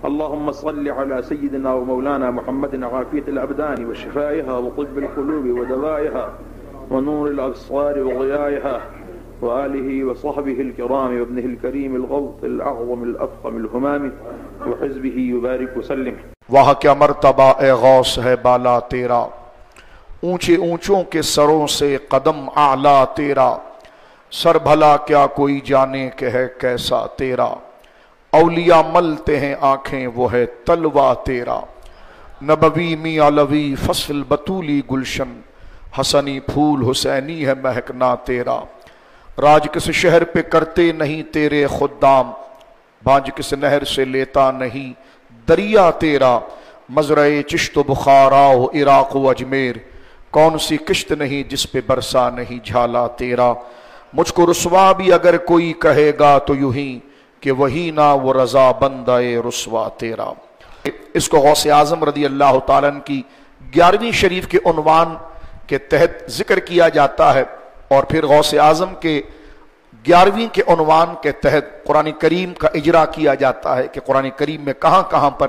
اللهم صل على سيدنا ومولانا محمد عافية الأبدان وشفائها وطب القلوب ودوائها ونور الأبصار وضيائها وآله وصحبه الكرام وابنه الكريم الغوث الأعظم الأفخم الهمام وحزبه يبارك وسلم. وہاں کیا مرتبہ اے غوث ہے بالا تیرا، اونچے اونچوں کے سروں سے قدم اعلیٰ تیرا، سر بھلا کیا کوئی جانے کہ ہے کیسا تیرا، اولیاء ملتے ہیں آنکھیں وہ ہے تلوہ تیرا، نبوی میاں علوی فصل بطولی گلشن، حسنی پھول حسینی ہے مہکنا تیرا، راج کس شہر پہ کرتے نہیں تیرے خدام، بانج کس نہر سے لیتا نہیں دریا تیرا، مزرعِ چشت و بخارا و عراق و اجمیر، کون سی کشت نہیں جس پہ برسا نہیں جھالا تیرا، مجھ کو رسوا بھی اگر کوئی کہے گا تو یوں ہی کہ وہی نہ وہ رضا بندہ رسوا تیرا۔ اس کو غوث اعظم رضی اللہ تعالیٰ عنہ کی 11ویں شریف کے عنوان کے تحت ذکر کیا جاتا ہے، اور پھر غوث اعظم کے 11ویں کے عنوان کے تحت قرآن کریم کا اجرا کیا جاتا ہے کہ قرآن کریم میں کہاں کہاں پر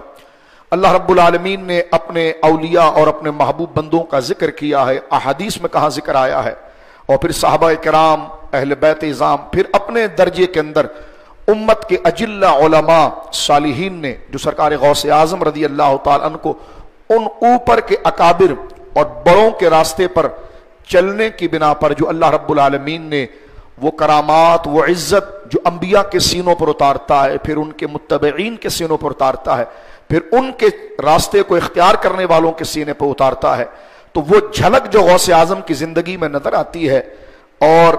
اللہ رب العالمین نے اپنے اولیاء اور اپنے محبوب بندوں کا ذکر کیا ہے، احادیث میں کہاں ذکر آیا ہے، اور پھر صحابہ کرام اہل بیت اعظام، پھر اپنے درجے کے اندر امت کے اجلہ علماء صالحین نے جو سرکار غوث اعظم رضی اللہ تعالیٰ عنہ کو ان اوپر کے اکابر اور بڑوں کے راستے پر چلنے کی بنا پر جو اللہ رب العالمین نے وہ کرامات، وہ عزت جو انبیاء کے سینوں پر اتارتا ہے، پھر ان کے متبعین کے سینوں پر اتارتا ہے، پھر ان کے راستے کو اختیار کرنے والوں کے سینے پر اتارتا ہے، تو وہ جھلک جو غوث اعظم کی زندگی میں نظر آتی ہے، اور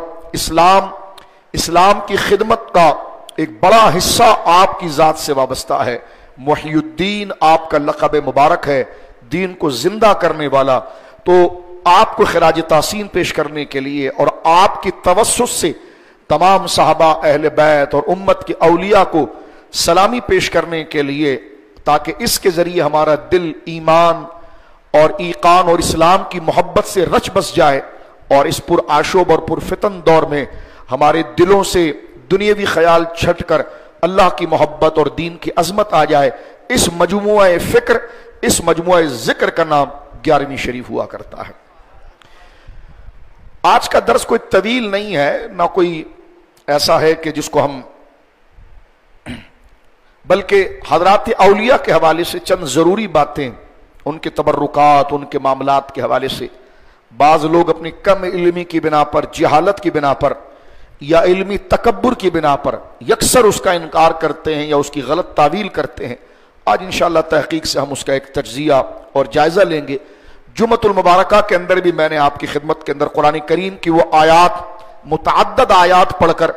اسلام کی خدمت کا ایک بڑا حصہ آپ کی ذات سے وابستہ ہے۔ محی الدین آپ کا لقب مبارک ہے، دین کو زندہ کرنے والا، تو آپ کو خراج تحسین پیش کرنے کے لیے اور آپ کی توسط سے تمام صحابہ اہل بیت اور امت کے اولیاء کو سلامی پیش کرنے کے لیے، تاکہ اس کے ذریعے ہمارا دل ایمان اور ایقان اور اسلام کی محبت سے رچ بس جائے، اور اس پر آشوب اور پر فتن دور میں ہمارے دلوں سے دنیاوی خیال چھٹ کر اللہ کی محبت اور دین کی عظمت آ جائے۔ اس مجموعہ فکر، اس مجموعہ ذکر کا نام 11ویں شریف ہوا کرتا ہے۔ آج کا درس کوئی طویل نہیں ہے، نہ کوئی ایسا ہے کہ جس کو ہم، بلکہ حضرات اولیاء کے حوالے سے چند ضروری باتیں، ان کے تبرکات، ان کے معاملات کے حوالے سے بعض لوگ اپنی کم علمی کی بنا پر، جہالت کی بنا پر یا علمی تکبر کی بنا پر یکسر اس کا انکار کرتے ہیں یا اس کی غلط تعویل کرتے ہیں۔ آج انشاءاللہ تحقیق سے ہم اس کا ایک تجزیہ اور جائزہ لیں گے۔ جمعۃ المبارکہ کے اندر بھی میں نے آپ کی خدمت کے اندر قرآن کریم کی وہ آیات، متعدد آیات پڑھ کر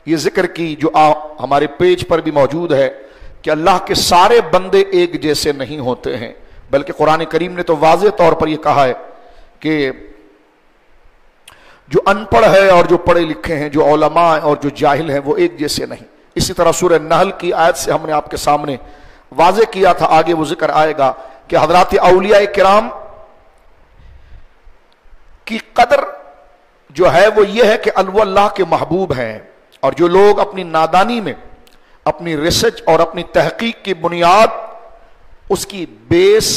یہ ذکر کی جو ہمارے پیج پر بھی موجود ہے کہ اللہ کے سارے بندے ایک جیسے نہیں ہوتے ہیں، بلکہ قرآن کریم نے تو واضح طور پر یہ کہا ہے کہ جو ان پڑھ ہے اور جو پڑھے لکھے ہیں، جو علماء اور جو جاہل ہیں، وہ ایک جیسے نہیں۔ اسی طرح سورہ نحل کی آیت سے ہم نے آپ کے سامنے واضح کیا تھا، آگے وہ ذکر آئے گا کہ حضرات اولیاء کرام کی قدر جو ہے وہ یہ ہے کہ وہ اللہ کے محبوب ہیں، اور جو لوگ اپنی نادانی میں اپنی ریسرچ اور اپنی تحقیق کی بنیاد، اس کی بیس،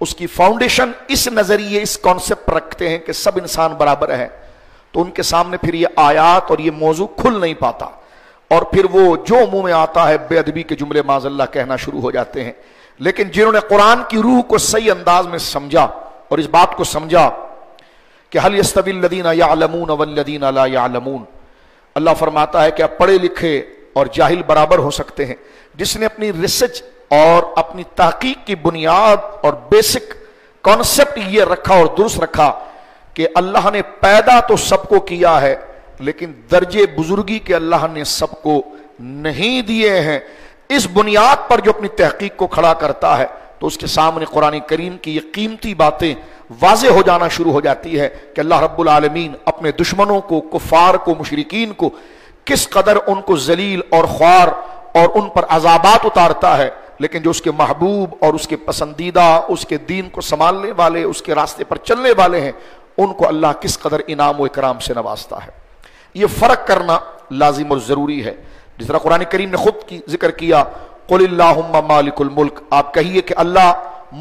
اس کی فاؤنڈیشن اس نظریے، اس کانسیپٹ پر رکھتے ہیں کہ سب انسان برابر ہیں، تو ان کے سامنے پھر یہ آیات اور یہ موضوع کھل نہیں پاتا، اور پھر وہ جو منہ میں آتا ہے بے ادبی کے جملے معاذ اللہ کہنا شروع ہو جاتے ہیں۔ لیکن جنہوں نے قرآن کی روح کو صحیح انداز میں سمجھا اور اس بات کو سمجھا کہ هل يستوي الذين يعلمون والذين لا يعلمون، اللہ فرماتا ہے کہ آپ پڑھے لکھے اور جاہل برابر ہو سکتے ہیں۔ جس نے اپنی ریسرچ اور اپنی تحقیق کی بنیاد اور بیسک کانسیپٹ یہ رکھا اور درست رکھا کہ اللہ نے پیدا تو سب کو کیا ہے، لیکن درجے بزرگی کے اللہ نے سب کو نہیں دیے ہیں، اس بنیاد پر جو اپنی تحقیق کو کھڑا کرتا ہے، تو اس کے سامنے قرآن کریم کی یہ قیمتی باتیں واضح ہو جانا شروع ہو جاتی ہے کہ اللہ رب العالمین اپنے دشمنوں کو، کفار کو، مشرکین کو کس قدر ان کو ذلیل اور خوار اور ان پر عذابات اتارتا ہے، لیکن جو اس کے محبوب اور اس کے پسندیدہ، اس کے دین کو سنبھالنے والے، اس کے راستے پر چلنے والے ہیں، ان کو اللہ کس قدر انعام و اکرام سے نوازتا ہے۔ یہ فرق کرنا لازم اور ضروری ہے۔ جس طرح قرآن کریم نے خود کی ذکر کیا قل اللہم مالک الملک، آپ کہیے کہ اللہ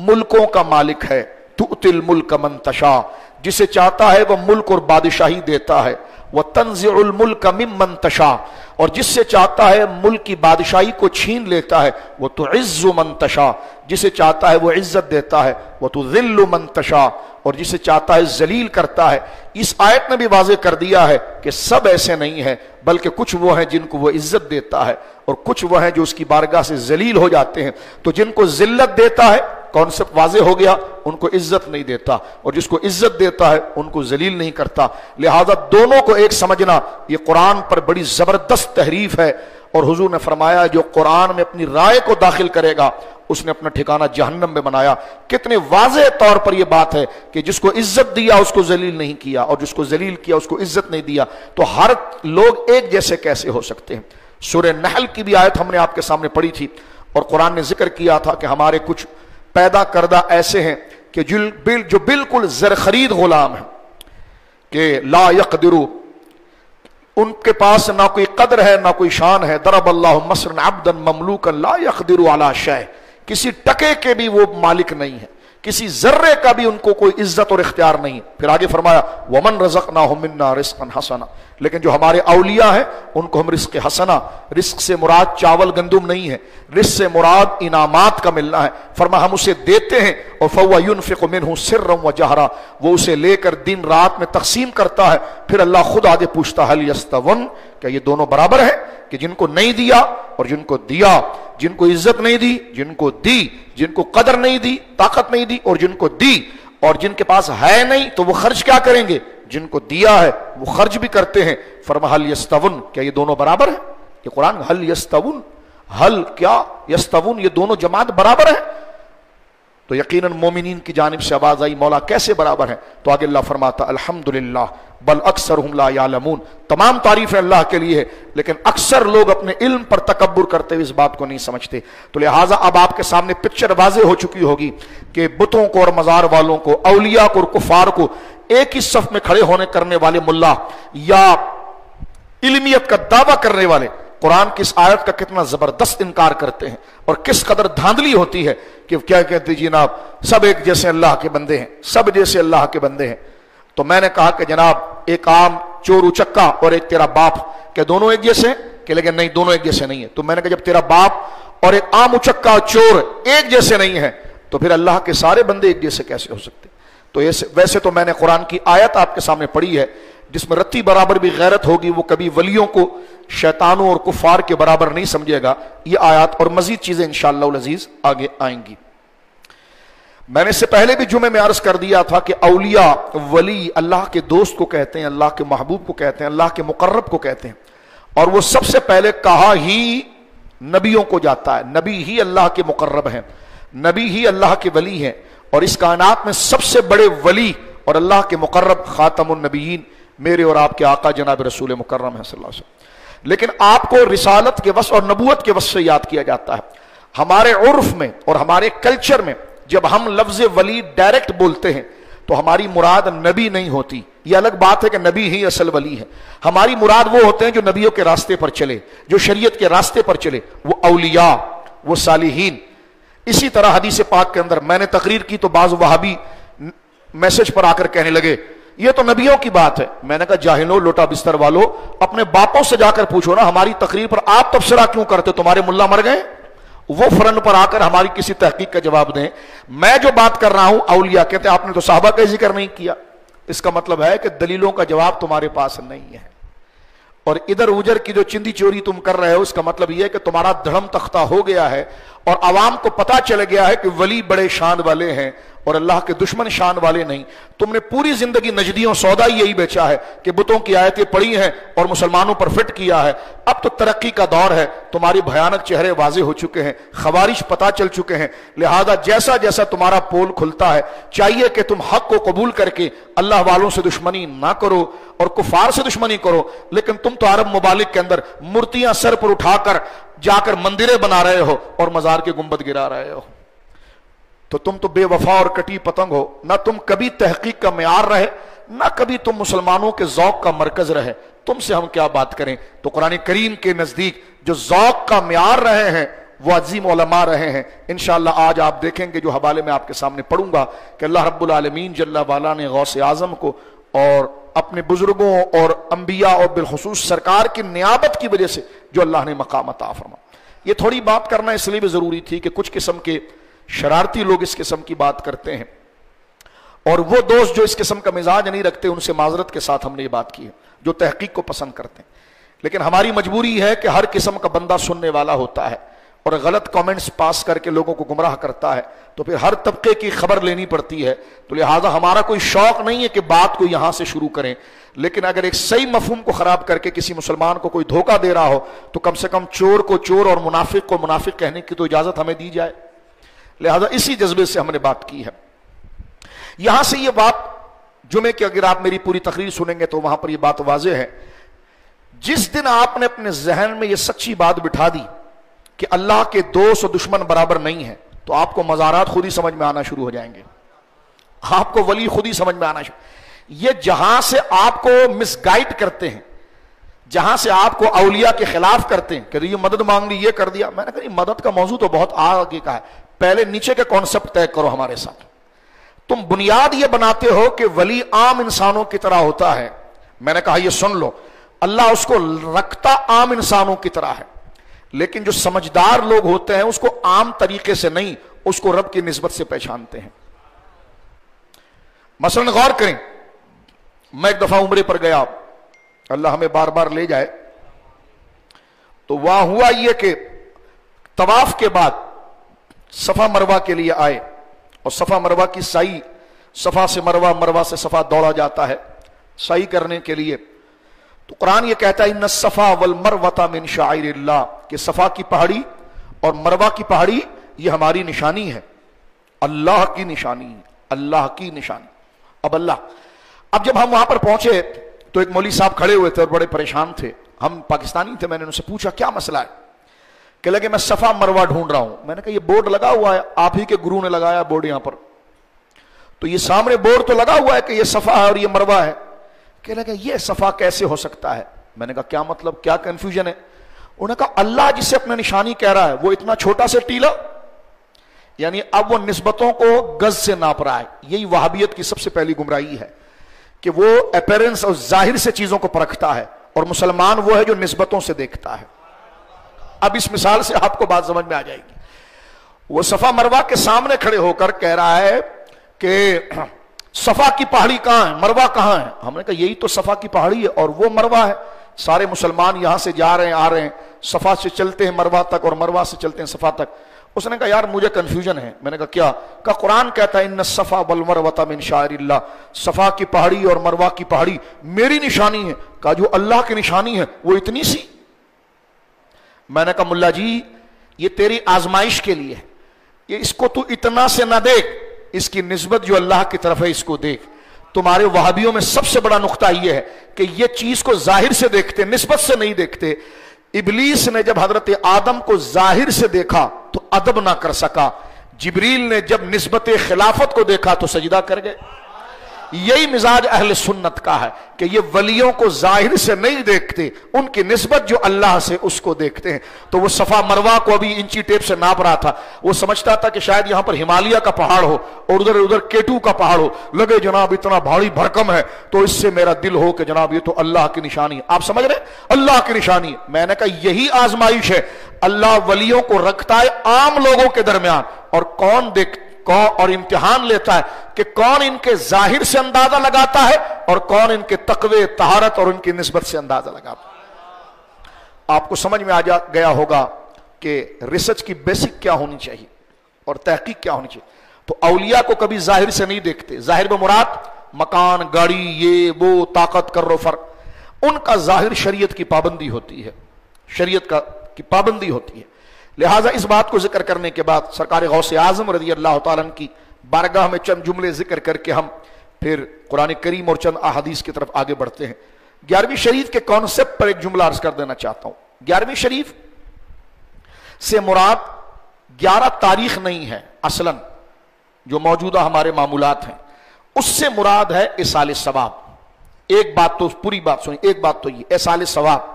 ملکوں کا مالک ہے، تؤتی الملک من تشاء، جسے چاہتا ہے وہ ملک اور بادشاہی دیتا ہے، وتنزع الملک ممن تشاء، اور جس سے چاہتا ہے ملک کی بادشاہی کو چھین لیتا ہے، وتعز من تشاء، جسے چاہتا ہے وہ عزت دیتا ہے، وتذل من تشاء، اور جسے چاہتا ہے ذلیل کرتا ہے۔ اس آیت نے بھی واضح کر دیا ہے کہ سب ایسے نہیں ہیں، بلکہ کچھ وہ ہیں جن کو وہ عزت دیتا ہے، اور کچھ وہ ہیں جو اس کی بارگاہ سے ذلیل ہو جاتے ہیں۔ تو جن کو ذلت دیتا ہے کانسیپٹ واضح ہو گیا، ان کو عزت نہیں دیتا، اور جس کو عزت دیتا ہے ان کو ذلیل نہیں کرتا۔ لہذا دونوں کو ایک سمجھنا یہ قرآن پر بڑی زبردست تحریف ہے، اور حضور نے فرمایا جو قرآن میں اپنی رائے کو داخل کرے گا اس نے اپنا ٹھکانہ جہنم میں بنایا۔ کتنے واضح طور پر یہ بات ہے کہ جس کو عزت دیا اس کو ذلیل نہیں کیا، اور جس کو ذلیل کیا اس کو عزت نہیں دیا، تو ہر لوگ ایک جیسے کیسے ہو سکتے ہیں؟ سورہ نحل کی بھی آیت ہم نے آپ کے سامنے پڑھی تھی، اور قرآن نے ذکر کیا تھا کہ ہمارے کچھ پیدا کردہ ایسے ہیں کہ جو بالکل زر خرید غلام ہیں، کہ لا یقدروا، ان کے پاس نہ کوئی قدر ہے نہ کوئی شان ہے۔ ضرب اللہ مثلا عبدا مملوکا لا یقدر علی شیء، کسی ٹکے کے بھی وہ مالک نہیں ہے، کسی ذرے کا بھی ان کو کوئی عزت اور اختیار نہیں۔ پھر آگے فرمایا ومن رزقناہم منا رزقا حسنا، لیکن جو ہمارے اولیاء ہیں ان کو ہم رزق حسنا، رزق سے مراد چاول گندم نہیں ہے، رزق سے مراد انعامات کا ملنا ہے۔ فرمایا ہم اسے دیتے ہیں، اور فهو ينفق منه سرا وجهرا، وہ اسے لے کر دن رات میں تقسیم کرتا ہے۔ پھر اللہ خود آگے پوچھتا ہے هل يستوون، کیا یہ دونوں برابر ہیں؟ کہ جن کو نہیں دیا اور جن کو دیا، جن کو عزت نہیں دی جن کو دی، جن کو قدر نہیں دی طاقت نہیں دی اور جن کو دی، اور جن کے پاس ہے نہیں تو وہ خرچ کیا کریں گے؟ جن کو دیا ہے وہ خرچ بھی کرتے ہیں۔ فرمایا هل يستوون، کیا یہ دونوں برابر ہیں؟ یہ قرآن هل يستوون، هل کیا يستوون، یہ دونوں جماعت برابر ہیں؟ تو یقیناً مومنین کی جانب سے آواز آئی مولا کیسے برابر ہیں؟ تو آگے اللہ فرماتا الحمدللہ بل اکثرہم لا یعلمون، تمام تعریف اللہ کے لیے ہے لیکن اکثر لوگ اپنے علم پر تکبر کرتے ہوئے اس بات کو نہیں سمجھتے۔ تو لہٰذا اب آپ کے سامنے پکچر واضح ہو چکی ہوگی کہ بتوں کو اور مزار والوں کو، اولیاء کو اور کفار کو ایک ہی صف میں کھڑے ہونے کرنے والے ملا یا علمیت کا دعویٰ کرنے والے قرآن کی اس آیت کا کتنا زبردست انکار کرتے ہیں، اور کس قدر دھاندلی ہوتی ہے کہ کیا کہتے جی جناب سب ایک جیسے اللہ کے بندے ہیں، سب جیسے اللہ کے بندے ہیں۔ تو میں نے کہا کہ جناب ایک عام چور اچکا اور ایک تیرا باپ، کہ دونوں ایک جیسے ہیں؟ کہ لیکن نہیں، دونوں ایک جیسے نہیں ہیں۔ تو میں نے کہا جب تیرا باپ اور ایک عام اچکا چور ایک جیسے نہیں ہیں تو پھر اللہ کے سارے بندے ایک جیسے کیسے ہو سکتے؟ تو ویسے تو میں نے قرآن کی آیت آپ کے سامنے پڑھی ہے جس میں رتی برابر بھی غیرت ہوگی، وہ کبھی ولیوں کو شیطانوں اور کفار کے برابر نہیں سمجھے گا۔ یہ آیات اور مزید چیزیں انشاءاللہ العزیز آگے آئیں گی۔ میں نے اس سے پہلے بھی جمعے میں عرض کر دیا تھا کہ اولیاء، ولی اللہ کے دوست کو کہتے ہیں، اللہ کے محبوب کو کہتے ہیں، اللہ کے مقرب کو کہتے ہیں، اور وہ سب سے پہلے کہا ہی نبیوں کو جاتا ہے۔ نبی ہی اللہ کے مقرب ہیں، نبی ہی اللہ کے ولی ہیں، اور اس کائنات میں سب سے بڑے ولی اور اللہ کے مقرب خاتم النبیین میرے اور آپ کے آقا جناب رسول مکرم ہے صلی اللہ علیہ وسلم۔ لیکن آپ کو رسالت کے وصف اور نبوت کے وصف سے یاد کیا جاتا ہے۔ ہمارے عرف میں اور ہمارے کلچر میں جب ہم لفظ ولی ڈائریکٹ بولتے ہیں تو ہماری مراد نبی نہیں ہوتی۔ یہ الگ بات ہے کہ نبی ہی اصل ولی ہے، ہماری مراد وہ ہوتے ہیں جو نبیوں کے راستے پر چلے، جو شریعت کے راستے پر چلے، وہ اولیاء، وہ صالحین۔ اسی طرح حدیث پاک کے اندر میں نے تقریر کی تو بعض وہابی میسج پر آ کر کہنے لگے یہ تو نبیوں کی بات ہے۔ میں نے کہا جاہلو، لوٹا بستر والو، اپنے باپوں سے جا کر پوچھو نا ہماری تقریر پر آپ تبصرہ کیوں کرتے؟ تمہارے ملا مر گئے؟ وہ فرن پر آ کر ہماری کسی تحقیق کا جواب دیں۔ میں جو بات کر رہا ہوں اولیاء کہتے ہیں آپ نے تو صحابہ کا ذکر نہیں کیا، اس کا مطلب ہے کہ دلیلوں کا جواب تمہارے پاس نہیں ہے، اور ادھر اجر کی جو چندی چوری تم کر رہے ہو اس کا مطلب یہ ہے کہ تمہارا دھڑم تختہ ہو گیا ہے اور عوام کو پتا چل گیا ہے کہ ولی بڑے شان والے ہیں اور اللہ کے دشمن شان والے نہیں۔ تم نے پوری زندگی نجدیوں سودا یہی بیچا ہے کہ بتوں کی آیتیں پڑھی ہیں اور مسلمانوں پر فٹ کیا ہے۔ اب تو ترقی کا دور ہے، تمہاری بھیانک چہرے واضح ہو چکے ہیں، خوارج پتا چل چکے ہیں، لہذا جیسا جیسا تمہارا پول کھلتا ہے چاہیے کہ تم حق کو قبول کر کے اللہ والوں سے دشمنی نہ کرو اور کفار سے دشمنی کرو۔ لیکن تم تو عرب ممالک کے اندر مورتیاں سر پر اٹھا کر جا کر مندریں بنا رہے ہو اور مزار کے گنبد گرا رہے ہو، تو تم تو بے وفا اور کٹی پتنگ ہو۔ نہ تم کبھی تحقیق کا معیار رہے، نہ کبھی تم مسلمانوں کے ذوق کا مرکز رہے، تم سے ہم کیا بات کریں؟ تو قرآن کریم کے نزدیک جو ذوق کا معیار رہے ہیں وہ عظیم علماء رہے ہیں. انشاءاللہ آج آپ دیکھیں گے جو حوالے میں آپ کے سامنے پڑھوں گا کہ اللہ رب العالمین جل وعلا نے غوث اعظم کو اور اپنے بزرگوں اور انبیاء اور بالخصوص سرکار کی نیابت کی وجہ سے جو اللہ نے مقام عطا فرما. یہ تھوڑی بات کرنا اس لیے بھی ضروری تھی کہ کچھ قسم کے شرارتی لوگ اس قسم کی بات کرتے ہیں اور وہ دوست جو اس قسم کا مزاج نہیں رکھتے ان سے معذرت کے ساتھ ہم نے یہ بات کی ہے جو تحقیق کو پسند کرتے ہیں. لیکن ہماری مجبوری ہے کہ ہر قسم کا بندہ سننے والا ہوتا ہے اور غلط کامنٹس پاس کر کے لوگوں کو گمراہ کرتا ہے تو پھر ہر طبقے کی خبر لینی پڑتی ہے. تو لہٰذا ہمارا کوئی شوق نہیں ہے کہ بات کو یہاں سے شروع کریں, لیکن اگر ایک صحیح مفہوم کو خراب کر کے کسی مسلمان کو کوئی دھوکہ دے رہا ہو تو کم سے کم چور کو چور اور منافق کو منافق کہنے کی تو اجازت ہمیں دی جائے. لہذا اسی جذبے سے ہم نے بات کی ہے. یہاں سے یہ بات جمعے کی اگر آپ میری پوری تقریر سنیں گے تو وہاں پر یہ بات واضح ہے. جس دن آپ نے اپنے ذہن میں یہ سچی بات بٹھا دی کہ اللہ کے دوست و دشمن برابر نہیں ہیں تو آپ کو مزارات خود ہی سمجھ میں آنا شروع ہو جائیں گے, آپ کو ولی خود ہی سمجھ میں آنا شروع. یہ جہاں سے آپ کو مس گائیڈ کرتے ہیں, جہاں سے آپ کو اولیاء کے خلاف کرتے ہیں کہ یہ مدد مانگ لی یہ کر دیا, میں نے کہا یہ مدد کا موضوع تو بہت آگے کا ہے, پہلے نیچے کے کانسیپٹ طے کرو ہمارے ساتھ. تم بنیاد یہ بناتے ہو کہ ولی عام انسانوں کی طرح ہوتا ہے. میں نے کہا یہ سن لو, اللہ اس کو رکھتا عام انسانوں کی طرح ہے, لیکن جو سمجھدار لوگ ہوتے ہیں اس کو عام طریقے سے نہیں, اس کو رب کی نسبت سے پہچانتے ہیں. مثلا غور کریں, میں ایک دفعہ عمرے پر گیا, اللہ ہمیں بار بار لے جائے, تو وہاں ہوا یہ کہ طواف کے بعد صفا مروہ کے لیے آئے اور صفا مروہ کی سعی, صفا سے مروہ, مروہ سے صفا دوڑا جاتا ہے سعی کرنے کے لیے. تو قرآن یہ کہتا ہے ان الصفا والمروہ من شعائر اللہ, کہ صفا کی پہاڑی اور مروہ کی پہاڑی یہ ہماری نشانی ہے, اللہ کی نشانی ہے, اللہ کی نشانی. اب جب ہم وہاں پر پہنچے تو ایک مولوی صاحب کھڑے ہوئے تھے اور بڑے پریشان تھے. ہم پاکستانی تھے, میں نے ان سے پوچھا کیا مسئلہ ہے؟ کہ لگے میں صفا مروہ ڈھونڈ رہا ہوں. میں نے کہا یہ بورڈ لگا ہوا ہے, آپ ہی کے گرو نے لگایا بورڈ یہاں پر, تو یہ سامنے بورڈ تو لگا ہوا ہے کہ یہ صفا ہے اور یہ مروہ ہے. کہ لگے یہ صفا کیسے ہو سکتا ہے؟ میں نے کہا کیا مطلب, کیا کنفیوژن ہے؟ انہوں نے کہا اللہ جسے اپنے نشانی کہہ رہا ہے وہ اتنا چھوٹا سے ٹیلا, یعنی اب وہ نسبتوں کو گز سے ناپ رہا ہے. یہی وہابیت کی سب سے پہلی گمراہی ہے کہ وہ اپیرنس اور ظاہر سے چیزوں کو پرکھتا ہے, اور مسلمان وہ ہے جو نسبتوں سے دیکھتا ہے. اب اس مثال سے آپ کو بات سمجھ میں آ جائے گی. وہ صفا مروہ کے سامنے کھڑے ہو کر کہہ رہا ہے کہ صفا کی پہاڑی کہاں ہے, مروہ کہاں ہے؟ ہم نے کہا یہی تو صفا کی پہاڑی ہے اور وہ مروہ ہے. سارے مسلمان یہاں سے جا رہے ہیں آ رہے ہیں, صفا سے چلتے ہیں مروہ تک اور مروہ سے چلتے ہیں صفا تک. اس نے کہا یار مجھے کنفیوژن ہے. میں نے کہا کیا؟ کہا قرآن کہتا ہے ان الصفا والمروہ من شعائر اللہ, صفا کی پہاڑی اور مروہ کی پہاڑی میری نشانی ہے. کہا جو اللہ کی نشانی ہے وہ اتنی سی؟ میں نے کہا ملا جی یہ تیری آزمائش کے لیے ہے, یہ اس کو تو اتنا سے نہ دیکھ, اس کی نسبت جو اللہ کی طرف ہے اس کو دیکھ. تمہارے وہابیوں میں سب سے بڑا نقطہ یہ ہے کہ یہ چیز کو ظاہر سے دیکھتے, نسبت سے نہیں دیکھتے. ابلیس نے جب حضرت آدم کو ظاہر سے دیکھا تو ادب نہ کر سکا, جبریل نے جب نسبت خلافت کو دیکھا تو سجدہ کر گئے. یہی مزاج اہل سنت کا ہے کہ یہ ولیوں کو ظاہر سے نہیں دیکھتے, ان کی نسبت جو اللہ سے اس کو دیکھتے ہیں. تو وہ صفا مروہ کو ابھی انچی ٹیپ سے ناپ رہا تھا, وہ سمجھتا تھا کہ شاید یہاں پر ہمالیہ کا پہاڑ ہو اور ادھر کیٹو کا پہاڑ ہو, لگے جناب اتنا بھاری بھرکم ہے تو اس سے میرا دل ہو کہ جناب یہ تو اللہ کی نشانی ہے. آپ سمجھ رہے, اللہ کی نشانی. میں نے کہا یہی آزمائش ہے, اللہ ولیوں کو رکھتا ہے عام لوگوں کے درمیان, اور اور امتحان لیتا ہے کہ کون ان کے ظاہر سے اندازہ لگاتا ہے اور کون ان کے تقوی, طہارت اور ان کی نسبت سے اندازہ لگاتا ہے. آپ کو سمجھ میں آ گیا ہوگا کہ ریسرچ کی بیسک کیا ہونی چاہیے اور تحقیق کیا ہونی چاہیے. تو اولیاء کو کبھی ظاہر سے نہیں دیکھتے. ظاہر بمراد مکان, گاڑی, یہ وہ, طاقت, کر و فر, ان کا ظاہر شریعت کی پابندی ہوتی ہے, شریعت کی پابندی ہوتی ہے. لہٰذا اس بات کو ذکر کرنے کے بعد سرکار غوث اعظم رضی اللہ تعالیٰ عنہ کی بارگاہ میں چند جملے ذکر کر کے ہم پھر قرآن کریم اور چند احادیث کی طرف آگے بڑھتے ہیں. 11ویں شریف کے کانسیپٹ پر ایک جملہ عرض کر دینا چاہتا ہوں. 11ویں شریف سے مراد 11 تاریخ نہیں ہے اصلاً جو موجودہ ہمارے معمولات ہیں, اس سے مراد ہے ایصال ثواب. ایک بات تو پوری بات سنیں, ایک بات تو یہ ایصال ثواب.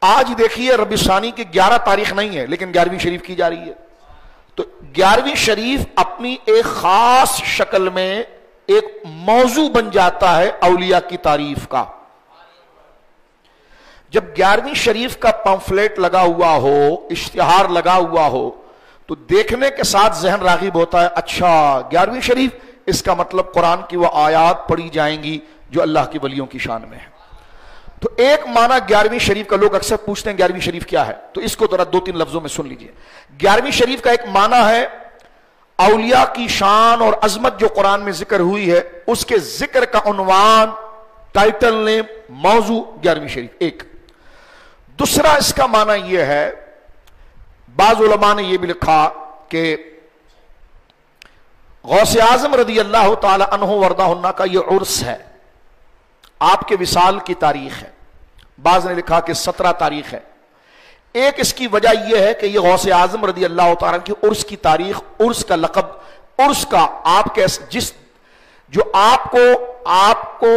آج دیکھیے ربیع ثانی کی 11 تاریخ نہیں ہے لیکن 11ویں شریف کی جا رہی ہے. تو 11ویں شریف اپنی ایک خاص شکل میں ایک موضوع بن جاتا ہے اولیاء کی تعریف کا. جب 11ویں شریف کا پمفلیٹ لگا ہوا ہو، اشتہار لگا ہوا ہو، تو دیکھنے کے ساتھ ذہن راغب ہوتا ہے، اچھا 11ویں شریف، اس کا مطلب قرآن کی وہ آیات پڑھی جائیں گی جو اللہ کی ولیوں کی شان میں ہے. تو ایک معنی 11ویں شریف کا، لوگ اکثر پوچھتے ہیں 11ویں شریف کیا ہے، تو اس کو ذرا 2-3 لفظوں میں سن لیجئے. 11ویں شریف کا ایک معنی ہے اولیاء کی شان اور عظمت جو قرآن میں ذکر ہوئی ہے، اس کے ذکر کا عنوان، ٹائٹل نیم، موضوع 11ویں شریف ایک. دوسرا اس کا معنی یہ ہے، بعض علماء نے یہ بھی لکھا کہ غوث اعظم رضی اللہ تعالی عنہ وردہ عنہ کا یہ عرس ہے، آپ کے وصال کی تاریخ ہے. بعض نے لکھا کہ 17 تاریخ ہے. ایک اس کی وجہ یہ ہے کہ یہ غوث اعظم رضی اللہ تعالیٰ کی عرس کی تاریخ، عرس کا لقب، عرس کا آپ کے جو آپ کو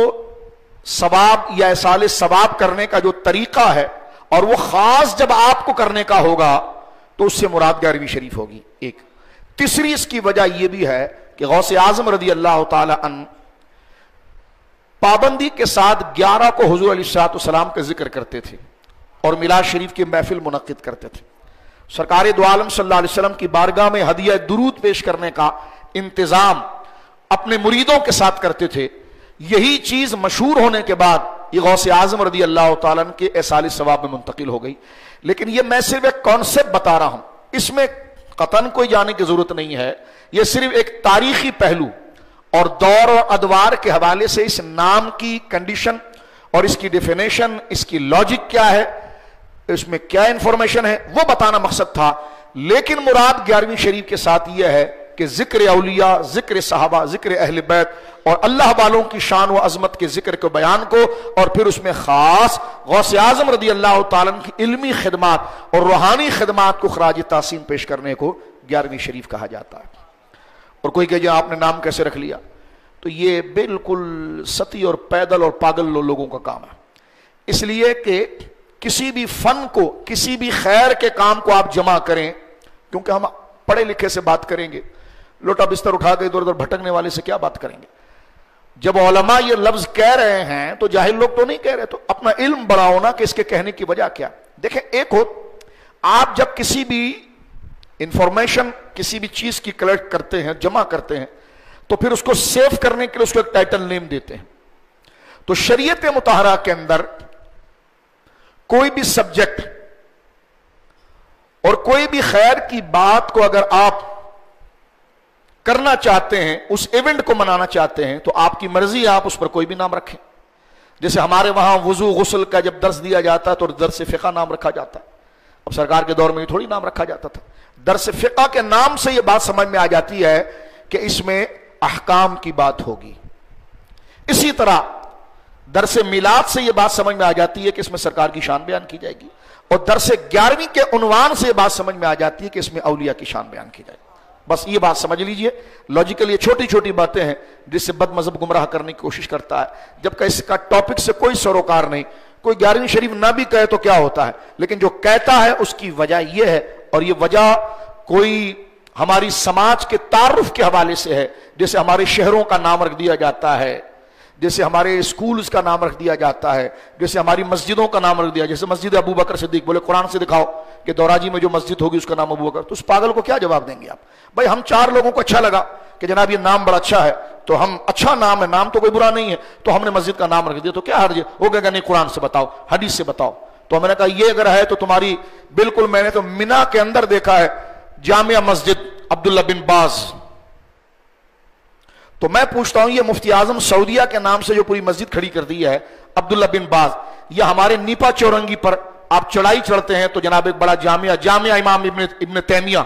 ثواب یا ایصال ثواب کرنے کا جو طریقہ ہے، اور وہ خاص جب آپ کو کرنے کا ہوگا تو اس سے مراد 11ویں شریف ہوگی ایک. تیسری اس کی وجہ یہ بھی ہے کہ غوث اعظم رضی اللہ تعالی عنہ پابندی کے ساتھ 11 کو حضور علیہ السلام کا ذکر کرتے تھے اور میلاد شریف کی محفل منعقد کرتے تھے. سرکار دو عالم صلی اللہ علیہ وسلم کی بارگاہ میں ہدیہ درود پیش کرنے کا انتظام اپنے مریدوں کے ساتھ کرتے تھے. یہی چیز مشہور ہونے کے بعد یہ غوث اعظم رضی اللہ تعالیٰ عنہ کے ایصال ثواب میں منتقل ہو گئی. لیکن یہ میں صرف ایک کانسیپٹ بتا رہا ہوں، اس میں قطعاً کوئی جانے کی ضرورت نہیں ہے. یہ صرف ایک تاریخی پہلو اور دور اور ادوار کے حوالے سے اس نام کی کنڈیشن اور اس کی ڈیفینیشن، اس کی لاجک کیا ہے، اس میں کیا انفارمیشن ہے، وہ بتانا مقصد تھا. لیکن مراد 11ویں شریف کے ساتھ یہ ہے کہ ذکر اولیاء، ذکر صحابہ، ذکر اہل بیت اور اللہ والوں کی شان و عظمت کے ذکر کو، بیان کو، اور پھر اس میں خاص غوث اعظم رضی اللہ تعالیٰ عنہ کی علمی خدمات اور روحانی خدمات کو خراج تحسین پیش کرنے کو 11ویں شریف کہا جاتا ہے. اور کوئی کہ آپ نے نام کیسے رکھ لیا، تو یہ بالکل ستی اور پیدل اور پاگل لوگوں کا کام ہے. اس لیے کہ کسی بھی فن کو، کسی بھی خیر کے کام کو آپ جمع کریں، کیونکہ ہم پڑھے لکھے سے بات کریں گے، لوٹا بستر اٹھا کے ادھر ادھر بھٹکنے والے سے کیا بات کریں گے. جب علماء یہ لفظ کہہ رہے ہیں تو جاہل لوگ تو نہیں کہہ رہے، تو اپنا علم بڑھاؤ نا کہ اس کے کہنے کی وجہ کیا. دیکھیں، ایک ہو آپ جب کسی بھی انفارمیشن، کسی بھی چیز کی کلیکٹ کرتے ہیں، جمع کرتے ہیں، تو پھر اس کو سیو کرنے کے لیے اس کو ایک ٹائٹل نیم دیتے ہیں. تو شریعت مطہرہ کے اندر کوئی بھی سبجیکٹ اور کوئی بھی خیر کی بات کو اگر آپ کرنا چاہتے ہیں، اس ایونٹ کو منانا چاہتے ہیں، تو آپ کی مرضی ہے، آپ اس پر کوئی بھی نام رکھیں. جیسے ہمارے وہاں وضو غسل کا جب درس دیا جاتا ہے تو درس فقہ نام رکھا جاتا ہے. اب سرکار کے دور میں یہ تھوڑی نام رکھا جاتا تھا. درس فقہ کے نام سے یہ بات سمجھ میں آ جاتی ہے کہ اس میں احکام کی بات ہوگی. اسی طرح درس میلاد سے یہ بات سمجھ میں آ جاتی ہے کہ اس میں سرکار کی شان بیان کی جائے گی. اور درس 11ویں کے عنوان سے یہ بات سمجھ میں آ جاتی ہے کہ اس میں اولیاء کی شان بیان کی جائے گی. بس یہ بات سمجھ لیجئے. لاجیکل یہ چھوٹی چھوٹی باتیں ہیں جس سے بد مذہب گمراہ کرنے کی کوشش کرتا ہے، جبکہ اس کا ٹاپک سے کوئی سروکار نہیں. کوئی 11ویں شریف نہ بھی کہے تو کیا ہوتا ہے، لیکن جو کہتا ہے اس کی وجہ یہ ہے، اور یہ وجہ کوئی ہماری سماج کے تعارف کے حوالے سے ہے. جیسے ہمارے شہروں کا نام رکھ دیا جاتا ہے، جیسے ہمارے اسکولز کا نام رکھ دیا جاتا ہے، جیسے ہماری مسجدوں کا نام رکھ دیا، جیسے مسجد ابو بکر صدیق، بولے قرآن سے دکھاؤ کہ دوراجی میں جو مسجد ہوگی اس کا نام ابو بکر. تو اس پاگل کو کیا جواب دیں گے آپ؟ بھائی ہم 4 لوگوں کو اچھا لگا کہ جناب یہ نام بڑا اچھا ہے، تو ہم اچھا نام ہے، نام تو کوئی برا نہیں ہے، تو ہم نے مسجد کا نام رکھ دیا، تو کیا حرج ہے؟ وہ کہے گا نہیں قرآن سے بتاؤ، حدیث سے بتاؤ. تو میں نے کہا یہ اگر ہے تو تمہاری بالکل، میں نے تو منا کے اندر دیکھا ہے جامعہ مسجد عبداللہ بن باز. تو میں پوچھتا ہوں، یہ مفتی اعظم سعودیہ کے نام سے جو پوری مسجد کھڑی کر دی ہے عبداللہ بن باز، یہ ہمارے نیپا چورنگی پر آپ چڑھائی چڑھتے ہیں تو جناب ایک بڑا جامعہ امام ابن تیمیہ.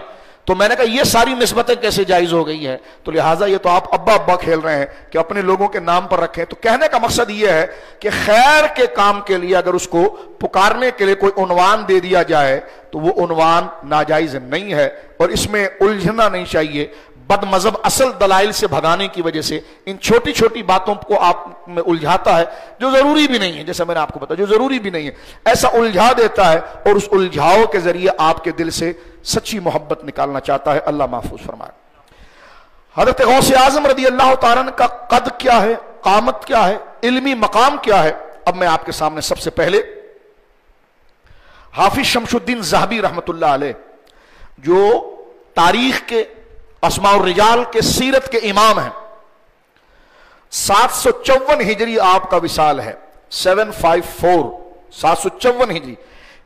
تو میں نے کہا یہ ساری نسبتیں کیسے جائز ہو گئی ہے؟ تو لہٰذا یہ تو آپ ابا کھیل رہے ہیں کہ اپنے لوگوں کے نام پر رکھیں. تو کہنے کا مقصد یہ ہے کہ خیر کے کام کے لیے اگر اس کو پکارنے کے لیے کوئی عنوان دے دیا جائے تو وہ عنوان ناجائز نہیں ہے، اور اس میں الجھنا نہیں چاہیے. بد مذہب اصل دلائل سے بھگانے کی وجہ سے ان چھوٹی چھوٹی باتوں کو آپ میں الجھاتا ہے جو ضروری بھی نہیں ہے، جیسا میں نے آپ کو بتایا جو ضروری بھی نہیں ہے، ایسا الجھا دیتا ہے اور اس الجھاؤ کے ذریعے آپ کے دل سے سچی محبت نکالنا چاہتا ہے۔ اللہ محفوظ فرمائے۔ حضرت غوث اعظم رضی اللہ تعالیٰ عنہ کا قد کیا ہے، قامت کیا ہے، علمی مقام کیا ہے، اب میں آپ کے سامنے سب سے پہلے حافظ شمس الدین ذہبی رحمت اللہ علیہ جو تاریخ کے اسماء الرجال کے سیرت کے امام ہیں، 754 ہجری آپ کا وصال ہے، 754 ہجری،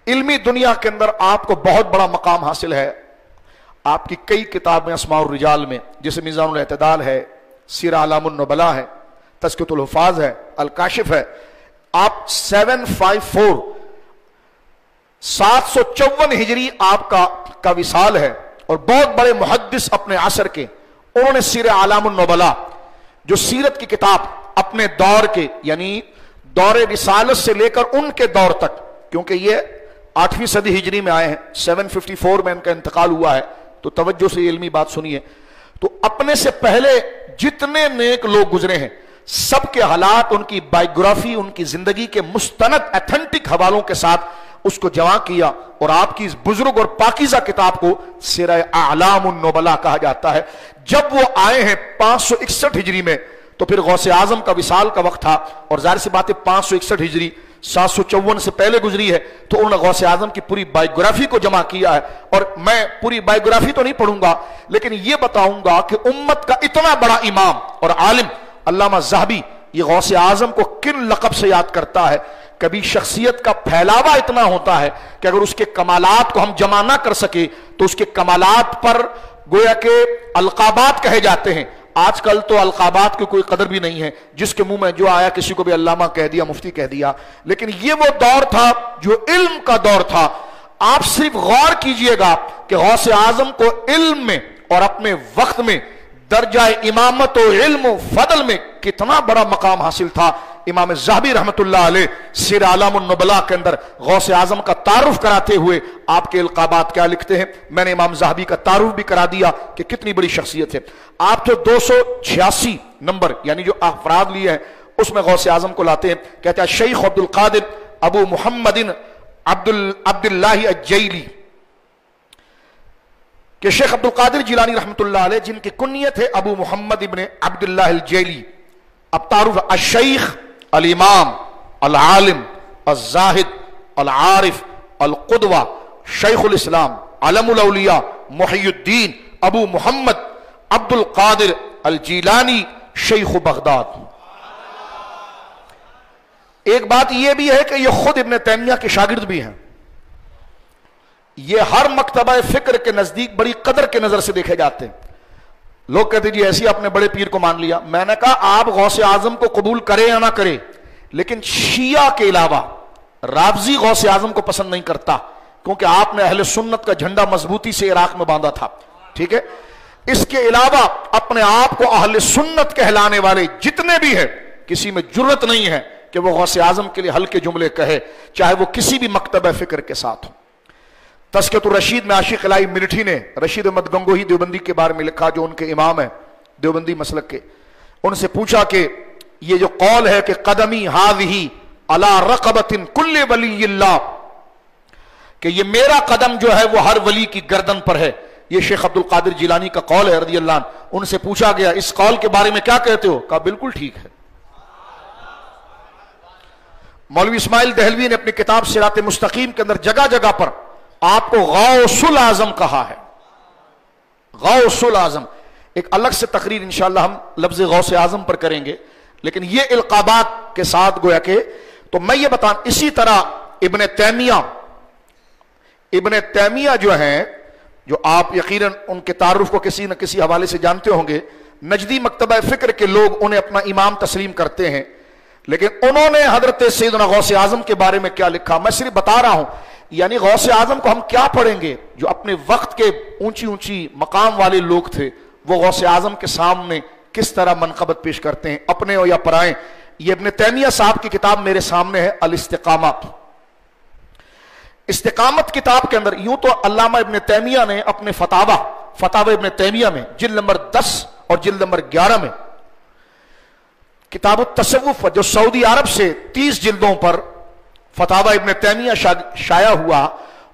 علمی دنیا کے اندر آپ کو بہت بڑا مقام حاصل ہے۔ آپ کی کئی کتابیں اسماء الرجال میں جیسے میزان الاعتدال ہے، سیر اعلام النبلاء ہے، تزکیۃ الحفاظ ہے، الکاشف ہے۔ آپ 754 ہجری آپ کا وصال ہے، اور بہت بڑے محدث اپنے عصر کے، انہوں نے سیر اعلام النبلاء جو سیرت کی کتاب اپنے دور کے یعنی دور رسالت سے لے کر ان کے دور تک، کیونکہ یہ 8ویں صدی ہجری میں آئے ہیں، 754 میں ان کا انتقال ہوا ہے، تو توجہ سے علمی بات سنیے، تو اپنے سے پہلے جتنے نیک لوگ گزرے ہیں سب کے حالات، ان کی بائیوگرافی، ان کی زندگی کے مستند ایتھنٹک حوالوں کے ساتھ اس کو جمع کیا، اور آپ کی اس بزرگ اور پاکیزہ کتاب کو سیر اعلام النبلاء کہا جاتا ہے۔ جب وہ آئے ہیں 561 ہجری میں، تو پھر غوث اعظم کا وصال کا وقت تھا، اور ظاہر سی بات ہے 561 ہجری 754 سے پہلے گزری ہے، تو انہوں نے غوث اعظم کی پوری بائیوگرافی کو جمع کیا ہے۔ اور میں پوری بائیوگرافی تو نہیں پڑھوں گا، لیکن یہ بتاؤں گا کہ امت کا اتنا بڑا امام اور عالم علامہ ذہبی یہ غوث اعظم کو کن لقب سے یاد کرتا ہے۔ کبھی شخصیت کا پھیلاوا اتنا ہوتا ہے کہ اگر اس کے کمالات کو ہم جمع نہ کر سکے تو اس کے کمالات پر گویا کہ القابات کہے جاتے ہیں۔ آج کل تو القابات کی کوئی قدر بھی نہیں ہے، جس کے منہ میں جو آیا کسی کو بھی علامہ کہہ دیا، مفتی کہہ دیا، لیکن یہ وہ دور تھا جو علم کا دور تھا۔ آپ صرف غور کیجئے گا کہ غوث اعظم کو علم میں اور اپنے وقت میں درجہ امامت و علم و فضل میں کتنا بڑا مقام حاصل تھا۔ امام ذہبی رحمت اللہ علیہ سیر اعلام النبلاء کے اندر غوث اعظم کا تعارف کراتے ہوئے آپ کے القابات کیا لکھتے ہیں؟ میں نے امام ذہبی کا تعارف بھی کرا دیا کہ کتنی بڑی شخصیت ہے۔ آپ جو 286 نمبر یعنی جو افراد لیے ہیں اس میں غوث اعظم کو لاتے ہیں، کہتے ہیں شیخ عبد القادر ابو محمد عبداللہ الجیلی، کہ شیخ عبد القادر جیلانی رحمت اللہ علیہ جن کی کنیت ہے ابو محمد ابن عبداللہ الجیلی۔ اب تعارف الشیخ الامام العالم الزاہد العارف القدوہ شیخ الاسلام علم الاولیاء محی الدین ابو محمد عبد القادر الجیلانی شیخ بغداد۔ ایک بات یہ بھی ہے کہ یہ خود ابن تیمیہ کے شاگرد بھی ہیں، یہ ہر مکتبہ فکر کے نزدیک بڑی قدر کے نظر سے دیکھے جاتے ہیں۔ لوگ کہتے جی ایسی اپنے بڑے پیر کو مان لیا، میں نے کہا آپ غوث اعظم کو قبول کرے یا نہ کرے، لیکن شیعہ کے علاوہ رافضی غوث اعظم کو پسند نہیں کرتا، کیونکہ آپ نے اہل سنت کا جھنڈا مضبوطی سے عراق میں باندھا تھا، ٹھیک ہے۔ اس کے علاوہ اپنے آپ کو اہل سنت کہلانے والے جتنے بھی ہیں کسی میں جرت نہیں ہے کہ وہ غوث اعظم کے لیے ہلکے جملے کہے، چاہے وہ کسی بھی مکتبہ فکر کے ساتھ ہو۔ تزکیۃ الرشید میں عاشق الہی ملٹھی نے رشید احمد گنگوہی دیوبندی کے بارے میں لکھا جو ان کے امام ہیں دیوبندی مسلک کے، ان سے پوچھا کہ یہ جو قول ہے کہ قدمی ہاذہی علی رقبۃ کل ولی اللہ، کہ یہ میرا قدم جو ہے وہ ہر ولی کی گردن پر ہے، یہ شیخ عبد القادر جیلانی کا قول ہے رضی اللہ عنہ۔ ان سے پوچھا گیا اس قول کے بارے میں کیا کہتے ہو؟ کہا بالکل ٹھیک ہے۔ مولوی اسماعیل دہلوی نے اپنی کتاب صراط مستقیم کے اندر جگہ جگہ پر آپ کو غوث الاعظم کہا ہے، غوث الاعظم۔ ایک الگ سے تقریر انشاءاللہ ہم لفظ غوث اعظم پر کریں گے، لیکن یہ القابات کے ساتھ گویا کہ تو میں یہ بتاؤں۔ اسی طرح ابن تیمیہ جو ہیں، جو آپ یقیناً ان کے تعارف کو کسی نہ کسی حوالے سے جانتے ہوں گے، نجدی مکتبہ فکر کے لوگ انہیں اپنا امام تسلیم کرتے ہیں، لیکن انہوں نے حضرت سیدنا غوث اعظم کے بارے میں کیا لکھا میں صرف بتا رہا ہوں۔ یعنی غوث اعظم کو ہم کیا پڑھیں گے؟ جو اپنے وقت کے اونچی اونچی مقام والے لوگ تھے وہ غوث اعظم کے سامنے کس طرح منقبت پیش کرتے ہیں، اپنے ہو یا پرائیں۔ یہ ابن تیمیہ صاحب کی کتاب میرے سامنے ہے الاستقامہ۔ استقامت کتاب کے اندر یوں تو علامہ ابن تیمیہ نے اپنے فتاوی فتاوی ابن تیمیہ میں جلد نمبر 10 اور جلد نمبر 11 میں کتاب التصوف جو سعودی عرب سے 30 جلدوں پر فتاوی ابن تیمیہ شائع ہوا،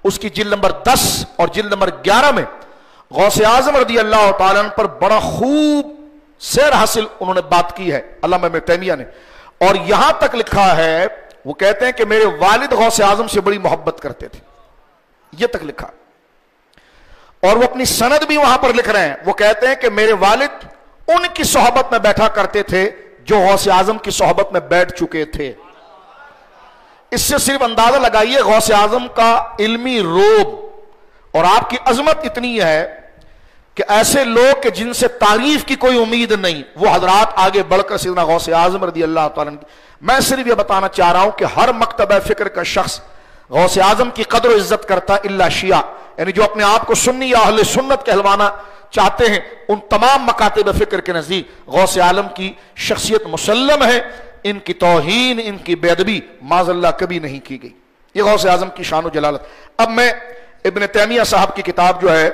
اس کی جلد نمبر 10 اور جلد نمبر 11 میں غوث اعظم رضی اللہ تعالیٰ عنہ پر بڑا خوب سیر حاصل انہوں نے بات کی ہے علامہ ابن تیمیہ نے، اور یہاں تک لکھا ہے، وہ کہتے ہیں کہ میرے والد غوث اعظم سے بڑی محبت کرتے تھے، یہ تک لکھا، اور وہ اپنی سند بھی وہاں پر لکھ رہے ہیں، وہ کہتے ہیں کہ میرے والد ان کی صحبت میں بیٹھا کرتے تھے جو غوث اعظم کی صحبت میں بیٹھ چکے تھے۔ اس سے صرف اندازہ لگائیے غوث اعظم کا علمی روب اور آپ کی عظمت اتنی ہے کہ ایسے لوگ کہ جن سے تعریف کی کوئی امید نہیں، وہ حضرات آگے بڑھ کر سیدنا غوث اعظم رضی اللہ تعالیٰ عنہ۔ میں صرف یہ بتانا چاہ رہا ہوں کہ ہر مکتبہ فکر کا شخص غوث اعظم کی قدر و عزت کرتا الا شیعہ، یعنی جو اپنے آپ کو سنی یا اہل سنت کہلوانا چاہتے ہیں، ان تمام مکاتب فکر کے نزدیک غوث اعظم کی شخصیت مسلم ہے، ان کی توہین، ان کی بے ادبی معاذ اللہ کبھی نہیں کی گئی۔ یہ غوث اعظم کی شان و جلالت۔ اب میں ابن تیمیہ صاحب کی کتاب جو ہے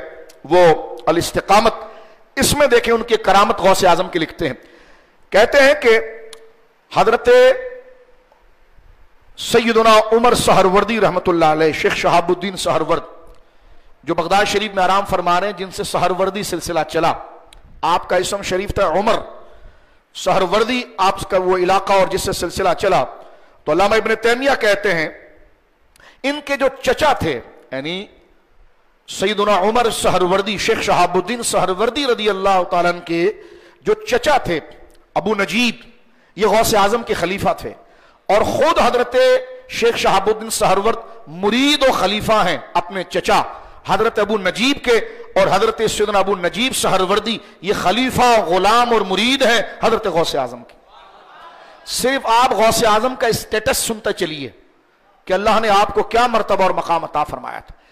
وہ الاستقامت، اس میں دیکھیں ان کی کرامت غوث اعظم کی لکھتے ہیں، کہتے ہیں کہ حضرت سیدنا عمر سہروردی رحمت اللہ علیہ، شیخ شہاب الدین سہرورد جو بغداد شریف میں آرام فرما رہے ہیں، جن سے سہروردی سلسلہ چلا، آپ کا اسم شریف تھا عمر سہروردی، آپ کا وہ علاقہ اور جس سے سلسلہ چلا، تو علامہ ابن تیمیہ کہتے ہیں ان کے جو چچا تھے، یعنی سیدنا عمر سہروردی، شیخ شہاب الدین سہروردی رضی اللہ تعالیٰ عنہ کے جو چچا تھے ابو نجیب، یہ غوث اعظم کے خلیفہ تھے، اور خود حضرت شیخ شہاب الدین سہرورد مرید و خلیفہ ہیں اپنے چچا حضرت ابو نجیب کے، اور حضرت سیدنا ابو نجیب سہروردی یہ خلیفہ، غلام اور مرید ہیں حضرت غوث اعظم کی۔ صرف آپ غوث اعظم کا اسٹیٹس سنتے چلیے کہ اللہ نے آپ کو کیا مرتبہ اور مقام عطا فرمایا تھا۔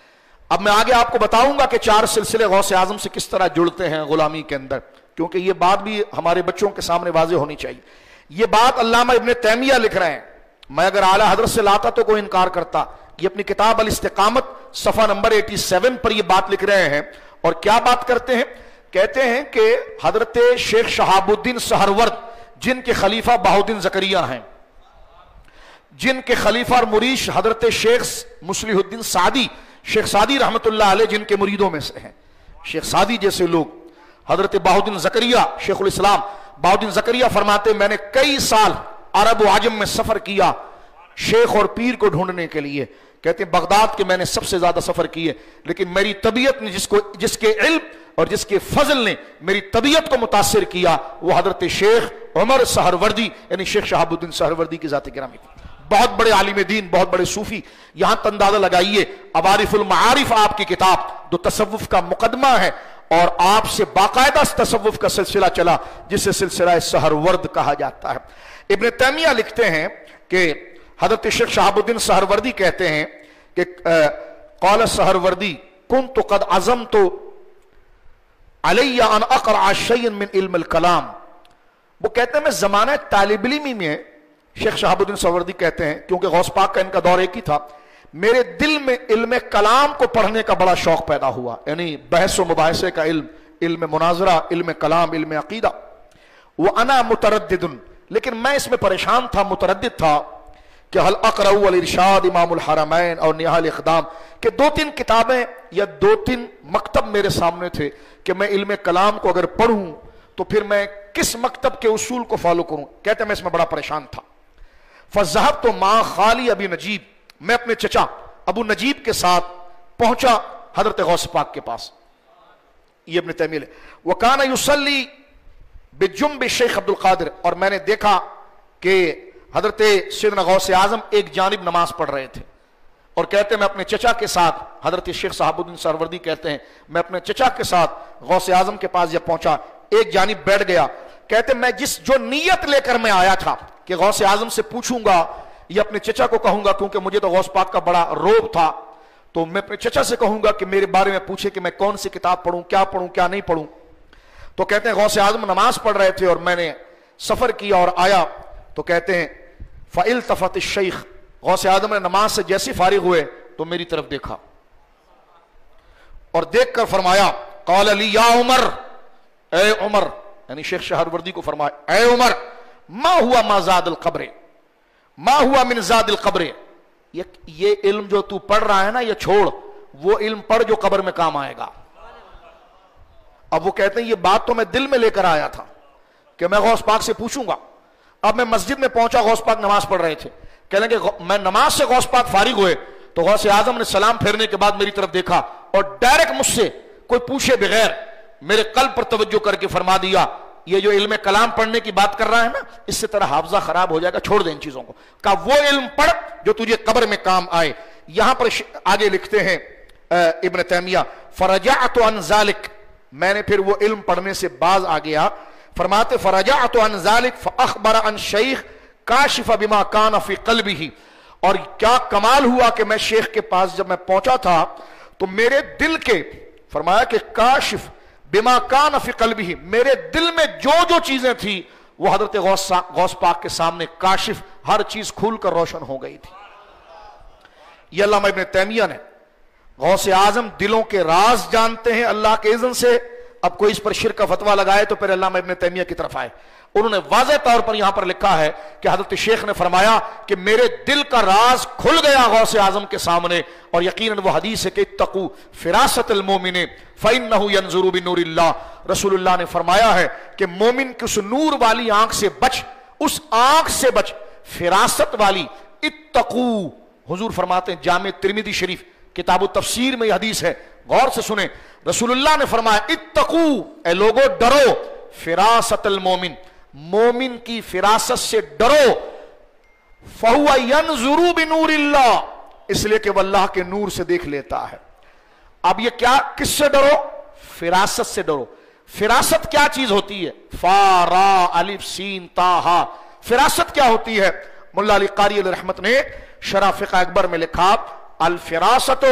اب میں آگے آپ کو بتاؤں گا کہ 4 سلسلے غوث اعظم سے کس طرح جڑتے ہیں غلامی کے اندر، کیونکہ یہ بات بھی ہمارے بچوں کے سامنے واضح ہونی چاہیے۔ یہ بات علامہ ابن تیمیہ لکھ رہے ہیں، میں اگر اعلیٰ حضرت سے لاتا تو کوئی انکار کرتا۔ یہ اپنی کتاب الاستقامت صفحہ نمبر 87 پر یہ بات لکھ رہے ہیں، اور کیا بات کرتے ہیں؟ کہتے ہیں کہ حضرت شیخ شہاب الدین سہرورد جن کے خلیفہ بہاؤالدین زکریا ہیں، جن کے خلیفہ اور مرید حضرت شیخ مصلح الدین سعدی، شیخ سعدی رحمت اللہ علیہ جن کے مریدوں میں سے ہیں، شیخ سعدی جیسے لوگ، حضرت بہاؤالدین زکریا شیخ الاسلام بہاؤالدین زکریا فرماتے میں نے کئی سال عرب و عجم میں سفر کیا شیخ اور پیر کو ڈھونڈنے کے لیے، کہتے ہیں بغداد کے میں نے سب سے زیادہ سفر کیے، لیکن میری طبیعت نے جس کے علم اور جس کے فضل نے میری طبیعت کو متاثر کیا، وہ حضرت شیخ عمر سہروردی یعنی شیخ شہاب الدین سہروردی کی ذات گرامی تھی۔ بہت بڑے عالم دین، بہت بڑے صوفی، یہاں اندازہ لگائیے عوارف المعارف آپ کی کتاب جو تصوف کا مقدمہ ہے، اور آپ سے باقاعدہ تصوف کا سلسلہ چلا جسے سلسلہ سہرورد کہا جاتا ہے۔ ابن تیمیہ لکھتے ہیں کہ حضرت شیخ شہاب الدین سہروردی کہتے ہیں کہ قال سہروردی کنت قد عزمت علی ان اقرع شیئا من علم الکلام، وہ کہتے ہیں میں زمانہ طالب علمی میں، شیخ شہاب الدین سہروردی کہتے ہیں کیونکہ غوث پاک کا ان کا دور ایک ہی تھا، میرے دل میں علم کلام کو پڑھنے کا بڑا شوق پیدا ہوا، یعنی بحث و مباحثے کا علم، علم مناظرہ، علم کلام، علم عقیدہ۔ وَأَنَا مُتَرَدِّدٌ، لیکن میں اس میں پریشان تھا، متردد تھا کہ هل اقرأ الارشاد امام الحرمین اور نہال الاقدام، کہ 2-3 کتابیں یا 2-3 مکتب میرے سامنے تھے کہ میں علم کلام کو اگر پڑھوں تو پھر میں کس مکتب کے اصول کو فالو کروں، کہتے ہیں میں اس میں بڑا پریشان تھا۔ فذهبت مع خالی ابی نجیب، میں اپنے چچا ابو نجیب کے ساتھ پہنچا حضرت غوث پاک کے پاس، یہ ابن تیمیہ لے وَكَانَ يُصَلِّي بِجُنْبِ شیخ عبد القادر، اور میں نے دیکھا کہ حضرت سیدنا غوث اعظم ایک جانب نماز پڑھ رہے تھے، اور کہتے ہیں میں اپنے چچا کے ساتھ، حضرت شیخ صاحب الدین سہروردی کہتے ہیں میں اپنے چچا کے ساتھ غوث اعظم کے پاس جب پہنچا ایک جانب بیٹھ گیا، کہتے ہیں میں جو نیت لے کر میں آیا تھا کہ غوث اعظم سے پوچھوں گا یا اپنے چچا کو کہوں گا، کیونکہ مجھے تو غوث پاک کا بڑا روب تھا، تو میں اپنے چچا سے کہوں گا کہ میرے بارے میں پوچھے کہ میں کون سی کتاب پڑھوں کیا نہیں پڑھوں، تو کہتے ہیں غوث اعظم نماز پڑھ رہے تھے اور میں نے سفر کیا اور آیا، تو کہتے ہیں فَإِلْتَفَتِ الشَّيْخ، غوث اعظم نے نماز سے جیسے فارغ ہوئے تو میری طرف دیکھا اور دیکھ کر فرمایا قال لی یا عمر، اے عمر، یعنی شیخ شہروردی کو فرمایا اے عمر، ما ہوا ما زاد القبر، ما ہوا من زاد القبر، یہ علم جو تو پڑھ رہا ہے نا یہ چھوڑ، وہ علم پڑھ جو قبر میں کام آئے گا۔ اب وہ کہتے ہیں یہ بات تو میں دل میں لے کر آیا تھا کہ میں غوث پاک سے پوچھوں گا۔ اب میں مسجد میں پہنچا، غوث پاک نماز پڑھ رہے تھے، کہہ لیں کہ میں نماز سے غوث پاک فارغ ہوئے تو غوث اعظم نے سلام پھیرنے کے بعد میری طرف دیکھا اور ڈائریکٹ مجھ سے کوئی پوچھے بغیر میرے قلب پر توجہ کر کے فرما دیا، یہ جو علم کلام پڑھنے کی بات کر رہا ہے نا اس سے تیرا حافظہ خراب ہو جائے گا، چھوڑ دیں ان چیزوں کو، کہا وہ علم پڑھ جو تجھے قبر میں کام آئے۔ یہاں پر آگے لکھتے ہیں ابن تیمیہ، فرجعت عن ذلک، میں نے پھر وہ علم پڑھنے سے باز آ گیا، فرماتے فرجعت عن ذلک فاخبر عن شیخ کاشف بما کان فی قلبہ، اور کیا کمال ہوا کہ میں شیخ کے پاس جب میں پہنچا تھا تو میرے دل کے، فرمایا کہ کاشف بما کان فی قلبہ، میرے دل میں جو جو چیزیں تھی وہ حضرت غوث پاک کے سامنے کاشف، ہر چیز کھول کر روشن ہو گئی تھی۔ یہ علامہ ابن تیمیہ نے، غوث اعظم دلوں کے راز جانتے ہیں اللہ کے اذن سے، اب کوئی اس پر شرک کا فتویٰ لگائے تو پھر علامہ ابن تیمیہ کی طرف آئے۔ انہوں نے واضح طور پر یہاں پر لکھا ہے کہ حضرت شیخ نے فرمایا کہ میرے دل کا راز کھل گیا غوث اعظم کے سامنے، اور یقیناً وہ حدیث ہے کہ اتقوا فراست المومن فإنہ ینظر بنور اللہ، رسول اللہ نے فرمایا ہے کہ مومن کی اس نور والی آنکھ سے بچ، اس آنکھ سے بچ، فراست والی، اتقوا، حضور فرماتے ہیں جامع ترمذی شریف کتاب التفسیر میں یہ حدیث ہے، غور سے سنیں، رسول اللہ نے فرمایا اتقوا، اے لوگو ڈرو، فراست المومن، مومن کی فراست سے ڈرو، فَهُوَ يَنْظُرُ بِنُورِ اللَّهِ، اس لیے کہ وہ اللہ کے نور سے دیکھ لیتا ہے۔ اب یہ کیا، کس سے ڈرو؟ فراست سے ڈرو۔ فراست کیا چیز ہوتی ہے؟ فا را الف سین تا ہا، فراست کیا ہوتی ہے؟ مولا علی قاری علیہ رحمت نے شرح فقہ اکبر میں لکھا، الفراست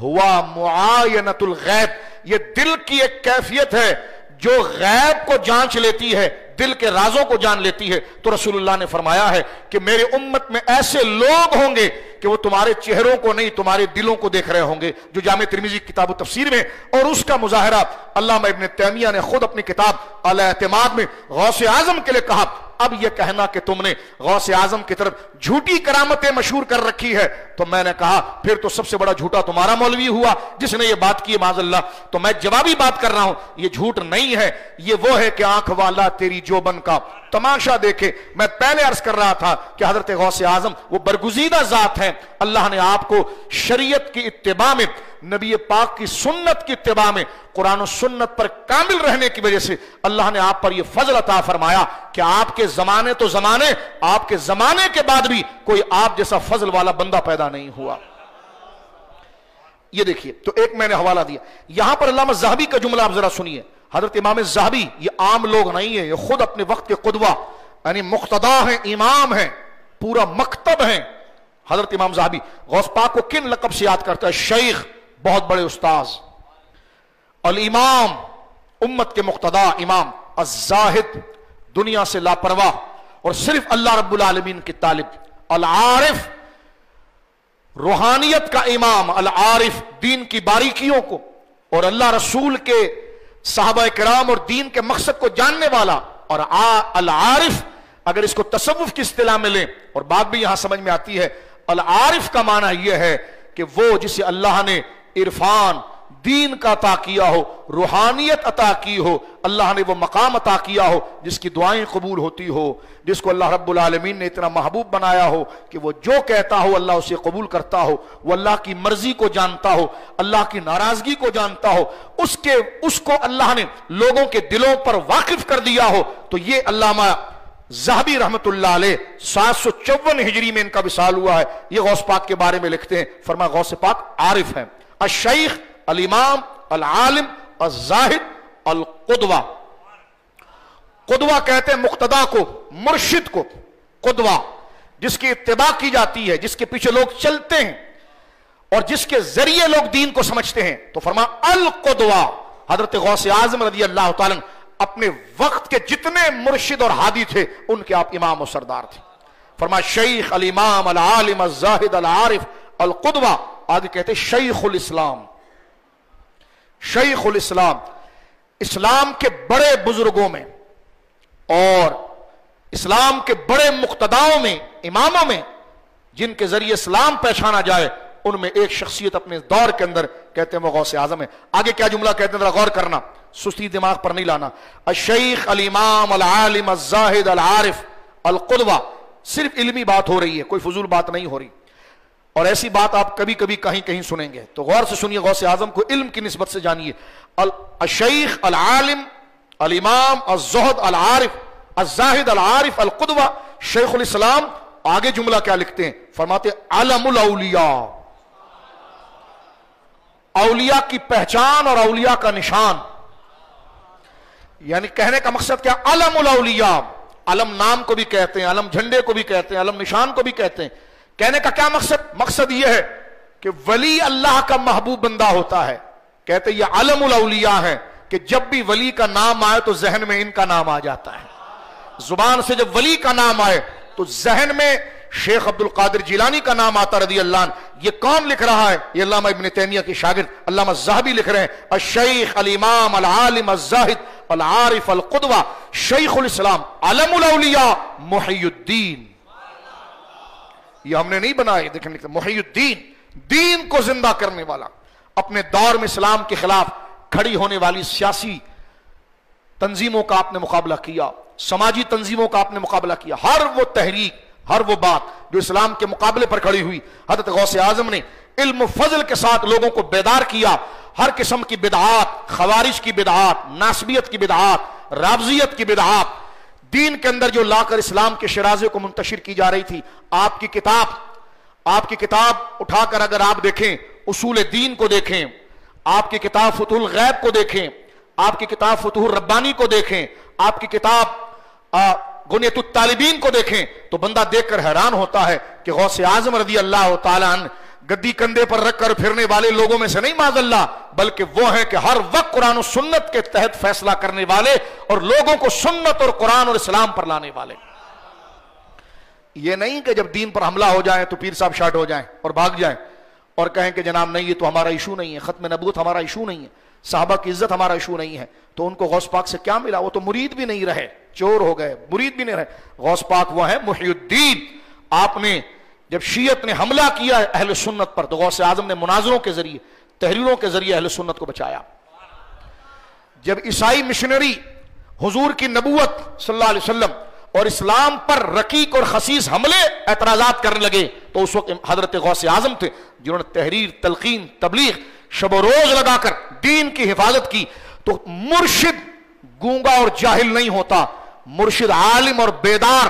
ہوا معاینۃ الغیب، یہ دل کی ایک کیفیت ہے جو غیب کو جانچ لیتی ہے، دل کے رازوں کو جان لیتی ہے۔ تو رسول اللہ نے فرمایا ہے کہ میرے امت میں ایسے لوگ ہوں گے کہ وہ تمہارے چہروں کو نہیں تمہارے دلوں کو دیکھ رہے ہوں گے، جو جامع ترمذی کتاب تفسیر میں، اور اس کا مظاہرہ علامہ ابن تیمیہ نے خود اپنی کتاب الاعتماد میں غوث اعظم کے لیے کہا۔ اب یہ کہنا کہ تم نے غوث اعظم کی طرف جھوٹی کرامتیں مشہور کر رکھی ہے، تو میں نے کہا پھر تو سب سے بڑا جھوٹا تمہارا مولوی ہوا جس نے یہ بات کی، معاذ اللہ۔ تو میں جوابی بات کر رہا ہوں، یہ جھوٹ نہیں ہے، یہ وہ ہے کہ آنکھ والا تیری جوبن کا تماشا دیکھے۔ میں پہلے عرض کر رہا تھا کہ حضرت غوث اعظم وہ برگزیدہ ذات ہیں، اللہ نے آپ کو شریعت کی اتباع میں، نبی پاک کی سنت کی اتباع میں، قرآن و سنت پر کامل رہنے کی وجہ سے اللہ نے آپ پر یہ فضل عطا فرمایا کہ آپ کے زمانے تو زمانے، آپ کے زمانے کے بعد بھی کوئی آپ جیسا فضل والا بندہ پیدا نہیں ہوا۔ یہ دیکھیے، تو ایک میں نے حوالہ دیا، یہاں پر علامہ ذہبی کا جملہ آپ ذرا سنیے۔ حضرت امام ذہبی یہ عام لوگ نہیں ہیں، یہ خود اپنے وقت کے قدوہ یعنی مقتدا ہیں، امام ہیں، پورا مکتب ہیں۔ حضرت امام ذہبی غوث پاک کو کن لقب سے یاد کرتا ہے؟ شیخ، بہت بڑے استاذ، الامام، امت کے مقتدا امام، الزاہد، دنیا سے لاپرواہ اور صرف اللہ رب العالمین کی طالب، العارف، روحانیت کا امام، العارف، دین کی باریکیوں کو اور اللہ رسول کے صحابہ کرام اور دین کے مقصد کو جاننے والا، اور العارف اگر اس کو تصوف کی اصطلاح میں لیں اور بات بھی یہاں سمجھ میں آتی ہے، العارف کا معنی یہ ہے کہ وہ جسے اللہ نے عرفان دین کا عطا کیا ہو، روحانیت عطا کی ہو، اللہ نے وہ مقام عطا کیا ہو جس کی دعائیں قبول ہوتی ہو، جس کو اللہ رب العالمین نے اتنا محبوب بنایا ہو کہ وہ جو کہتا ہو اللہ اسے قبول کرتا ہو، وہ اللہ کی مرضی کو جانتا ہو، اللہ کی ناراضگی کو جانتا ہو، اس کو اللہ نے لوگوں کے دلوں پر واقف کر دیا ہو۔ تو یہ علامہ ذہبی رحمت اللہ علیہ 754 ہجری میں ان کا وصال ہوا ہے، یہ غوث پاک کے بارے میں لکھتے ہیں، فرمایا غوث پاک عارف ہیں، الشیخ، الامام، العالم، الزاہد، القدوہ۔ قدوہ کہتے ہیں مقتدا کو، مرشد کو، قدوہ جس کی اتباع کی جاتی ہے، جس کے پیچھے لوگ چلتے ہیں اور جس کے ذریعے لوگ دین کو سمجھتے ہیں۔ تو فرمایا القدوہ، حضرت غوث اعظم رضی اللہ تعالیٰ اپنے وقت کے جتنے مرشد اور ہادی تھے ان کے آپ امام و سردار تھے۔ فرمایا شیخ، الامام، العالم، الزاہد، العارف، القدوہ۔ آگے کہتے شیخ الاسلام، شیخ الاسلام، اسلام کے بڑے بزرگوں میں اور اسلام کے بڑے مقتداؤں میں، اماموں میں، جن کے ذریعے اسلام پہچانا جائے، ان میں ایک شخصیت اپنے دور کے اندر کہتے ہیں وہ غوث اعظم ہے۔ آگے کیا جملہ کہتے ہیں ذرا غور کرنا، سستی دماغ پر نہیں لانا۔ الشیخ الامام العالم الزاہد العارف القدوہ، صرف علمی بات ہو رہی ہے، کوئی فضول بات نہیں ہو رہی، اور ایسی بات آپ کبھی کبھی کہیں کہیں سنیں گے، تو غور سے سنیے، غوث اعظم کو علم کی نسبت سے جانیے۔ الشیخ العالم الامام الزہد العارف الزاہد العارف القدوہ شیخ الاسلام۔ آگے جملہ کیا لکھتے ہیں، فرماتے علم الاولیاء، اولیاء کی پہچان اور اولیاء کا نشان، یعنی کہنے کا مقصد کیا، علم الاولیاء، علم نام کو بھی کہتے ہیں، علم جھنڈے کو بھی کہتے ہیں، علم نشان کو بھی کہتے ہیں۔ کہنے کا کیا مقصد، مقصد یہ ہے کہ ولی اللہ کا محبوب بندہ ہوتا ہے، کہتے ہیں یہ علم الاولیاء ہے کہ جب بھی ولی کا نام آئے تو ذہن میں ان کا نام آ جاتا ہے، زبان سے جب ولی کا نام آئے تو ذہن میں شیخ عبد القادر جیلانی کا نام آتا رضی اللہ عنہ۔ یہ کون لکھ رہا ہے، یہ علامہ ابن تیمیہ کے شاگرد علامہ الذہبی لکھ رہے ہیں، الشیخ الامام العالم الزاہد العارف القدوہ شیخ الاسلام علم الاولیاء محی الدین۔ یہ ہم نے نہیں بنایا، دیکھیں لکھتے محی الدین، دین کو زندہ کرنے والا، اپنے دور میں اسلام کے خلاف کھڑی ہونے والی سیاسی تنظیموں کا آپ نے مقابلہ کیا، سماجی تنظیموں کا آپ نے مقابلہ کیا، ہر وہ تحریک، ہر وہ بات جو اسلام کے مقابلے پر کھڑی ہوئی، حضرت غوث اعظم نے علم و فضل کے ساتھ لوگوں کو بیدار کیا۔ ہر قسم کی بدعات، خوارج کی بدعات، ناسبیت کی بدعات، رافضیت کی بدعات، دین کے اندر جو لا کر اسلام کے شرازے کو منتشر کی جا رہی تھی۔ آپ کی کتاب اٹھا کر اگر آپ دیکھیں، اصول دین کو دیکھیں، آپ کی کتاب فتح الغیب کو دیکھیں، آپ کی کتاب فتح الربانی کو دیکھیں، آپ کی کتاب غنیت الطالبین کو دیکھیں، تو بندہ دیکھ کر حیران ہوتا ہے کہ غوث اعظم رضی اللہ تعالیٰ عنہ گدی کندھے پر رکھ کر پھرنے والے لوگوں میں سے نہیں معاذ اللہ، بلکہ وہ ہیں کہ ہر وقت قرآن و سنت کے تحت فیصلہ کرنے والے اور لوگوں کو سنت اور قرآن اور اسلام پر لانے والے۔ یہ نہیں کہ جب دین پر حملہ ہو جائے تو پیر صاحب شارٹ ہو جائیں اور بھاگ جائیں اور کہیں کہ جناب نہیں، یہ تو ہمارا ایشو نہیں ہے، ختم نبوت ہمارا ایشو نہیں ہے، صحابہ کی عزت ہمارا ایشو نہیں ہے۔ تو ان کو غوث پاک سے کیا ملا، وہ تو مرید بھی نہیں رہے، چور ہو گئے، مرید بھی نہیں رہے۔ غوث پاک وہ ہیں محی الدین۔ آپ نے جب شیعت نے حملہ کیا اہل سنت پر تو غوث اعظم نے مناظروں کے ذریعے، تحریروں کے ذریعے اہل سنت کو بچایا۔ جب عیسائی مشنری حضور کی نبوت صلی اللہ علیہ وسلم اور اسلام پر رقیق اور خسیس حملے اعتراضات کرنے لگے تو اس وقت حضرت غوث اعظم تھے جنہوں نے تحریر، تلقین، تبلیغ شب و روز لگا کر دین کی حفاظت کی۔ تو مرشد گونگا اور جاہل نہیں ہوتا، مرشد عالم اور بیدار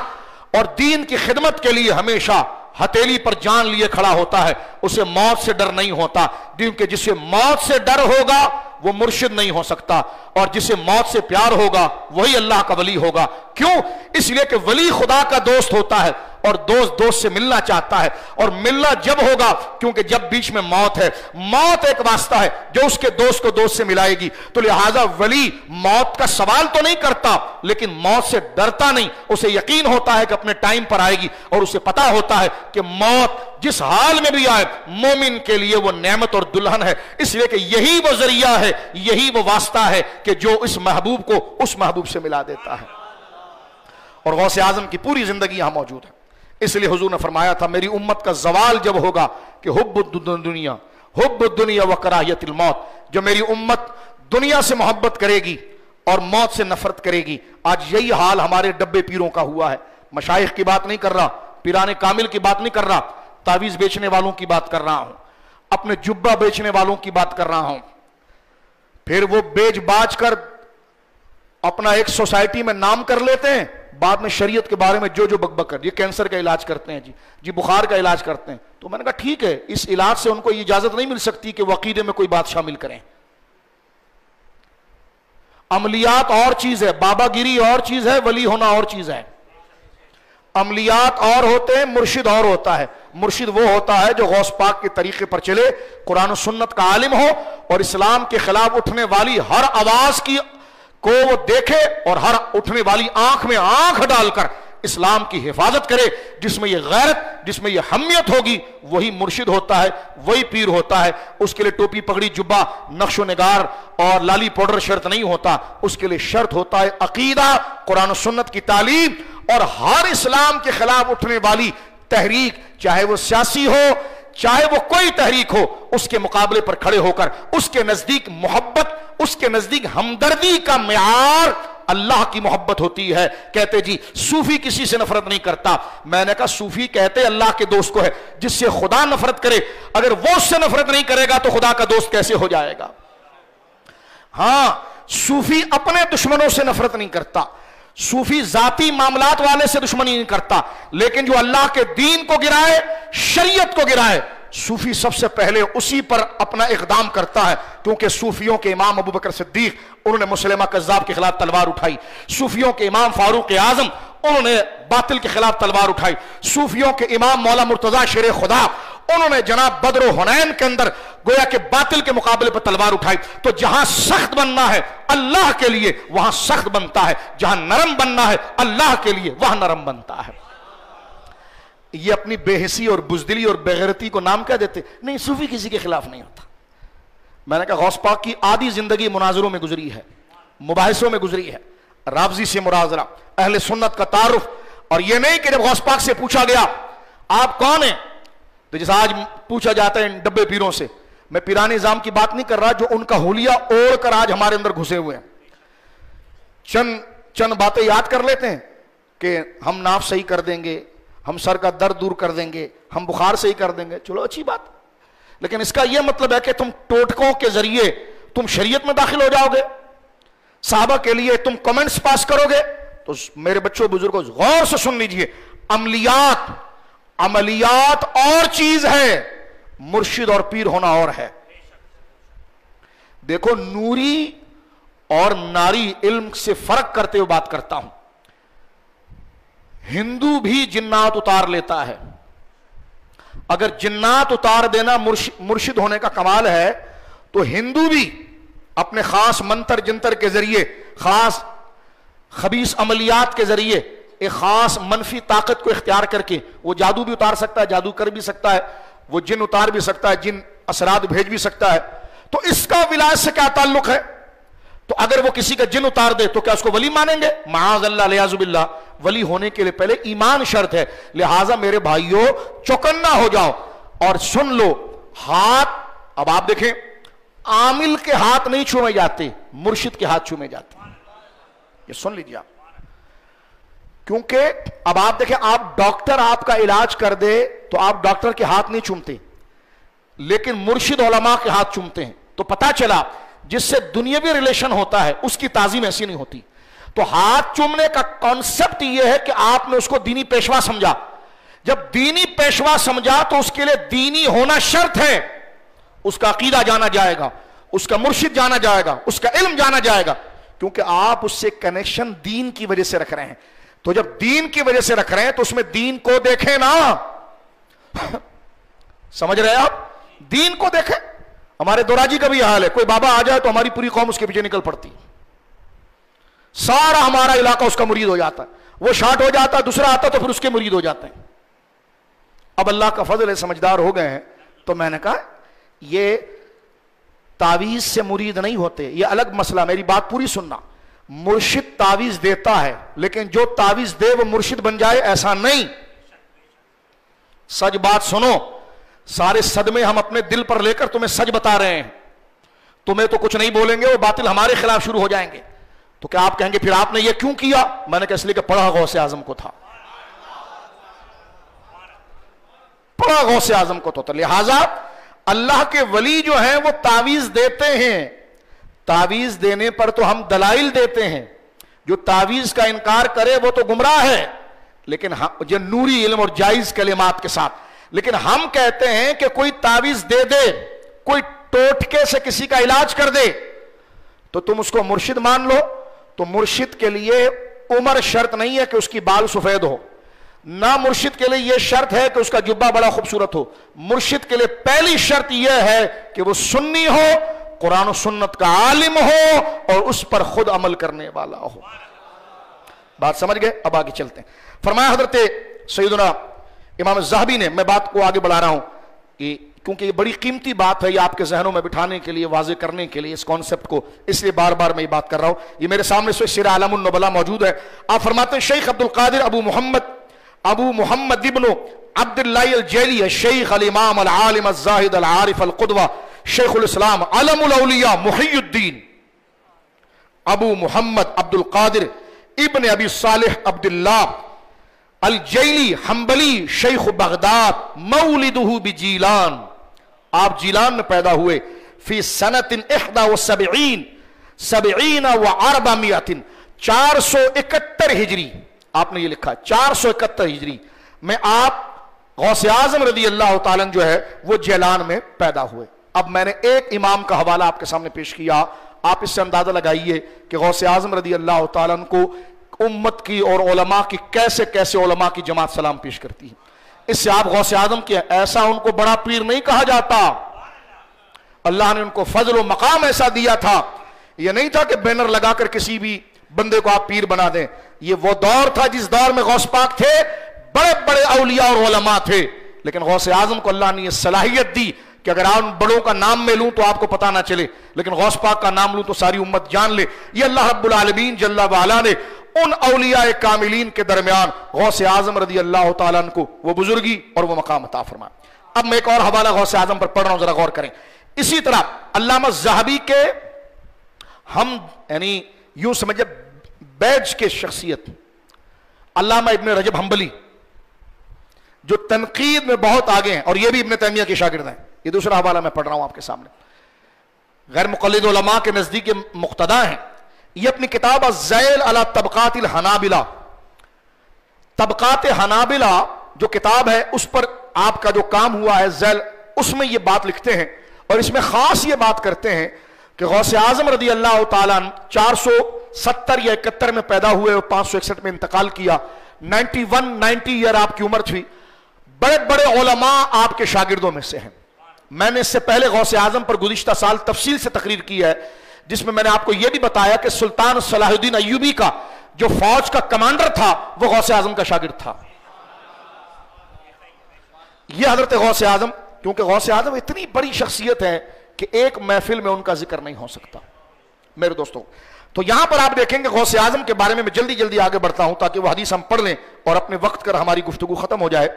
اور دین کی خدمت کے لیے ہمیشہ ہتھیلی پر جان لیے کھڑا ہوتا ہے، اسے موت سے ڈر نہیں ہوتا، کیونکہ جسے موت سے ڈر ہوگا وہ مرشد نہیں ہو سکتا، اور جسے موت سے پیار ہوگا وہی اللہ کا ولی ہوگا۔ کیوں؟ اس لیے کہ ولی خدا کا دوست ہوتا ہے اور دوست دوست سے ملنا چاہتا ہے، اور ملنا جب ہوگا کیونکہ جب بیچ میں موت ہے، موت ایک واسطہ ہے جو اس کے دوست کو دوست سے ملائے گی۔ تو لہٰذا ولی موت کا سوال تو نہیں کرتا لیکن موت سے ڈرتا نہیں، اسے یقین ہوتا ہے کہ اپنے ٹائم پر آئے گی، اور اسے پتا ہوتا ہے کہ موت جس حال میں بھی آئے مومن کے لیے وہ نعمت اور دلہن ہے، اس لیے کہ یہی وہ ذریعہ ہے، یہی وہ واسطہ ہے کہ جو اس محبوب کو اس محبوب سے ملا دیتا ہے۔ اور غوث اعظم کی پوری زندگی یہاں موجود ہے۔ اس لیے حضور نے فرمایا تھا میری امت کا زوال جب ہوگا کہ حب الدنیا و کراہیت الموت، جو میری امت دنیا سے محبت کرے گی اور موت سے نفرت کرے گی۔ آج یہی حال ہمارے ڈبے پیروں کا ہوا ہے۔ مشائخ کی بات نہیں کر رہا، پیران کامل کی بات نہیں کر رہا، تعویذ بیچنے والوں کی بات کر رہا ہوں، اپنے جبہ بیچنے والوں کی بات کر رہا ہوں۔ پھر وہ بیچ باچ کر اپنا ایک سوسائٹی میں نام کر لیتے ہیں، بعد میں شریعت کے بارے میں جو بک بک کر، یہ کینسر کا علاج کرتے ہیں جی بخار کا علاج کرتے ہیں۔ تو میں نے کہا ٹھیک ہے، اس علاج سے ان کو یہ اجازت نہیں مل سکتی کہ وہ عقیدے میں کوئی بات شامل کریں۔ عملیات اور چیز ہے، بابا گیری اور چیز ہے، ولی ہونا اور چیز ہے۔ عملیات اور ہوتے ہیں، مرشد اور ہوتا ہے۔ مرشد وہ ہوتا ہے جو غوث پاک کے طریقے پر چلے، قرآن و سنت کا عالم ہو اور اسلام کے خلاف اٹھنے والی ہر آواز کو وہ دیکھے اور ہر اٹھنے والی آنکھ میں آنکھ ڈال کر اسلام کی حفاظت کرے، جس میں یہ غیرت، جس میں یہ حمیت ہوگی، وہی مرشد ہوتا ہے، وہی پیر ہوتا ہے۔ اس کے لیے ٹوپی پگڑی جبہ نقش و نگار اور لالی پاؤڈر شرط نہیں ہوتا، اس کے لیے شرط ہوتا ہے عقیدہ، قرآن و سنت کی تعلیم، اور ہر اسلام کے خلاف اٹھنے والی تحریک، چاہے وہ سیاسی ہو چاہے وہ کوئی تحریک ہو، اس کے مقابلے پر کھڑے ہو کر اس کے نزدیک محبت، اس کے نزدیک ہمدردی کا معیار اللہ کی محبت ہوتی ہے۔ کہتے جی صوفی کسی سے نفرت نہیں کرتا، میں نے کہا صوفی کہتے اللہ کے دوست کو ہے، جس سے خدا نفرت کرے، اگر وہ اس سے نفرت نہیں کرے گا تو خدا کا دوست کیسے ہو جائے گا؟ ہاں، صوفی اپنے دشمنوں سے نفرت نہیں کرتا، صوفی ذاتی معاملات والے سے دشمنی نہیں کرتا، لیکن جو اللہ کے دین کو گرائے، شریعت کو گرائے، صوفی سب سے پہلے اسی پر اپنا اقدام کرتا ہے۔ کیونکہ صوفیوں کے امام ابو بکر صدیق، انہوں نے مسلمہ کذاب کے خلاف تلوار اٹھائی، صوفیوں کے امام فاروق اعظم، انہوں نے باطل کے خلاف تلوار اٹھائی، صوفیوں کے امام مولا مرتضی شیر خدا، انہوں نے جناب بدر و حنین کے اندر گویا کہ باطل کے مقابلے پر تلوار اٹھائی۔ تو جہاں سخت بننا ہے اللہ کے لیے وہاں سخت بنتا ہے، جہاں نرم بننا ہے اللہ کے لیے وہاں نرم بنتا ہے۔ یہ اپنی بے حسی اور بزدلی اور بےغیرتی کو نام کیا دیتے؟ نہیں، صوفی کسی کے خلاف نہیں ہوتا۔ میں نے کہا غوث پاک کی آدھی زندگی مناظروں میں گزری ہے، مباحثوں میں گزری ہے، رافضی سے مناظرہ، اہل سنت کا تعارف، اور یہ نہیں کہ جب غوث پاک سے پوچھا گیا آپ کون ہیں، تو جیسا آج پوچھا جاتا ہے ان ڈبے پیروں سے، میں پیران نظام کی بات نہیں کر رہا جو ان کا حلیہ اوڑھ کر آج ہمارے اندر گھسے ہوئے ہیں، چند باتیں یاد کر لیتے ہیں کہ ہم ناف صحیح کر دیں گے، ہم سر کا درد دور کر دیں گے، ہم بخار صحیح کر دیں گے، چلو اچھی بات، لیکن اس کا یہ مطلب ہے کہ تم ٹوٹکوں کے ذریعے تم شریعت میں داخل ہو جاؤ گے، صحابہ کے لیے تم کمنٹس پاس کرو گے؟ تو میرے بچوں بزرگوں غور سے سن لیجئے، عملیات اور چیز ہے، مرشد اور پیر ہونا اور ہے۔ دیکھو نوری اور ناری علم سے فرق کرتے ہوئے بات کرتا ہوں، ہندو بھی جنات اتار لیتا ہے، اگر جنات اتار دینا مرشد ہونے کا کمال ہے تو ہندو بھی اپنے خاص منتر جنتر کے ذریعے، خاص خبیث عملیات کے ذریعے ایک خاص منفی طاقت کو اختیار کر کے وہ جادو بھی اتار سکتا ہے، جادو کر بھی سکتا ہے، وہ جن اتار بھی سکتا ہے، جن اثرات بھیج بھی سکتا ہے۔ تو اس کا ولایت سے کیا تعلق ہے؟ تو اگر وہ کسی کا جن اتار دے تو کیا اس کو ولی مانیں گے؟ معاذ اللہ، لیاذ باللہ۔ ولی ہونے کے لیے پہلے ایمان شرط ہے، لہٰذا میرے بھائیوں چوکنا ہو جاؤ اور سن لو، ہاتھ اب آپ دیکھیں عامل کے ہاتھ نہیں چھومے جاتے، مرشد کے ہاتھ چھومے جاتے، یہ سن لیجیے آپ، کیونکہ اب آپ دیکھیں آپ ڈاکٹر آپ کا علاج کر دے تو آپ ڈاکٹر کے ہاتھ نہیں چومتے، لیکن مرشد علماء کے ہاتھ چومتے ہیں۔ تو پتا چلا جس سے دنیاوی ریلیشن ہوتا ہے اس کی تعظیم ایسی نہیں ہوتی۔ تو ہاتھ چومنے کا کانسیپٹ یہ ہے کہ آپ نے اس کو دینی پیشوا سمجھا، جب دینی پیشوا سمجھا تو اس کے لیے دینی ہونا شرط ہے، اس کا عقیدہ جانا جائے گا، اس کا مرشد جانا جائے گا، اس کا علم جانا جائے گا، کیونکہ آپ اس سے کنیکشن دین کی وجہ سے رکھ رہے ہیں۔ تو جب دین کی وجہ سے رکھ رہے ہیں تو اس میں دین کو دیکھیں نا، سمجھ رہے ہیں آپ؟ دین کو دیکھیں۔ ہمارے دوراجی کا بھی حال ہے، کوئی بابا آ جائے تو ہماری پوری قوم اس کے پیچھے نکل پڑتی، سارا ہمارا علاقہ اس کا مرید ہو جاتا ہے، وہ شارٹ ہو جاتا ہے، دوسرا آتا تو پھر اس کے مرید ہو جاتے ہیں۔ اب اللہ کا فضل ہے سمجھدار ہو گئے ہیں، تو میں نے کہا یہ تعویذ سے مرید نہیں ہوتے، یہ الگ مسئلہ، میری بات پوری سننا۔ مرشد تعویذ دیتا ہے لیکن جو تعویذ دے وہ مرشد بن جائے ایسا نہیں، سچ بات سنو، سارے صدمے ہم اپنے دل پر لے کر تمہیں سچ بتا رہے ہیں، تمہیں تو کچھ نہیں بولیں گے، وہ باطل ہمارے خلاف شروع ہو جائیں گے، تو کیا آپ کہیں گے پھر آپ نے یہ کیوں کیا؟ میں نے کہا اس لیے کہ پڑھا غوث اعظم کو تھا، پڑھا غوث اعظم کو تو، لہذا اللہ کے ولی جو ہیں وہ تعویذ دیتے ہیں، تعویذ دینے پر تو ہم دلائل دیتے ہیں، جو تعویذ کا انکار کرے وہ تو گمراہ ہے، لیکن جو نوری علم اور جائز کلمات کے ساتھ، لیکن ہم کہتے ہیں کہ کوئی تعویذ دے دے، کوئی ٹوٹکے سے کسی کا علاج کر دے تو تم اس کو مرشد مان لو۔ تو مرشد کے لیے عمر شرط نہیں ہے کہ اس کی بال سفید ہو، نہ مرشد کے لیے یہ شرط ہے کہ اس کا جبہ بڑا خوبصورت ہو، مرشد کے لیے پہلی شرط یہ ہے کہ وہ سنی ہو، قرآن و سنت کا عالم ہو اور اس پر خود عمل کرنے والا ہو۔ بات سمجھ گئے؟ اب آگے چلتے ہیں. فرمایا حضرت سیدنا امام ذہبی نے، میں بات کو آگے بڑھا رہا ہوں کیونکہ یہ بڑی قیمتی بات ہے، یہ آپ کے ذہنوں میں بٹھانے کے لیے، واضح کرنے کے لیے اس کانسیپٹ کو، اس لیے بار بار میں یہ بات کر رہا ہوں. یہ میرے سامنے سیر اعلام النبلاء موجود ہے. آپ فرماتے ہیں شیخ عبد القادر ابو محمد ابن عبد اللہ الجیلی الشیخ الامام العالم الزاہد العارف القدوہ شیخ الاسلام علم الاولیاء محی الدین ابو محمد عبد القادر ابن ابی صالح عبد اللہ الجیلی حنبلی شیخ بغداد مولدہ بجیلان، آپ جیلان میں پیدا ہوئے، فی سنت 71 و400 471 ہجری، آپ نے یہ لکھا 471 ہجری میں آپ غوث اعظم رضی اللہ تعالیٰ جو ہے وہ جیلان میں پیدا ہوئے. اب میں نے ایک امام کا حوالہ آپ کے سامنے پیش کیا، آپ اس سے اندازہ لگائیے کہ غوث اعظم رضی اللہ تعالیٰ کو امت کی اور علماء کی کیسے کیسے علماء کی جماعت سلام پیش کرتی ہے. اس سے آپ غوث اعظم کے ایسا ان کو بڑا پیر نہیں کہا جاتا، اللہ نے ان کو فضل و مقام ایسا دیا تھا، یہ نہیں تھا کہ بینر لگا کر کسی بھی بندے کو آپ پیر بنا دیں. یہ وہ دور تھا جس دور میں غوث پاک تھے، بڑے بڑے اولیاء اور علماء تھے، لیکن غوث اعظم کو اللہ نے یہ صلاحیت دی کہ اگر آپ بڑوں کا نام میں لوں تو آپ کو پتہ نہ چلے، لیکن غوث پاک کا نام لوں تو ساری امت جان لے. یہ اللہ رب العالمین جل وعلا نے ان اولیاء کاملین کے درمیان غوث اعظم رضی اللہ تعالیٰ عنہ کو وہ بزرگی اور وہ مقام عطا فرمایا. اب میں ایک اور حوالہ غوث اعظم پر پڑھ رہا ہوں، ذرا غور کریں. اسی طرح علامہ ذہبی کے ہم یعنی یوں سمجھے بیج کے شخصیت علامہ ابن رجب حنبلی جو تنقید میں بہت آگے ہیں، اور یہ بھی ابن تیمیہ کے شاگرد ہیں. یہ دوسرا حوالہ میں پڑھ رہا ہوں آپ کے سامنے، غیر مقلد علماء کے نزدیک مقتدی ہیں. یہ اپنی کتاب الذیل علی طبقات الحنابلہ، طبقات حنابلہ جو کتاب ہے اس پر آپ کا جو کام ہوا ہے ذیل، اس میں یہ بات لکھتے ہیں اور اس میں خاص یہ بات کرتے ہیں کہ غوث اعظم رضی اللہ تعالیٰ 470 یا 71 میں پیدا ہوئے اور 561 میں انتقال کیا. 90 ایئر آپ کی عمر تھی. بڑے بڑے علماء آپ کے شاگردوں میں سے ہیں. میں نے اس سے پہلے غوث اعظم پر گزشتہ سال تفصیل سے تقریر کی ہے، جس میں نے آپ کو یہ بھی بتایا کہ سلطان صلاح الدین ایوبی کا جو فوج کا کمانڈر تھا وہ غوث اعظم کا شاگرد تھا. یہ حضرت غوث اعظم، کیونکہ غوث اعظم اتنی بڑی شخصیت ہے کہ ایک محفل میں ان کا ذکر نہیں ہو سکتا میرے دوستوں. تو یہاں پر آپ دیکھیں گے غوث اعظم کے بارے میں جلدی جلدی آگے بڑھتا ہوں تاکہ وہ حدیث ہم پڑھ لیں اور اپنے وقت کر ہماری گفتگو ختم ہو جائے،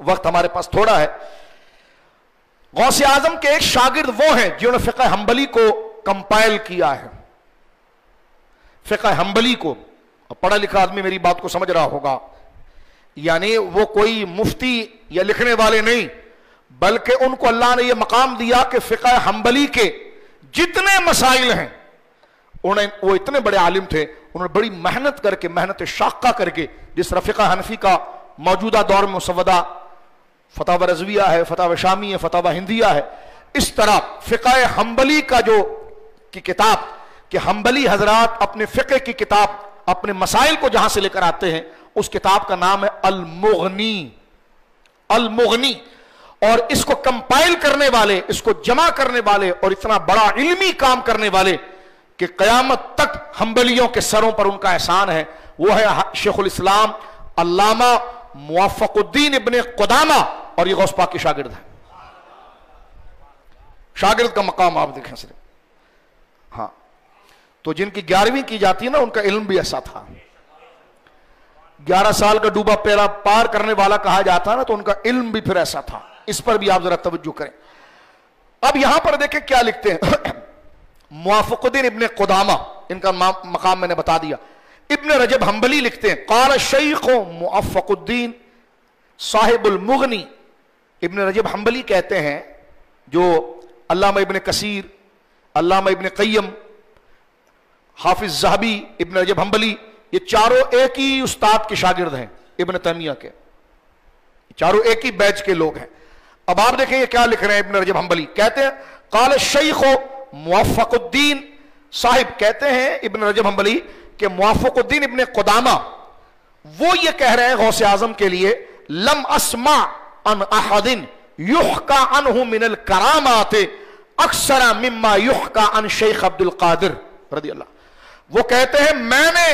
وقت ہمارے پاس تھوڑا ہے. غوث اعظم کے ایک شاگرد وہ ہیں جنہوں نے فقہ حنبلی کو کمپائل کیا ہے. فقہ حنبلی کو پڑھا لکھا آدمی میری بات کو سمجھ رہا ہوگا، یعنی وہ کوئی مفتی یا لکھنے والے نہیں، بلکہ ان کو اللہ نے یہ مقام دیا کہ فقہ حنبلی کے جتنے مسائل ہیں وہ اتنے بڑے عالم تھے، انہوں نے بڑی محنت کر کے، محنت شاقہ کر کے، جس طرح فقہ حنفی کا موجودہ دور میں مسودہ فتاوی رضویہ ہے، فتاوی شامی ہے، فتاوی ہندیہ ہے، اس طرح فقہ حنبلی کا جو کی کتاب کہ حنبلی حضرات اپنے فقہ کی کتاب اپنے مسائل کو جہاں سے لے کر آتے ہیں، اس کتاب کا نام ہے المغنی. المغنی. اور اس کو کمپائل کرنے والے، اس کو جمع کرنے والے اور اتنا بڑا علمی کام کرنے والے کہ قیامت تک حنبلیوں کے سروں پر ان کا احسان ہے، وہ ہے شیخ الاسلام علامہ موفق الدین ابن قدامہ، اور یہ غوث پاک کے شاگرد ہیں. شاگرد کا مقام آپ دیکھیں صرف. ہاں تو جن کی 11ویں کی جاتی ہے نا، ان کا علم بھی ایسا تھا. 11 سال کا ڈوبا پیرا پار کرنے والا کہا جاتا ہے نا، تو ان کا علم بھی پھر ایسا تھا. اس پر بھی آپ ذرا توجہ کریں. اب یہاں پر دیکھیں کیا لکھتے ہیں. موافق الدین ابن قدامہ، ان کا مقام میں نے بتا دیا. ابن رجب حنبلی لکھتے ہیں قال الشیخ موفق الدین صاحب المغنی. ابن رجب حنبلی کہتے ہیں، جو علامہ ابن کثیر، علامہ ابن قیم، حافظ ذہبی، ابن رجب حنبلی، یہ چاروں ایک ہی استاد کے شاگرد ہیں ابن تیمیہ کے، چاروں ایک ہی بیچ کے لوگ ہیں. اب آپ دیکھیں یہ کیا لکھ رہے ہیں ابن رجب حنبلی. کہتے ہیں قال الشیخ موفق الدین صاحب، کہتے ہیں ابن رجب حنبلی کہ موفق الدین ابن قدامہ وہ یہ کہہ رہے ہیں غوث اعظم کے لیے، لم اسمع عن احد یحکى عنہ من الکرامات اکثر مما یحکى عن شیخ عبد القادر رضی اللہ. وہ کہتے ہیں میں نے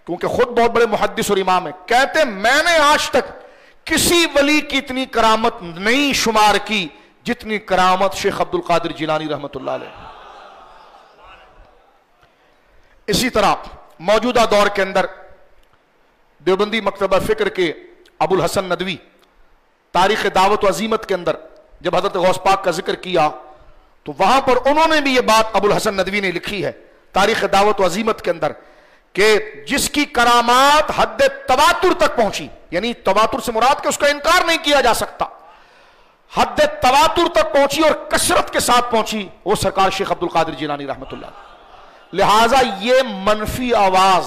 کیونکہ خود بہت بڑے محدث اور امام ہیں، کہتے میں نے آج تک کسی ولی کی اتنی کرامت نہیں شمار کی جتنی کرامت شیخ عبد القادر جیلانی رحمت اللہ علیہ۔ اسی طرح موجودہ دور کے اندر دیوبندی مکتبہ فکر کے ابو الحسن ندوی تاریخ دعوت و عظیمت کے اندر جب حضرت غوث پاک کا ذکر کیا تو وہاں پر انہوں نے بھی یہ بات ابو الحسن ندوی نے لکھی ہے تاریخ دعوت و عظیمت کے اندر کہ جس کی کرامات حد تواتر تک پہنچی، یعنی تواتر سے مراد کہ اس کا انکار نہیں کیا جا سکتا، حد تواتر تک پہنچی اور کثرت کے ساتھ پہنچی، وہ سرکار شیخ عبد القادر جیلانی رحمت اللہ۔ لہٰذا یہ منفی آواز،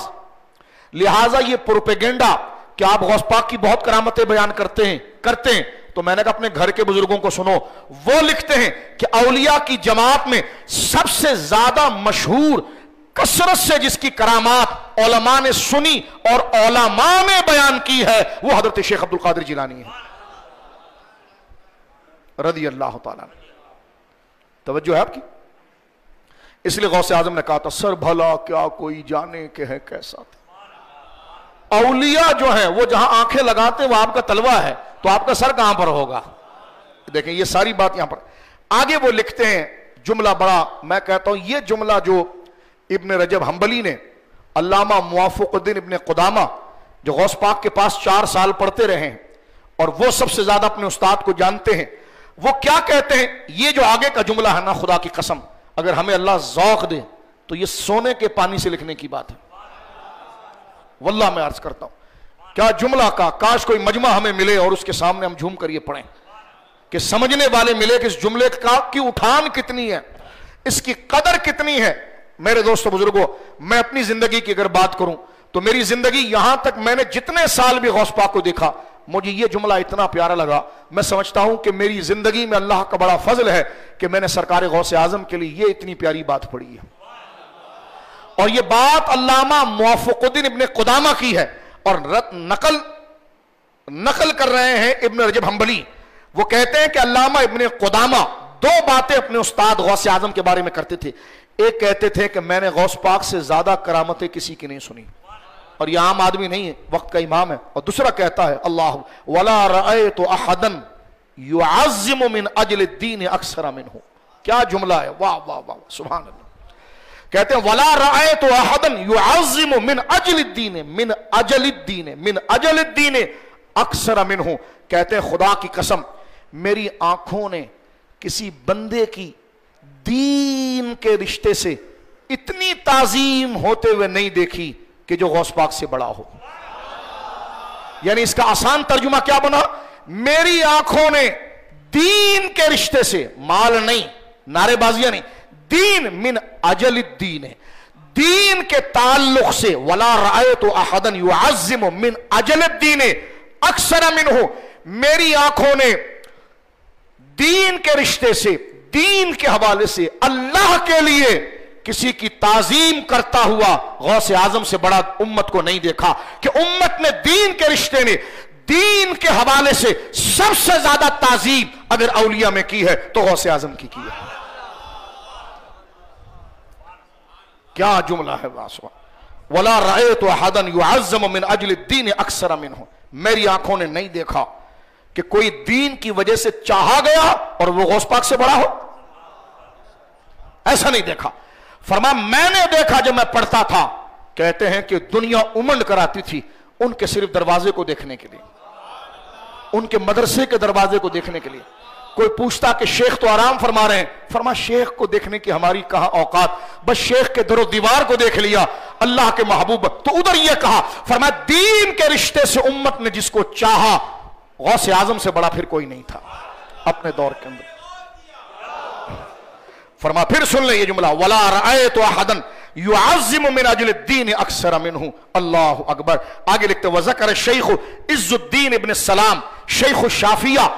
لہٰذا یہ پروپیگنڈا کہ آپ غوث پاک کی بہت کرامتیں بیان کرتے ہیں تو میں نے کہا اپنے گھر کے بزرگوں کو سنو، وہ لکھتے ہیں کہ اولیاء کی جماعت میں سب سے زیادہ مشہور کثرت سے جس کی کرامات علماء نے سنی اور علماء نے بیان کی ہے وہ حضرت شیخ عبد القادر جیلانی ہے رضی اللہ تعالیٰ۔ توجہ ہے آپ کی؟ اس لیے غوث اعظم نے کہا تھا سر بھلا کیا کوئی جانے کہ ہے کیسا تھا۔ اولیاء جو ہیں وہ جہاں آنکھیں لگاتے وہ آپ کا تلوا ہے تو آپ کا سر کہاں پر ہوگا؟ دیکھیں یہ ساری بات یہاں پر آگے وہ لکھتے ہیں جملہ بڑا، میں کہتا ہوں یہ جملہ جو ابن رجب حنبلی نے، علامہ موافق الدین ابن قدامہ جو غوث پاک کے پاس 4 سال پڑھتے رہے ہیں اور وہ سب سے زیادہ اپنے استاد کو جانتے ہیں، وہ کیا کہتے ہیں؟ یہ جو آگے کا جملہ ہے نا، خدا کی قسم اگر ہمیں اللہ ذوق دے تو یہ سونے کے پانی سے لکھنے کی بات ہے۔ واللہ میں عرض کرتا ہوں کیا جملہ کا، کاش کوئی مجمع ہمیں ملے اور اس کے سامنے ہم جھوم کر یہ پڑھیں کہ سمجھنے والے ملے کہ اس جملے کی اٹھان کتنی ہے، اس کی قدر کتنی ہے۔ میرے دوستو بزرگوں، میں اپنی زندگی کی اگر بات کروں تو میری زندگی یہاں تک میں نے جتنے سال بھی غوث پاک کو دیکھا مجھے یہ جملہ اتنا پیارا لگا، میں سمجھتا ہوں کہ میری زندگی میں اللہ کا بڑا فضل ہے کہ میں نے سرکار غوث اعظم کے لیے یہ اتنی پیاری بات پڑھی ہے۔ اور یہ بات علامہ موافق الدین ابن قدامہ کی ہے اور نقل کر رہے ہیں ابن رجب حنبلی۔ وہ کہتے ہیں کہ علامہ ابن قدامہ 2 باتیں اپنے استاد غوث اعظم کے بارے میں کرتے تھے۔ ایک کہتے تھے کہ میں نے غوث پاک سے زیادہ کرامتیں کسی کی نہیں سنی، اور یہ عام آدمی نہیں ہے، وقت کا امام ہے۔ اور دوسرا کہتا ہے اللہ ولا رأيت احدا يعظم من اجل الدين اکثر منه۔ کیا جملہ ہے، واہ واہ واہ سبحان اللہ۔ کہتے ہیں ولا رأيت احدا يعظم من اجل الدين من اجل الدين من اجل الدين اکثر منه۔ کہتے ہیں خدا کی قسم میری آنکھوں نے کسی بندے کی دین کے رشتے سے اتنی تعظیم ہوتے ہوئے نہیں دیکھی کہ جو غوث پاک سے بڑا ہو۔ یعنی اس کا آسان ترجمہ کیا بنا؟ میری آنکھوں نے دین کے رشتے سے، مال نہیں، نعرے بازیاں نہیں، دین من اجل الدین، دین کے تعلق سے ولا رأیت احدا يعظم من اجل الدین اکثر منہ، میری آنکھوں نے دین کے رشتے سے، دین کے حوالے سے اللہ کے لیے کسی کی تعظیم کرتا ہوا غوث اعظم سے بڑا امت کو نہیں دیکھا کہ امت نے دین کے رشتے نے، دین کے حوالے سے سب سے زیادہ تعظیم اگر اولیاء میں کی ہے تو غوث اعظم کی ہے۔ کیا جملہ ہے وَلَا رَأَيْتُ أَحَدًا يُعَظَّمُ مِنْ أَجْلِ الدِّينِ أَكْثَرَ مِنْهُ، میری آنکھوں نے نہیں دیکھا کہ کوئی دین کی وجہ سے چاہا گیا اور وہ غوث پاک سے بڑا ہو، ایسا نہیں دیکھا۔ فرما میں نے دیکھا جب میں پڑھتا تھا، کہتے ہیں کہ دنیا امنڈ کر آتی تھی ان کے صرف دروازے کو دیکھنے کے لیے، ان کے مدرسے کے دروازے کو دیکھنے کے لیے۔ کوئی پوچھتا کہ شیخ تو آرام فرما رہے ہیں، فرما شیخ کو دیکھنے کی ہماری کہاں اوقات، بس شیخ کے در و دیوار کو دیکھ لیا اللہ کے محبوب۔ تو ادھر یہ کہا، فرما دین کے رشتے سے امت نے جس کو چاہا غوث اعظم سے بڑا پھر کوئی نہیں تھا اپنے دور کے اندر۔ فرما پھر سن لیں یہ جملہ وَلَا رَأَيْتُ أَحَدًا يُعَظِّمُ مِنْ أَجْلِ الدِّينِ أَكْثَرَ مِنْهُ۔ اللہ اکبر۔ آگے لکھتے وَذَكَرَ الشَّيْخُ عِزُّ الدِّينِ ابن السلام، شیخ الشافعیہ،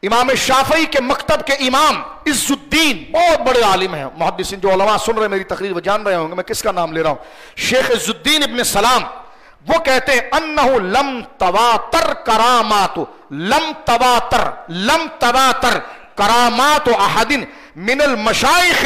امام شافعی کے مکتب کے امام عز الدین، بہت بڑے عالم ہیں، محدثین جو علماء سن رہے ہیں میری تقریر وہ جان رہے ہوں گے میں کس کا نام لے رہا ہوں، شیخ عز الدین ابن السلام۔ وہ کہتے ہیں انہو لم تواتر کرامات، لم تواتر کرامات احد من المشائخ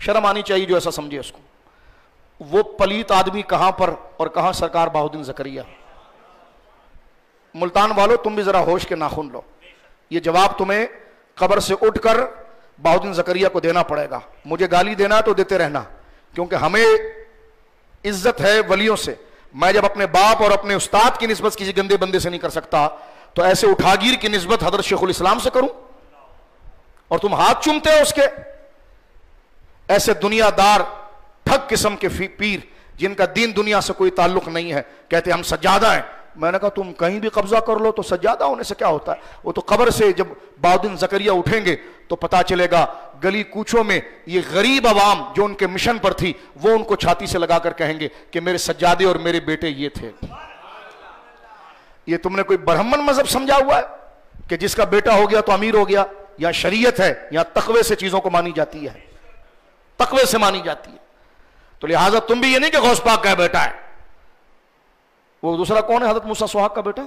شرم آنی چاہیے جو ایسا سمجھے اس کو. وہ پلیت آدمی کہاں پر اور کہاں سرکار بہاؤالدین زکریا. ملتان والو تم بھی ذرا ہوش کے ناخن لو. یہ جواب تمہیں قبر سے اٹھ کر بہاؤالدین زکریا کو دینا پڑے گا. مجھے گالی دینا تو دیتے رہنا, کیونکہ ہمیں عزت ہے ولیوں سے. میں جب اپنے باپ اور اپنے استاد کی نسبت کسی گندے بندے سے نہیں کر سکتا تو ایسے اٹھاگیر کی نسبت حضرت شیخ الاسلام سے کروں, اور تم ہاتھ چومتے ہو اس کے. ایسے دنیا دار ٹھگ قسم کے پیر جن کا دین دنیا سے کوئی تعلق نہیں ہے, کہتے ہم سجادہ ہیں. میں نے کہا تم کہیں بھی قبضہ کر لو تو سجادہ ہونے سے کیا ہوتا ہے؟ وہ تو قبر سے جب بہاؤالدین زکریا اٹھیں گے تو پتا چلے گا گلی کوچوں میں یہ غریب عوام جو ان کے مشن پر تھی وہ ان کو چھاتی سے لگا کر کہیں گے کہ میرے سجادے اور میرے بیٹے یہ تھے. یہ تم نے کوئی برہمن مذہب سمجھا ہوا ہے کہ جس کا بیٹا ہو گیا تو امیر ہو گیا؟ یا شریعت ہے, یا تقوی سے چیزوں کو مانی جاتی ہے, تقوی سے مانی جاتی ہے. تو لہٰذا تم بھی یہ نہیں کہ غوث پاک کا بیٹا ہے. وہ دوسرا کون ہے؟ حضرت موسیٰ سوہاگ کا بیٹا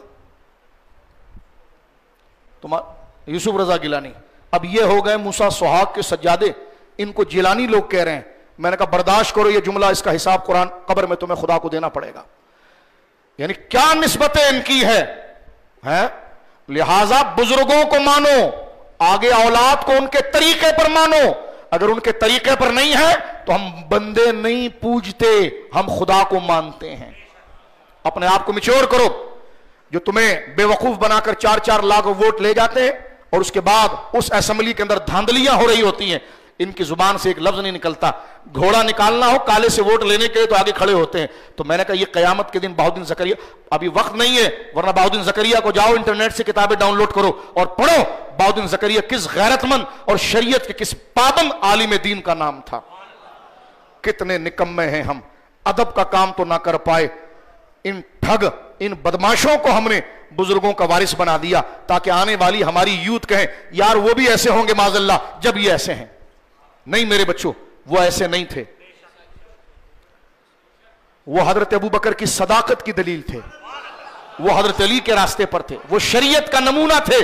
یوسف رضا گیلانی. اب یہ ہو گئے موسیٰ سوہاگ کے سجادے, ان کو جیلانی لوگ کہہ رہے ہیں. میں نے کہا برداشت کرو یہ جملہ, اس کا حساب قرآن قبر میں تمہیں خدا کو دینا پڑے گا. یعنی کیا نسبتیں ان کی ہے. لہذا بزرگوں کو مانو, آگے اولاد کو ان کے طریقے پر مانو. اگر ان کے طریقے پر نہیں ہے تو ہم بندے نہیں پوجتے, ہم خدا کو مانتے ہیں. اپنے آپ کو میچور کرو. جو تمہیں بے وقوف بنا کر 4-4 لاکھ ووٹ لے جاتے ہیں اور اس کے بعد اس اسمبلی کے اندر دھاندلیاں ہو رہی ہوتی ہیں, ان کی زبان سے ایک لفظ نہیں نکلتا. گھوڑا نکالنا ہو کالے سے ووٹ لینے کے لیے تو آگے کھڑے ہوتے ہیں. تو میں نے کہا یہ قیامت کے دن بہاؤالدین زکریا, ابھی وقت نہیں ہے ورنہ بہاؤالدین زکریا کو جاؤ انٹرنیٹ سے کتابیں ڈاؤن لوڈ کرو اور پڑھو بہاؤالدین زکریا کس غیرت مند اور شریعت کے کس پابند عالم دین کا نام تھا. کتنے نکمے ہیں ہم, ادب کا کام تو نہ کر پائے. ان ٹھگ, ان بدماشوں کو ہم نے بزرگوں کا وارث بنا دیا تاکہ آنے والی ہماری یوتھ کہیں یار وہ بھی ایسے ہوں گے معاذ اللہ جب یہ ایسے ہیں. نہیں میرے بچوں, وہ ایسے نہیں تھے. وہ حضرت ابوبکر کی صداقت کی دلیل تھے, وہ حضرت علی کے راستے پر تھے, وہ شریعت کا نمونہ تھے.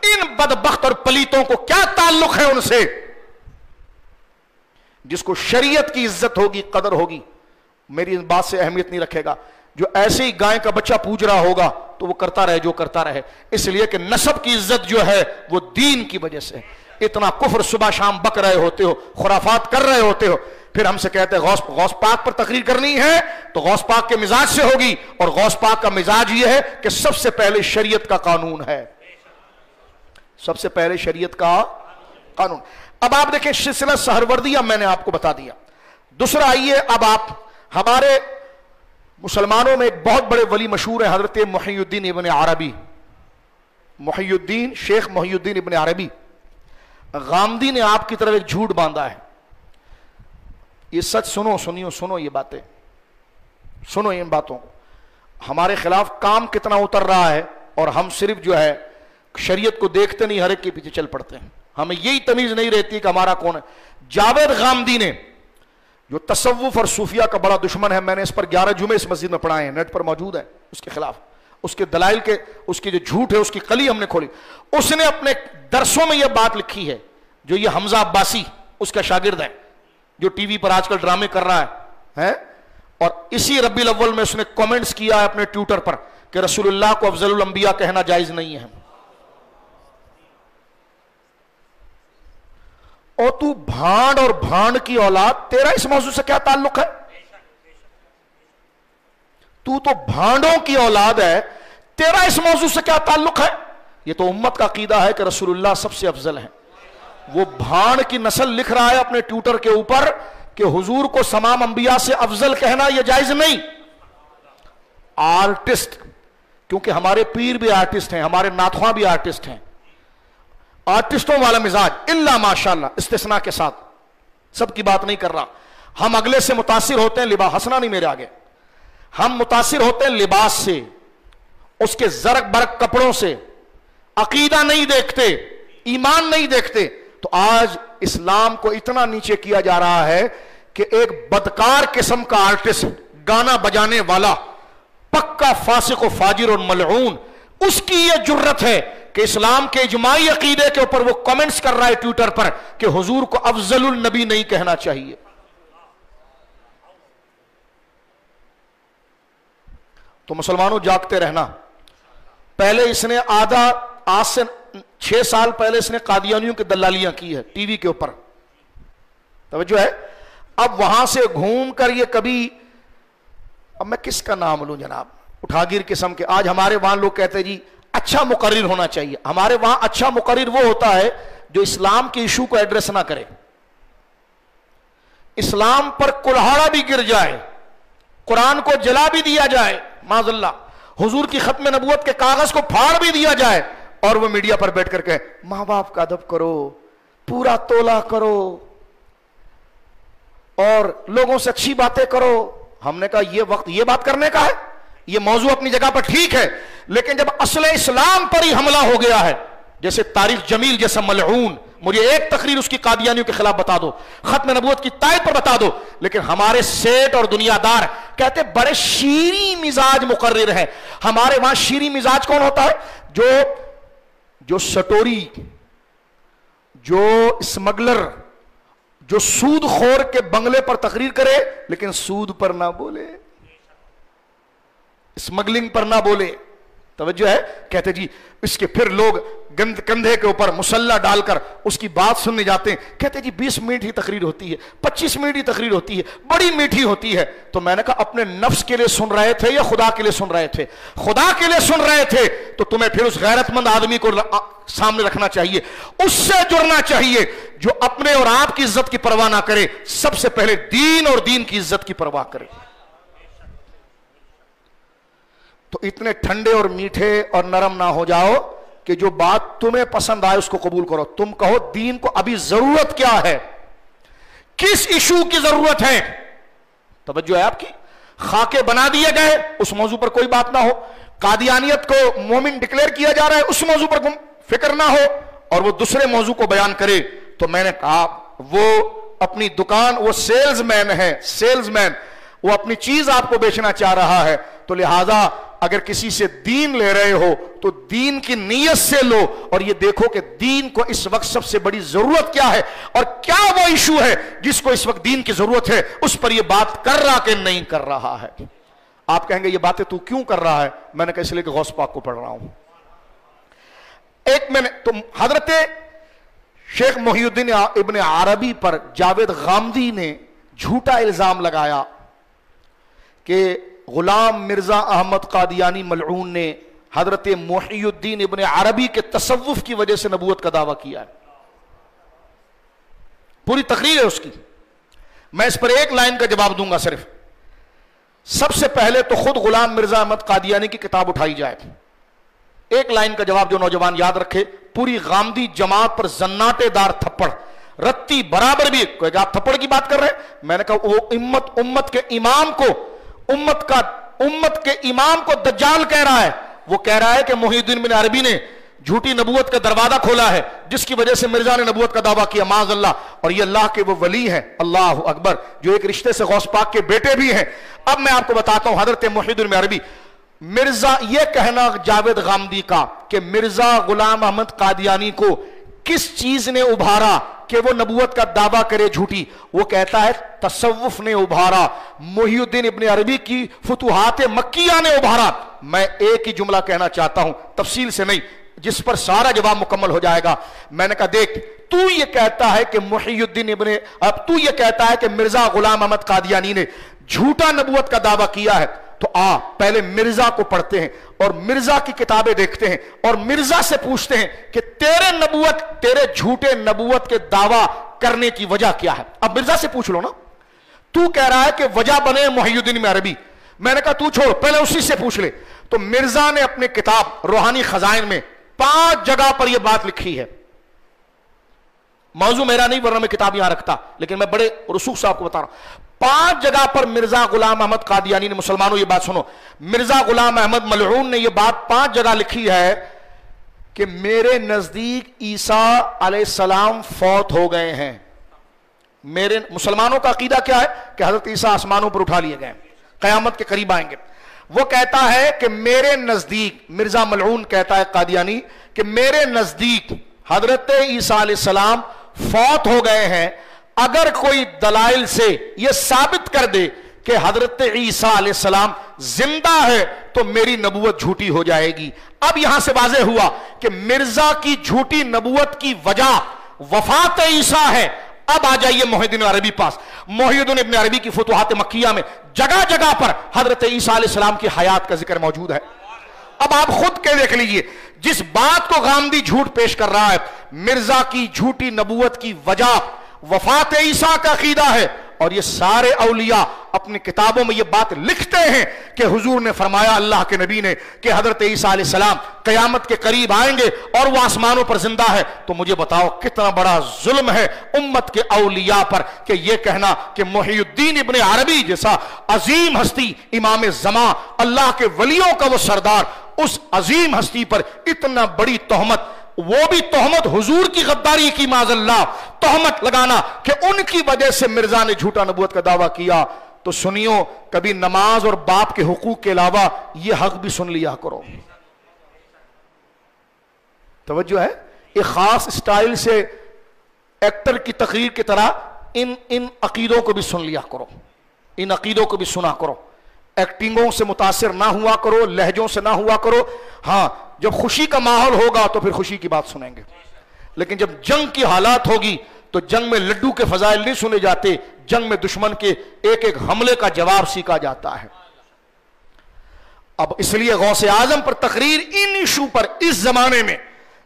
ان بدبخت اور پلیتوں کو کیا تعلق ہے ان سے؟ جس کو شریعت کی عزت ہوگی, قدر ہوگی, میری اس بات سے اہمیت نہیں رکھے گا. جو ایسے ہی گائے کا بچہ پوج رہا ہوگا تو وہ کرتا رہے جو کرتا رہے, اس لیے کہ نسب کی عزت جو ہے وہ دین کی وجہ سے. اتنا کفر صبح شام بک رہے ہوتے ہو, خرافات کر رہے ہوتے ہو, پھر ہم سے کہتے ہیں غوث پاک پر تقریر کرنی ہے تو غوث پاک کے مزاج سے ہوگی, اور غوث پاک کا مزاج یہ ہے کہ سب سے پہلے شریعت کا قانون ہے, سب سے پہلے شریعت کا قانون. اب آپ دیکھیں سلسلہ سہروردیہ میں نے آپ کو بتا دیا. دوسرا آئیے, اب آپ ہمارے مسلمانوں میں ایک بہت بڑے ولی مشہور ہیں حضرت محی الدین ابن عربی. محی الدین, شیخ محی الدین ابن عربی. غامدی نے آپ کی طرف ایک جھوٹ باندھا ہے. یہ سچ سنو یہ باتیں سنو, ان باتوں کو. ہمارے خلاف کام کتنا اتر رہا ہے اور ہم صرف جو ہے شریعت کو دیکھتے نہیں, ہر ایک کے پیچھے چل پڑتے ہیں. ہمیں یہی تمیز نہیں رہتی کہ ہمارا کون ہے. جاوید غامدی نے, جو تصوف اور صوفیہ کا بڑا دشمن ہے, میں نے اس پر 11 جمعے اس مسجد میں پڑھائے ہیں, نیٹ پر موجود ہے, اس کے خلاف, اس کے دلائل کے, اس کی جو جھوٹ ہے اس کی کلی ہم نے کھولی. اس نے اپنے درسوں میں یہ بات لکھی ہے, جو یہ حمزہ عباسی اس کا شاگرد ہے جو ٹی وی پر آج کل ڈرامے کر رہا ہے, اور اسی ربیع الاول میں اس نے کامنٹس کیا ہے اپنے ٹویٹر پر کہ رسول اللہ کو افضل الانبیاء کہنا جائز نہیں ہے. اور تو بھانڈ اور بھانڈ کی اولاد, تیرا اس موضوع سے کیا تعلق ہے؟ تو بھانڈوں کی اولاد ہے, تیرا اس موضوع سے کیا تعلق ہے؟ یہ تو امت کا عقیدہ ہے کہ رسول اللہ سب سے افضل ہے. وہ بھانڈ کی نسل لکھ رہا ہے اپنے ٹویٹر کے اوپر کہ حضور کو تمام انبیاء سے افضل کہنا یہ جائز نہیں. آرٹسٹ, کیونکہ ہمارے پیر بھی آرٹسٹ ہیں, ہمارے ناتخواں بھی آرٹسٹ ہیں, آرٹسٹوں والا مزاج, الا ماشاءاللہ, استثناء کے ساتھ, سب کی بات نہیں کر رہا. ہم اگلے سے متاثر ہوتے ہیں, لباس ہنسنا نہیں میرے آگے, ہم متاثر ہوتے ہیں لباس سے, اس کے زرق برق کپڑوں سے, عقیدہ نہیں دیکھتے, ایمان نہیں دیکھتے. تو آج اسلام کو اتنا نیچے کیا جا رہا ہے کہ ایک بدکار قسم کا آرٹسٹ, گانا بجانے والا, پکا فاسق و فاجر اور ملعون, اس کی یہ جرت ہے کہ اسلام کے اجماعی عقیدے کے اوپر وہ کمنٹس کر رہا ہے ٹویٹر پر کہ حضور کو افضل النبی نہیں کہنا چاہیے. تو مسلمانوں جاگتے رہنا. پہلے اس نے آج سے 6 سال پہلے اس نے قادیانیوں کی دلالیاں کی ہے ٹی وی کے اوپر, توجہ ہے. اب وہاں سے گھوم کر یہ کبھی, اب میں کس کا نام لوں جناب, اٹھاگیر قسم کے. آج ہمارے وہاں لوگ کہتے ہیں جی اچھا مقرر ہونا چاہیے. ہمارے وہاں اچھا مقرر وہ ہوتا ہے جو اسلام کے ایشو کو ایڈریس نہ کرے, اسلام پر کلہاڑا بھی گر جائے, قرآن کو جلا بھی دیا جائے معاذ اللہ, حضور کی ختم نبوت کے کاغذ کو پھاڑ بھی دیا جائے, اور وہ میڈیا پر بیٹھ کر کے ماں باپ کا ادب کرو, پورا تولا کرو, اور لوگوں سے اچھی باتیں کرو. ہم نے کہا یہ وقت یہ بات کرنے کا ہے, یہ موضوع اپنی جگہ پر ٹھیک ہے, لیکن جب اصل اسلام پر ہی حملہ ہو گیا ہے, جیسے طارق جمیل جیسا ملعون, مجھے ایک تقریر اس کی قادیانیوں کے خلاف بتا دو, ختم نبوت کی تائید پر بتا دو, لیکن ہمارے سیٹ اور دنیا دار کہتے بڑے شیریں مزاج مقرر ہیں. ہمارے وہاں شیریں مزاج کون ہوتا ہے؟ جو سٹوری, جو اسمگلر, جو سود خور کے بنگلے پر تقریر کرے لیکن سود پر نہ بولے, اسمگلنگ پر نہ بولے. توجہ ہے. کہتے جی اس کے پھر لوگ کندھے کے اوپر مسلح ڈال کر اس کی بات سننے جاتے ہیں. کہتے جی 20 منٹ ہی تقریر ہوتی ہے, 25 منٹ ہی تقریر ہوتی ہے, بڑی میٹھی ہوتی ہے. تو میں نے کہا اپنے نفس کے لیے سن رہے تھے یا خدا کے لیے سن رہے تھے؟ خدا کے لیے سن رہے تھے تو تمہیں پھر اس غیرت مند آدمی کو سامنے رکھنا چاہیے, اس سے جڑنا چاہیے جو اپنے اور آپ کی عزت کی پرواہ نہ کرے, سب سے پہلے دین اور دین کی عزت کی پرواہ کرے. تو اتنے ٹھنڈے اور میٹھے اور نرم نہ ہو جاؤ کہ جو بات تمہیں پسند آئے اس کو قبول کرو. تم کہو دین کو ابھی ضرورت کیا ہے, کس ایشو کی ضرورت ہے. توجہ ہے آپ کی. خاکے بنا دیے گئے, اس موضوع پر کوئی بات نہ ہو. قادیانیت کو مومن ڈکلیئر کیا جا رہا ہے, اس موضوع پر فکر نہ ہو, اور وہ دوسرے موضوع کو بیان کرے. تو میں نے کہا وہ اپنی دکان, وہ سیلز مین ہے, سیلز مین, وہ اپنی چیز آپ کو بیچنا چاہ رہا ہے. تو لہذا اگر کسی سے دین لے رہے ہو تو دین کی نیت سے لو, اور یہ دیکھو کہ دین کو اس وقت سب سے بڑی ضرورت کیا ہے, اور کیا وہ ایشو ہے جس کو اس وقت دین کی ضرورت ہے, اس پر یہ بات کر رہا کہ نہیں کر رہا ہے. آپ کہیں گے یہ باتیں تو کیوں کر رہا ہے؟ میں نے کہا اس لیے کہ غوث پاک کو پڑھ رہا ہوں. ایک میں نے تو حضرت شیخ محی الدین ابن عربی پر جاوید غامدی نے جھوٹا الزام لگایا کہ غلام مرزا احمد قادیانی ملعون نے حضرت محی الدین ابن عربی کے تصوف کی وجہ سے نبوت کا دعویٰ کیا ہے. پوری تقریر ہے اس کی, میں اس پر ایک لائن کا جواب دوں گا صرف. سب سے پہلے تو خود غلام مرزا احمد قادیانی کی کتاب اٹھائی جائے, ایک لائن کا جواب جو نوجوان یاد رکھے. پوری غامدی جماعت پر زناٹے دار تھپڑ, رتی برابر بھی, کوئی کہ آپ تھپڑ کی بات کر رہے ہیں. میں نے کہا وہ امت کے امام کو, امت کے امام کو دجال کہہ رہا ہے. وہ کہہ رہا ہے کہ محی الدین بن عربی نے جھوٹی نبوت کا دروازہ کھولا ہے جس کی وجہ سے مرزا نے نبوت کا دعویٰ کیا, معاذ اللہ. اور یہ اللہ کے وہ ولی ہیں, اللہ اکبر, جو ایک رشتے سے غوث پاک کے بیٹے بھی ہیں. اب میں آپ کو بتاتا ہوں حضرت محی الدین بن عربی, مرزا, یہ کہنا جاوید غامدی کا کہ مرزا غلام احمد قادیانی کو کس چیز نے ابھارا کہ وہ نبوت کا دعویٰ کرے جھوٹی, وہ کہتا ہے تصوف نے ابھارا, محی الدین ابن عربی کی فتوحات مکیہ نے ابھارا. میں ایک ہی جملہ کہنا چاہتا ہوں, تفصیل سے نہیں, جس پر سارا جواب مکمل ہو جائے گا. میں نے کہا دیکھ, تو یہ کہتا ہے کہ محی الدین تو یہ کہتا ہے کہ مرزا غلام احمد قادیانی نے جھوٹا نبوت کا دعویٰ کیا ہے, تو پہلے مرزا کو پڑھتے ہیں اور مرزا کی کتابیں دیکھتے ہیں اور مرزا سے پوچھتے ہیں کہ تیرے جھوٹے نبوت کے دعویٰ کرنے کی وجہ کیا ہے. اب مرزا سے پوچھ لو نا, تو کہہ رہا ہے کہ وجہ بنے محی الدین بن عربی. میں نے کہا تو چھوڑ, پہلے اسی سے پوچھ لے. تو مرزا نے اپنے کتاب روحانی خزائن میں 5 جگہ پر یہ بات لکھی ہے. موضوع میرا نہیں, ورنہ میں کتاب یہاں رکھتا, لیکن میں بڑے رسوخ سے آپ کو بتا رہا ہوں. 5 جگہ پر مرزا غلام احمد قادیانی نے, مسلمانوں یہ بات سنو, مرزا غلام احمد ملعون نے یہ بات 5 جگہ لکھی ہے کہ میرے نزدیک عیسیٰ علیہ السلام فوت ہو گئے ہیں. میرے مسلمانوں کا عقیدہ کیا ہے کہ حضرت عیسیٰ آسمانوں پر اٹھا لیے گئے, قیامت کے قریب آئیں گے. وہ کہتا ہے کہ میرے نزدیک, مرزا ملعون کہتا ہے قادیانی کہ میرے نزدیک حضرت عیسیٰ علیہ السلام فوت ہو گئے ہیں، اگر کوئی دلائل سے یہ ثابت کر دے کہ حضرت عیسیٰ علیہ السلام زندہ ہے تو میری نبوت جھوٹی ہو جائے گی۔ اب یہاں سے واضح ہوا کہ مرزا کی جھوٹی نبوت کی وجہ وفات عیسیٰ ہے۔ اب آ جائیے محی الدین عربی پاس۔ محی الدین ابن عربی کی فتوحات مکیہ میں جگہ جگہ پر حضرت عیسیٰ علیہ السلام کی حیات کا ذکر موجود ہے۔ اب آپ خود کے دیکھ لیجئے، جس بات کو غامدی جھوٹ پیش کر رہا ہے، مرزا کی جھوٹی نبوت کی وجہ وفات عیسیٰ کا عقیدہ ہے، اور یہ سارے اولیاء اپنی کتابوں میں یہ بات لکھتے ہیں کہ حضور نے فرمایا، اللہ کے نبی نے، کہ حضرت عیسیٰ علیہ السلام قیامت کے قریب آئیں گے اور وہ آسمانوں پر زندہ ہے۔ تو مجھے بتاؤ کتنا بڑا ظلم ہے امت کے اولیاء پر کہ یہ کہنا کہ محی الدین ابن عربی جیسا عظیم ہستی، امام زمان، اللہ کے ولیوں کا وہ سردار، اس عظیم ہستی پر اتنا بڑی تہمت، وہ بھی تہمت حضور کی غداری کی، معاذ اللہ تہمت لگانا کہ ان کی وجہ سے مرزا نے جھوٹا نبوت کا دعویٰ کیا۔ تو سنیو، کبھی نماز اور باپ کے حقوق کے علاوہ یہ حق بھی سن لیا کرو۔ توجہ ہے، ایک خاص اسٹائل سے ایکٹر کی تقریر کی طرح ان عقیدوں کو بھی سن لیا کرو، ان عقیدوں کو بھی سنا کرو، ایکٹنگوں سے متاثر نہ ہوا کرو، لہجوں سے نہ ہوا کرو۔ ہاں، جب خوشی کا ماحول ہوگا تو پھر خوشی کی بات سنیں گے، لیکن جب جنگ کی حالات ہوگی تو جنگ میں لڈو کے فضائل نہیں سنے جاتے، جنگ میں دشمن کے ایک ایک حملے کا جواب سیکھا جاتا ہے۔ اب اس لیے غوث اعظم پر تقریر ان ایشو پر، اس زمانے میں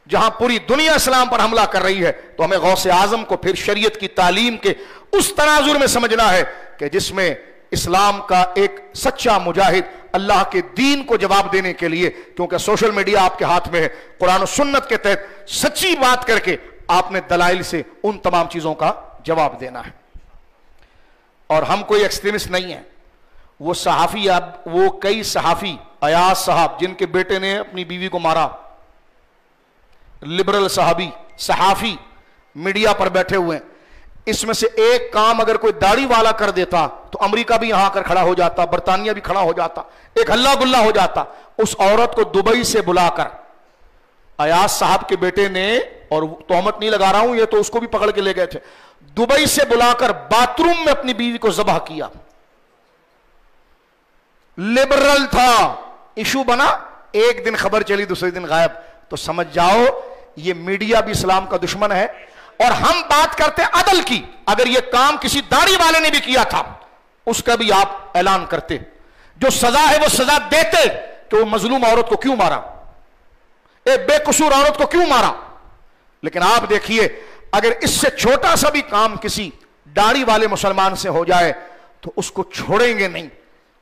جہاں پوری دنیا اسلام پر حملہ کر رہی ہے، تو ہمیں غوث اعظم کو پھر شریعت کی تعلیم کے اس تناظر میں سمجھنا ہے کہ جس میں اسلام کا ایک سچا مجاہد اللہ کے دین کو جواب دینے کے لیے، کیونکہ سوشل میڈیا آپ کے ہاتھ میں ہے، قرآن و سنت کے تحت سچی بات کر کے آپ نے دلائل سے ان تمام چیزوں کا جواب دینا ہے۔ اور ہم کوئی ایکسٹریمسٹ نہیں ہیں۔ وہ صحافی، وہ کئی صحافی، ایاز صاحب جن کے بیٹے نے اپنی بیوی کو مارا، لبرل صحافی میڈیا پر بیٹھے ہوئے ہیں، اس میں سے ایک کام اگر کوئی داڑھی والا کر دیتا تو امریکہ بھی یہاں کر کھڑا ہو جاتا، برطانیہ بھی کھڑا ہو جاتا، ایک ہلا گلا ہو جاتا۔ اس عورت کو دبئی سے بلا کر ایاز صاحب کے بیٹے نے، اور تہمت نہیں لگا رہا ہوں، یہ تو اس کو بھی پکڑ کے لے گئے تھے، دبئی سے بلا کر باتھ روم میں اپنی بیوی کو ذبح کیا۔ لبرل تھا، ایشو بنا، ایک دن خبر چلی، دوسرے دن غائب۔ تو سمجھ جاؤ یہ میڈیا بھی اسلام کا دشمن ہے۔ اور ہم بات کرتے عدل کی، اگر یہ کام کسی داڑھی والے نے بھی کیا تھا اس کا بھی آپ اعلان کرتے، جو سزا ہے وہ سزا دیتے کہ وہ مظلوم عورت کو کیوں مارا، ایک بے قصور عورت کو کیوں مارا۔ لیکن آپ دیکھیے، اگر اس سے چھوٹا سا بھی کام کسی داڑھی والے مسلمان سے ہو جائے تو اس کو چھوڑیں گے نہیں،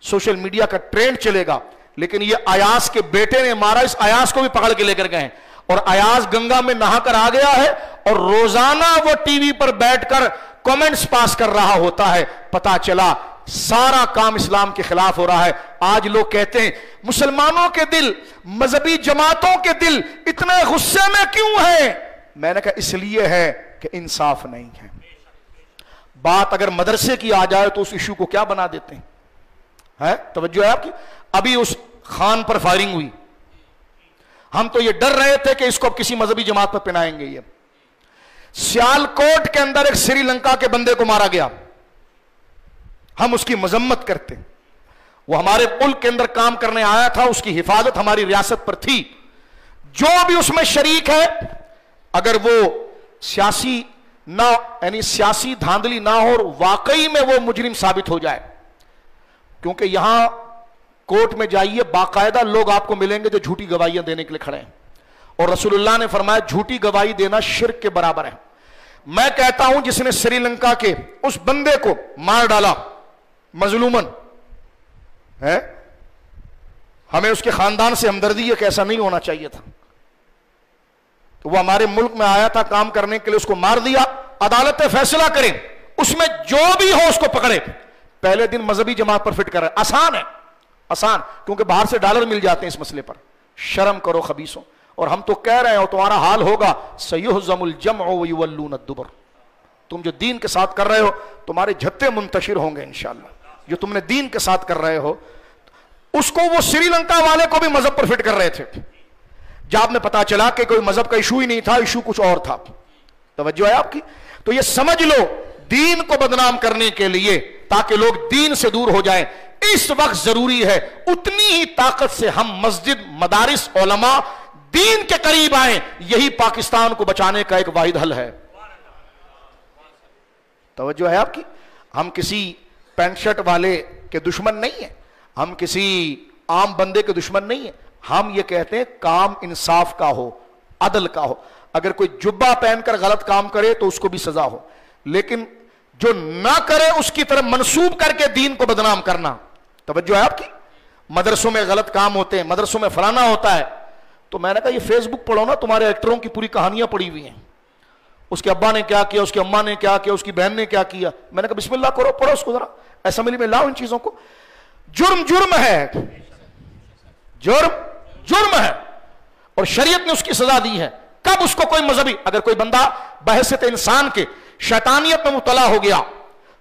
سوشل میڈیا کا ٹرینڈ چلے گا۔ لیکن یہ ایاز کے بیٹے نے مارا، اس ایاز کو بھی پکڑ کے لے کر گئے، اور ایاز گنگا میں نہا کر آ گیا ہے، اور روزانہ وہ ٹی وی پر بیٹھ کر کومنٹس پاس کر رہا ہوتا ہے۔ پتا چلا سارا کام اسلام کے خلاف ہو رہا ہے۔ آج لوگ کہتے ہیں مسلمانوں کے دل، مذہبی جماعتوں کے دل اتنے غصے میں کیوں ہیں؟ میں نے کہا اس لیے ہے کہ انصاف نہیں ہے۔ بات اگر مدرسے کی آ جائے تو اس ایشو کو کیا بنا دیتے ہیں؟ توجہ ہے آپ کی؟ ابھی اس خان پر فائرنگ ہوئی، ہم تو یہ ڈر رہے تھے کہ اس کو اب کسی مذہبی جماعت پر پہنائیں گے۔ یہ سیالکوٹ کے اندر ایک سری لنکا کے بندے کو مارا گیا، ہم اس کی مذمت کرتے، وہ ہمارے ملک کے اندر کام کرنے آیا تھا، اس کی حفاظت ہماری ریاست پر تھی۔ جو بھی اس میں شریک ہے، اگر وہ سیاسی نہ، یعنی سیاسی دھاندلی نہ ہو اور واقعی میں وہ مجرم ثابت ہو جائے، کیونکہ یہاں کورٹ میں جائیے باقاعدہ لوگ آپ کو ملیں گے جو جھوٹی گواہیاں دینے کے لیے کھڑے ہیں، اور رسول اللہ نے فرمایا جھوٹی گواہی دینا شرک کے برابر ہے۔ میں کہتا ہوں جس نے سری لنکا کے اس بندے کو مار ڈالا مظلومن ہے، ہمیں اس کے خاندان سے ہمدردی ہے کہ ایسا نہیں ہونا چاہیے تھا۔ وہ ہمارے ملک میں آیا تھا کام کرنے کے لیے، اس کو مار دیا، عدالتیں فیصلہ کریں، اس میں جو بھی ہو اس کو پکڑے۔ پہلے دن مذہبی جماعت پر فٹ کر رہے، آسان ہے، آسان، کیونکہ باہر سے ڈالر مل جاتے ہیں اس مسئلے پر۔ شرم کرو خبیثوں۔ اور ہم تو کہہ رہے ہیں اور تمہارا حال ہوگا سیہزم الجمع ویولون الدبر، تم جو دین کے ساتھ کر رہے ہو تمہارے جھتے منتشر ہوں گے انشاءاللہ، جو تم نے دین کے ساتھ کر رہے ہو۔ اس کو وہ سری لنکا والے کو بھی مذہب پر فٹ کر رہے تھے۔ جب میں پتا چلا کہ کوئی مذہب کا ایشو ہی نہیں تھا، ایشو کچھ اور تھا. توجہ ہے آپ کی؟ تو یہ سمجھ لو دین کو بدنام کرنے کے لیے تاکہ لوگ دین سے دور ہو جائیں، اس وقت ضروری ہے اتنی ہی طاقت سے ہم مسجد، مدارس، علماء دین کے قریب آئیں. یہی پاکستان کو بچانے کا ایک واحد حل ہے. توجہ ہے آپ کی؟ ہم کسی پینٹ شرٹ والے کے دشمن نہیں ہیں، ہم کسی عام بندے کے دشمن نہیں ہیں. ہم یہ کہتے ہیں کام انصاف کا ہو، عدل کا ہو. اگر کوئی جبہ پہن کر غلط کام کرے تو اس کو بھی سزا ہو، لیکن جو نہ کرے اس کی طرف منسوب کر کے دین کو بدنام کرنا. توجہ ہے آپ کی؟ مدرسوں میں غلط کام ہوتے ہیں، مدرسوں میں فلانا ہوتا ہے. تو میں نے کہا یہ فیس بک پڑھو نا، تمہارے ایکٹروں کی پوری کہانیاں پڑی ہوئی ہیں، اس کے ابا نے کیا کیا، اس کی اماں نے کیا کیا، اس کی بہن نے کیا کیا. میں نے کہا بسم اللہ کرو، پڑھو اس کو ذرا، اسمبلی میں لاؤ ان چیزوں کو. جرم ہے، جرم ہے، اور شریعت نے اس کی سزا دی ہے. کب اس کو کوئی مذہبی، اگر کوئی بندہ بحیثیت انسان کے شیطانیت میں مبتلا ہو گیا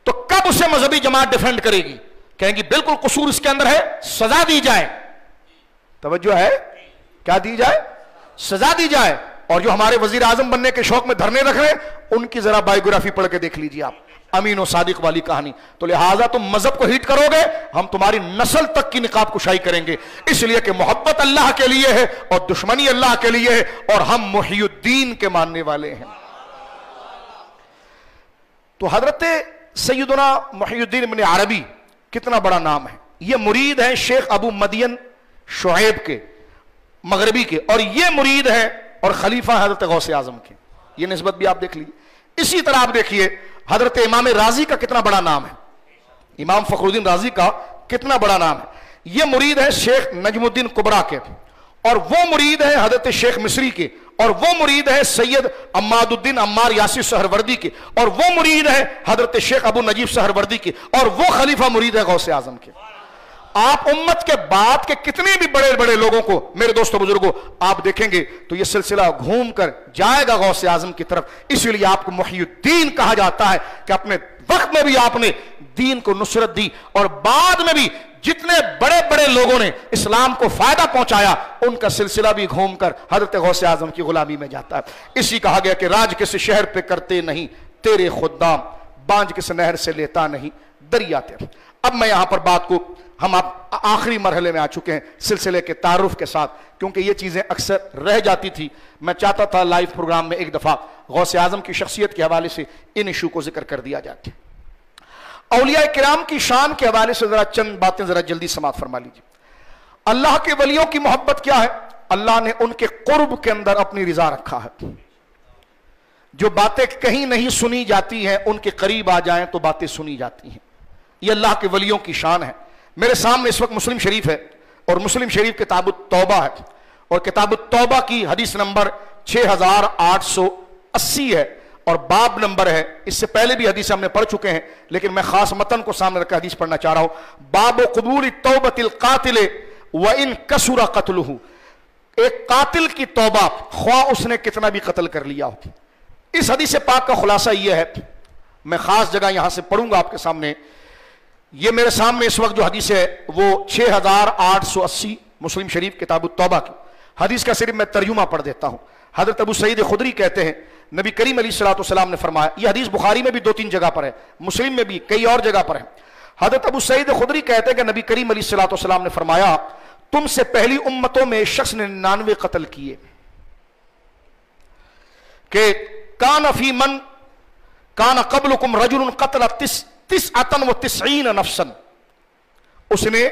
تو کب اسے مذہبی جماعت ڈیفینڈ کرے گی؟ کہیں گی بالکل قصور اس کے اندر ہے، سزا دی جائے. توجہ ہے؟ کیا دی جائے؟ سزا دی جائے. اور جو ہمارے وزیر اعظم بننے کے شوق میں دھرنے رکھ رہے ہیں ان کی ذرا بایوگرافی پڑھ کے دیکھ لیجیے آپ، امین و صادق والی کہانی. تو لہٰذا تم مذہب کو ہیٹ کرو گے، ہم تمہاری نسل تک کی نقاب کشائی کریں گے، اس لیے کہ محبت اللہ کے لیے ہے اور دشمنی اللہ کے لیے ہے، اور ہم محی الدین کے ماننے والے ہیں. تو حضرت سیدنا محی الدین ابن عربی کتنا بڑا نام ہے. یہ مرید ہیں شیخ ابو مدین شعیب کے، مغربی کے، اور یہ مرید ہیں اور خلیفہ حضرت غوث اعظم کے. یہ نسبت بھی آپ دیکھ لیجیے. اسی طرح آپ دیکھیے حضرت امام رازی کا کتنا بڑا نام ہے، امام فخر الدین رازی کا کتنا بڑا نام ہے. یہ مرید ہے شیخ نجم الدین کبرا کے، اور وہ مرید ہے حضرت شیخ مصری کے، اور وہ مرید ہے سید عماد الدین عمار یاسی سہروردی کے، اور وہ مرید ہے حضرت شیخ ابو نجیب سہروردی کے، اور وہ خلیفہ مرید ہے غوث اعظم کے. آپ امت کے بعد کے کتنے بھی بڑے بڑے لوگوں کو میرے دوستوں بزرگوں آپ دیکھیں گے تو یہ سلسلہ گھوم کر جائے گا غوث اعظم کی طرف. اس لیے آپ کو محی الدین کہا جاتا ہے کہ اپنے وقت میں بھی آپ نے دین کو نصرت دی، اور بعد میں بھی جتنے بڑے بڑے لوگوں نے اسلام کو فائدہ پہنچایا ان کا سلسلہ بھی گھوم کر حضرت غوث اعظم کی غلامی میں جاتا ہے. اسی کہا گیا کہ راج کس شہر پہ کرتے نہیں تیرے خدام، بانج کس نہر سے لیتا نہیں دریا تیرا. اب میں یہاں پر بات کو، ہم آپ آخری مرحلے میں آ چکے ہیں سلسلے کے تعارف کے ساتھ، کیونکہ یہ چیزیں اکثر رہ جاتی تھی. میں چاہتا تھا لائیو پروگرام میں ایک دفعہ غوث اعظم کی شخصیت کے حوالے سے ان ایشو کو ذکر کر دیا جاتا ہے. اولیاء کرام کی شان کے حوالے سے ذرا چند باتیں ذرا جلدی سماعت فرما لیجیے. اللہ کے ولیوں کی محبت کیا ہے؟ اللہ نے ان کے قرب کے اندر اپنی رضا رکھا ہے. جو باتیں کہیں نہیں سنی جاتی ہیں ان کے قریب آ جائیں تو باتیں سنی جاتی ہیں. یہ اللہ کے ولیوں کی شان ہے. میرے سامنے اس وقت مسلم شریف ہے، اور مسلم شریف کتاب التوبہ ہے، اور کتاب التوبہ کی حدیث نمبر 6880 ہے، اور باب نمبر ہے. اس سے پہلے بھی حدیث ہم نے پڑھ چکے ہیں لیکن میں خاص متن کو سامنے رکھ کر حدیث پڑھنا چاہ رہا ہوں. باب قبول توبۃ القاتل وان کثر قتلہ. ایک قاتل کی توبہ خواہ اس نے کتنا بھی قتل کر لیا ہو. اس حدیث پاک کا خلاصہ یہ ہے، میں خاص جگہ یہاں سے پڑھوں گا آپ کے سامنے. یہ میرے سامنے اس وقت جو حدیث ہے وہ 6880 مسلم شریف کتاب التوبہ کی حدیث کا صرف میں ترجمہ پڑھ دیتا ہوں. حضرت ابو سعید خدری کہتے ہیں نبی کریم علیہ الصلوۃ والسلام نے فرمایا، یہ حدیث بخاری میں بھی 2-3 جگہ پر ہے، مسلم میں بھی کئی اور جگہ پر ہے. حضرت ابو سعید خدری کہتے ہیں کہ نبی کریم علیہ الصلوۃ والسلام نے فرمایا تم سے پہلی امتوں میں ایک شخص نے 99 قتل کیے، کہ کان فی من کان قبلکم رجل قتل 99 نفسا. اس نے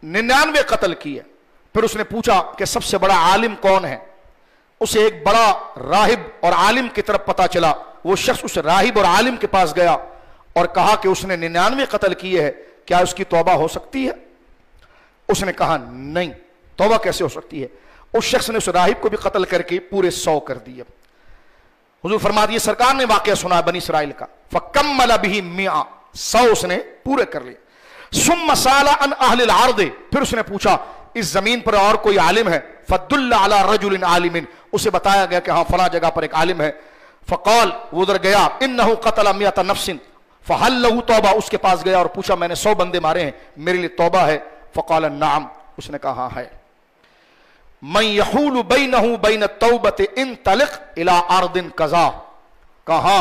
99 قتل کیے. پھر اس نے پوچھا کہ سب سے بڑا عالم کون ہے؟ اسے ایک بڑا راہب اور عالم کی طرف پتا چلا. وہ شخص اس راہب اور عالم کے پاس گیا اور کہا کہ اس نے 99 قتل کیے ہیں، کیا اس کی توبہ ہو سکتی ہے؟ اس نے کہا نہیں، توبہ کیسے ہو سکتی ہے؟ اس شخص نے اس راہب کو بھی قتل کر کے پورے 100 کر دیے. حضور فرما دیے سرکار نے واقعہ سنا بنی اسرائیل کا، فکمل به 100 100 اس نے پورے کر لیے. ثم سال عن اہل الارض. پھر اس نے پوچھا اس زمین پر اور کوئی عالم ہے؟ فدل علی رجل عالم. اسے بتایا گیا کہ ہاں فلاں جگہ پر ایک عالم ہے. فقال وہ ادھر گیا انه قتل 100 نفس فهل له توبہ. اس کے پاس گیا اور پوچھا میں نے 100 بندے مارے ہیں، میرے لیے توبہ ہے؟ فقال نعم. اس نے کہا ہاں ہے. من یحول بینہ بین التوبۃ انطلق الی ارض کذا، کہا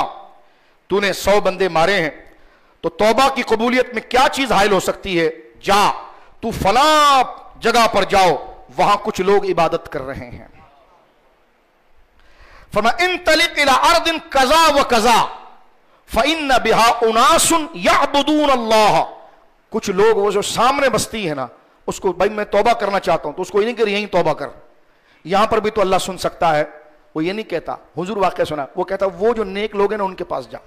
تو نے 100 بندے مارے ہیں تو توبہ کی قبولیت میں کیا چیز حائل ہو سکتی ہے؟ جا تو فلاں جگہ پر جاؤ، وہاں کچھ لوگ عبادت کر رہے ہیں۔ فرمایا انطلق الی ارض کذا و کذا فإن بها اناس یعبدون اللہ، کچھ لوگ وہ جو سامنے بستی ہے نا، اس کو بھائی میں توبہ کرنا چاہتا ہوں تو اس کو یہ نہیں کہ یہیں توبہ کر، یہاں پر بھی تو اللہ سن سکتا ہے، وہ یہ نہیں کہتا۔ حضور واقعہ سنا، وہ کہتا وہ جو نیک لوگ ہیں نا ان کے پاس جا۔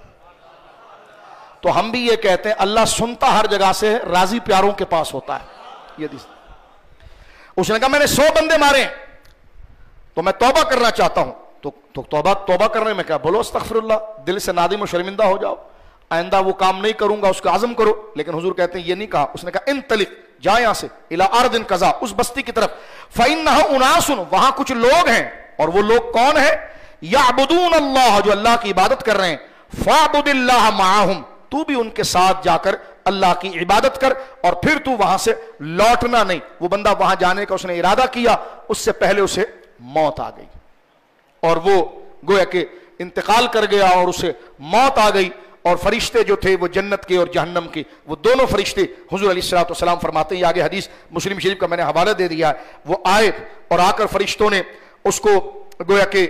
تو ہم بھی یہ کہتے ہیں اللہ سنتا ہر جگہ سے، راضی پیاروں کے پاس ہوتا ہے۔ یہ حدیث اس نے کہا میں نے 100 بندے مارے ہیں تو میں توبہ کرنا چاہتا ہوں، تو توبہ کرنے میں کیا بولو استغفر اللہ، دل سے نادم و شرمندہ ہو جاؤ، آئندہ وہ کام نہیں کروں گا، اس کا عزم کرو۔ لیکن حضور کہتے ہیں یہ نہیں کہا، اس نے کہا انطلق، جا یہاں سے الی ارض کذا، اس بستی کی طرف، فإنها اناس، وہاں کچھ لوگ ہیں، اور وہ لوگ کون ہیں؟ یعبدون اللہ، جو اللہ کی عبادت کر رہے ہیں، فاعبد اللہ معہم، تو بھی ان کے ساتھ جا کر اللہ کی عبادت کر، اور پھر تو وہاں سے لوٹنا نہیں۔ وہ بندہ وہاں جانے کا اس نے ارادہ کیا، اس سے پہلے اسے موت آ گئی، اور وہ گویا کہ انتقال کر گیا اور اسے موت آ گئی، اور فرشتے جو تھے وہ جنت کے اور جہنم کے، وہ دونوں فرشتے حضور علیہ الصلوۃ والسلام فرماتے ہیں، یہ آگے حدیث مسلم شریف کا میں نے حوالہ دے دیا ہے، وہ آئے اور آ کر فرشتوں نے اس کو گویا کہ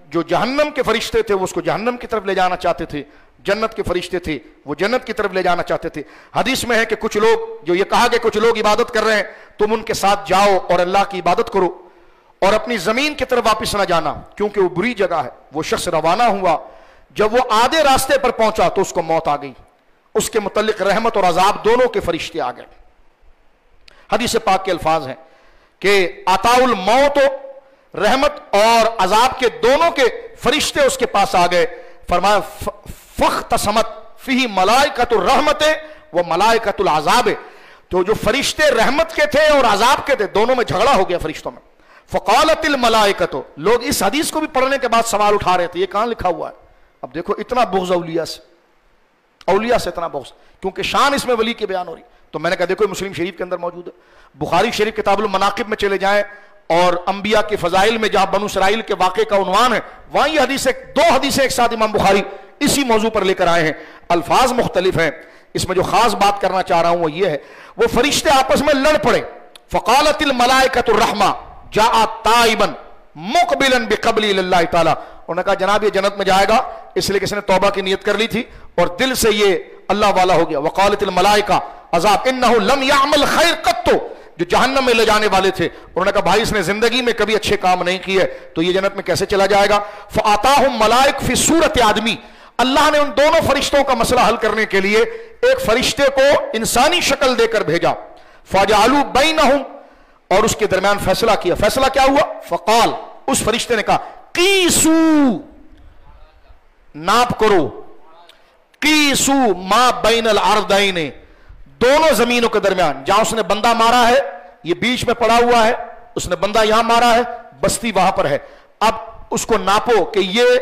جو جہنم کے فرشتے تھے وہ اس کو جہنم کی طرف لے جانا چاہتے تھے، جنت کے فرشتے تھے وہ جنت کی طرف لے جانا چاہتے تھے۔ حدیث میں ہے کہ کچھ لوگ، جو یہ کہا کہ کچھ لوگ عبادت کر رہے ہیں تم ان کے ساتھ جاؤ اور اللہ کی عبادت کرو، اور اپنی زمین کی طرف واپس نہ جانا کیونکہ وہ بری جگہ ہے۔ وہ شخص روانہ ہوا، جب وہ آدھے راستے پر پہنچا تو اس کو موت آ گئی، اس کے متعلق رحمت اور عذاب دونوں کے فرشتے آ گئے۔ حدیث پاک کے الفاظ ہیں کہ آتا الموت، رحمت اور عذاب کے دونوں کے فرشتے اس کے پاس آ گئے۔ فرمایا فاختصمت فیہ ملائکۃ الرحمت و ملائکۃ العذاب، تو جو فرشتے رحمت کے تھے اور عذاب کے تھے دونوں میں جھگڑا ہو گیا فرشتوں میں۔ فقالت الملائکۃ، لوگ اس حدیث کو بھی پڑھنے کے بعد سوال اٹھا رہے تھے یہ کہاں لکھا ہوا ہے؟ اب دیکھو اتنا بغض اولیاء سے اتنا بغض، کیونکہ شان اس میں ولی کی بیان ہو رہی۔ تو میں نے کہا دیکھو مسلم شریف کے اندر موجود ہے، بخاری شریف کتاب المناقب میں چلے جائیں اور انبیاء کے فضائل میں جہاں بنو اسرائیل کے واقعے کا عنوان ہے وہاں یہ حدیثیں، 2 حدیثیں ایک ساتھ امام بخاری اسی موضوع پر لے کر آئے ہیں، الفاظ مختلف ہیں۔ اس میں جو خاص بات کرنا چاہ رہا ہوں وہ یہ ہے، وہ فرشتے آپس میں لڑ پڑے۔ فقالت الملائکۃ الرحمہ جاء تائبا مقبلا بقبل اللہ تعالی، انہوں نے کہا جناب یہ جنت میں جائے گا اس لیے کہ اس نے توبہ کی نیت کر لی تھی اور دل سے یہ اللہ والا ہو گیا۔ وقالت الملائکہ عذاب انہ لم یعمل خیر قط، جو جہنم میں لے جانے والے تھے انہوں نے کہا بھائی اس نے زندگی میں کبھی اچھے کام نہیں کیے تو یہ جنت میں کیسے چلا جائے گا؟ فآتاہم ملائک فی صورت آدمی، اللہ نے ان دونوں فرشتوں کا مسئلہ حل کرنے کے لیے ایک فرشتے کو انسانی شکل دے کر بھیجا۔ فجعلوا بینہم، اور اس کے درمیان فیصلہ کیا۔ فیصلہ کیا ہوا؟ فقال، اس فرشتے نے کہا قیسو، ناپ کرو، قیسو ما بین الارضین، دونوں زمینوں کے درمیان، جہاں اس نے بندہ مارا ہے یہ بیچ میں پڑا ہوا ہے، اس نے بندہ یہاں مارا ہے، بستی وہاں پر ہے، اب اس کو ناپو کہ یہ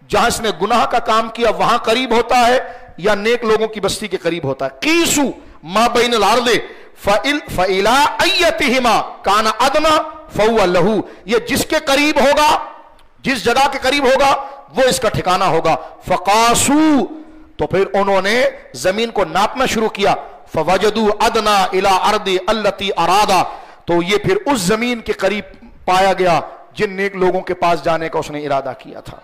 جہاں اس نے گناہ کا کام کیا وہاں قریب ہوتا ہے یا نیک لوگوں کی بستی کے قریب ہوتا ہے۔ قیسو ما بین الارض فإلی ایتہما کان ادنی فہو لہو، یہ جس کے قریب ہوگا، جس جگہ کے قریب ہوگا وہ اس کا ٹھکانہ ہوگا۔ فقاسو، تو پھر انہوں نے زمین کو ناپنا شروع کیا۔ فوجدوا ادنی الی ارض التی ارادا، تو یہ پھر اس زمین کے قریب پایا گیا جن نیک لوگوں کے پاس جانے کا اس نے ارادہ کیا تھا۔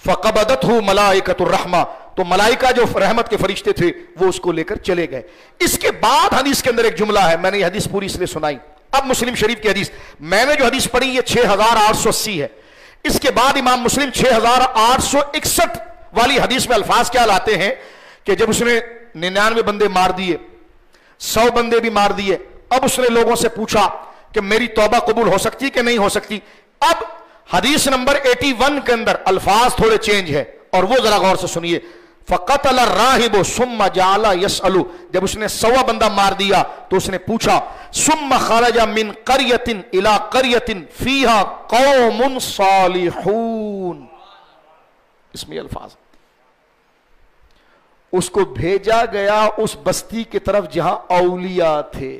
فقبضتہ ملائکۃ الرحمہ، تو ملائکہ جو رحمت کے فرشتے تھے وہ اس کو لے کر چلے گئے۔ اس کے بعد حدیث کے اندر ایک جملہ ہے، میں نے یہ حدیث پوری اس لیے سنائی، اب مسلم شریف کی حدیث، میں نے جو حدیث پڑھی یہ 6880 ہے، اس کے بعد امام مسلم 6861 والی حدیث میں الفاظ کیا لاتے ہیں کہ جب اس نے 99 بندے مار دیے، 100 بندے بھی مار دیے، اب اس نے لوگوں سے پوچھا کہ میری توبہ قبول ہو سکتی کہ نہیں ہو سکتی۔ اب حدیث نمبر 81 کے اندر الفاظ تھوڑے چینج ہے اور وہ ذرا غور سے سنیے۔ فقتل الراہب ثم جعل يسأل، جب اس نے 100 بندہ مار دیا تو اس نے پوچھا، ثم خرج من قریۃ الی قریۃ فیہا قوم صالحون، اس میں الفاظ، اس کو بھیجا گیا اس بستی کی طرف جہاں اولیاء تھے۔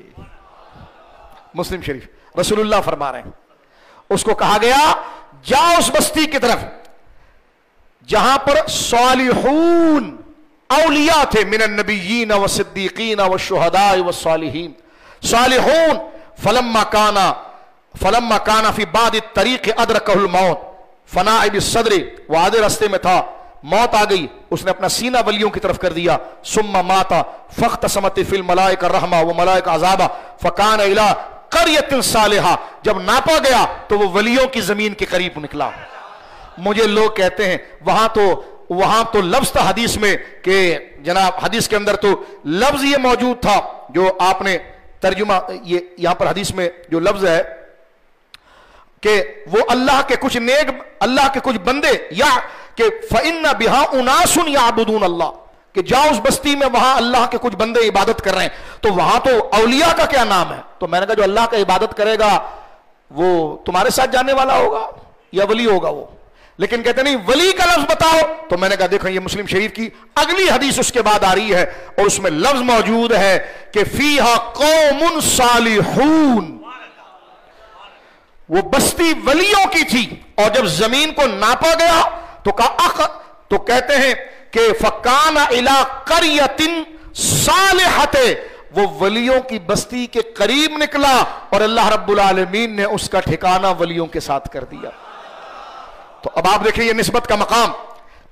مسلم شریف، رسول اللہ فرما رہے ہیں اس کو کہا گیا جاؤ اس بستی کی طرف جہاں پر صالحون اولیاء تھے، من النبیین والصدیقین والشہداء والصالحین. صالحون فلما کانا فی بعد الطریق ادرکہ الموت فناء بالصدر، وہ آدھے رستے میں تھا، موت آ گئی، اس نے اپنا سینہ ولیوں کی طرف کر دیا. ثم مات فاختصمت فی الملائکہ الرحمہ وملائکہ عذابہ فکان الی قریۃ صالحہ، جب ناپا گیا تو وہ ولیوں کی زمین کے قریب نکلا. مجھے لوگ کہتے ہیں وہاں تو لفظ تھا حدیث میں کہ جناب حدیث کے اندر تو لفظ یہ موجود تھا جو آپ نے ترجمہ، یہ یہاں پر حدیث میں جو لفظ ہے کہ وہ اللہ کے کچھ نیک، اللہ کے کچھ بندے، یا کہ فَإِنَّ بِهَا أُنَاسٌ يَعْبُدُونَ اللَّهَ، کہ جاؤ اس بستی میں وہاں اللہ کے کچھ بندے عبادت کر رہے ہیں. تو وہاں تو اولیاء کا کیا نام ہے؟ تو میں نے کہا جو اللہ کا عبادت کرے گا وہ تمہارے ساتھ جانے والا ہوگا یا ولی ہوگا وہ؟ لیکن کہتے نہیں ولی کا لفظ بتاؤ. تو میں نے کہا دیکھو یہ مسلم شریف کی اگلی حدیث اس کے بعد آ رہی ہے اور اس میں لفظ موجود ہے کہ فیہا قوم صالحون، وہ بستی ولیوں کی تھی، اور جب زمین کو ناپا گیا تو کہتے ہیں کہ فکان الی قریۃ صالحۃ، وہ ولیوں کی بستی کے قریب نکلا اور اللہ رب العالمین نے اس کا ٹھکانہ ولیوں کے ساتھ کر دیا. تو اب آپ دیکھیں یہ نسبت کا مقام.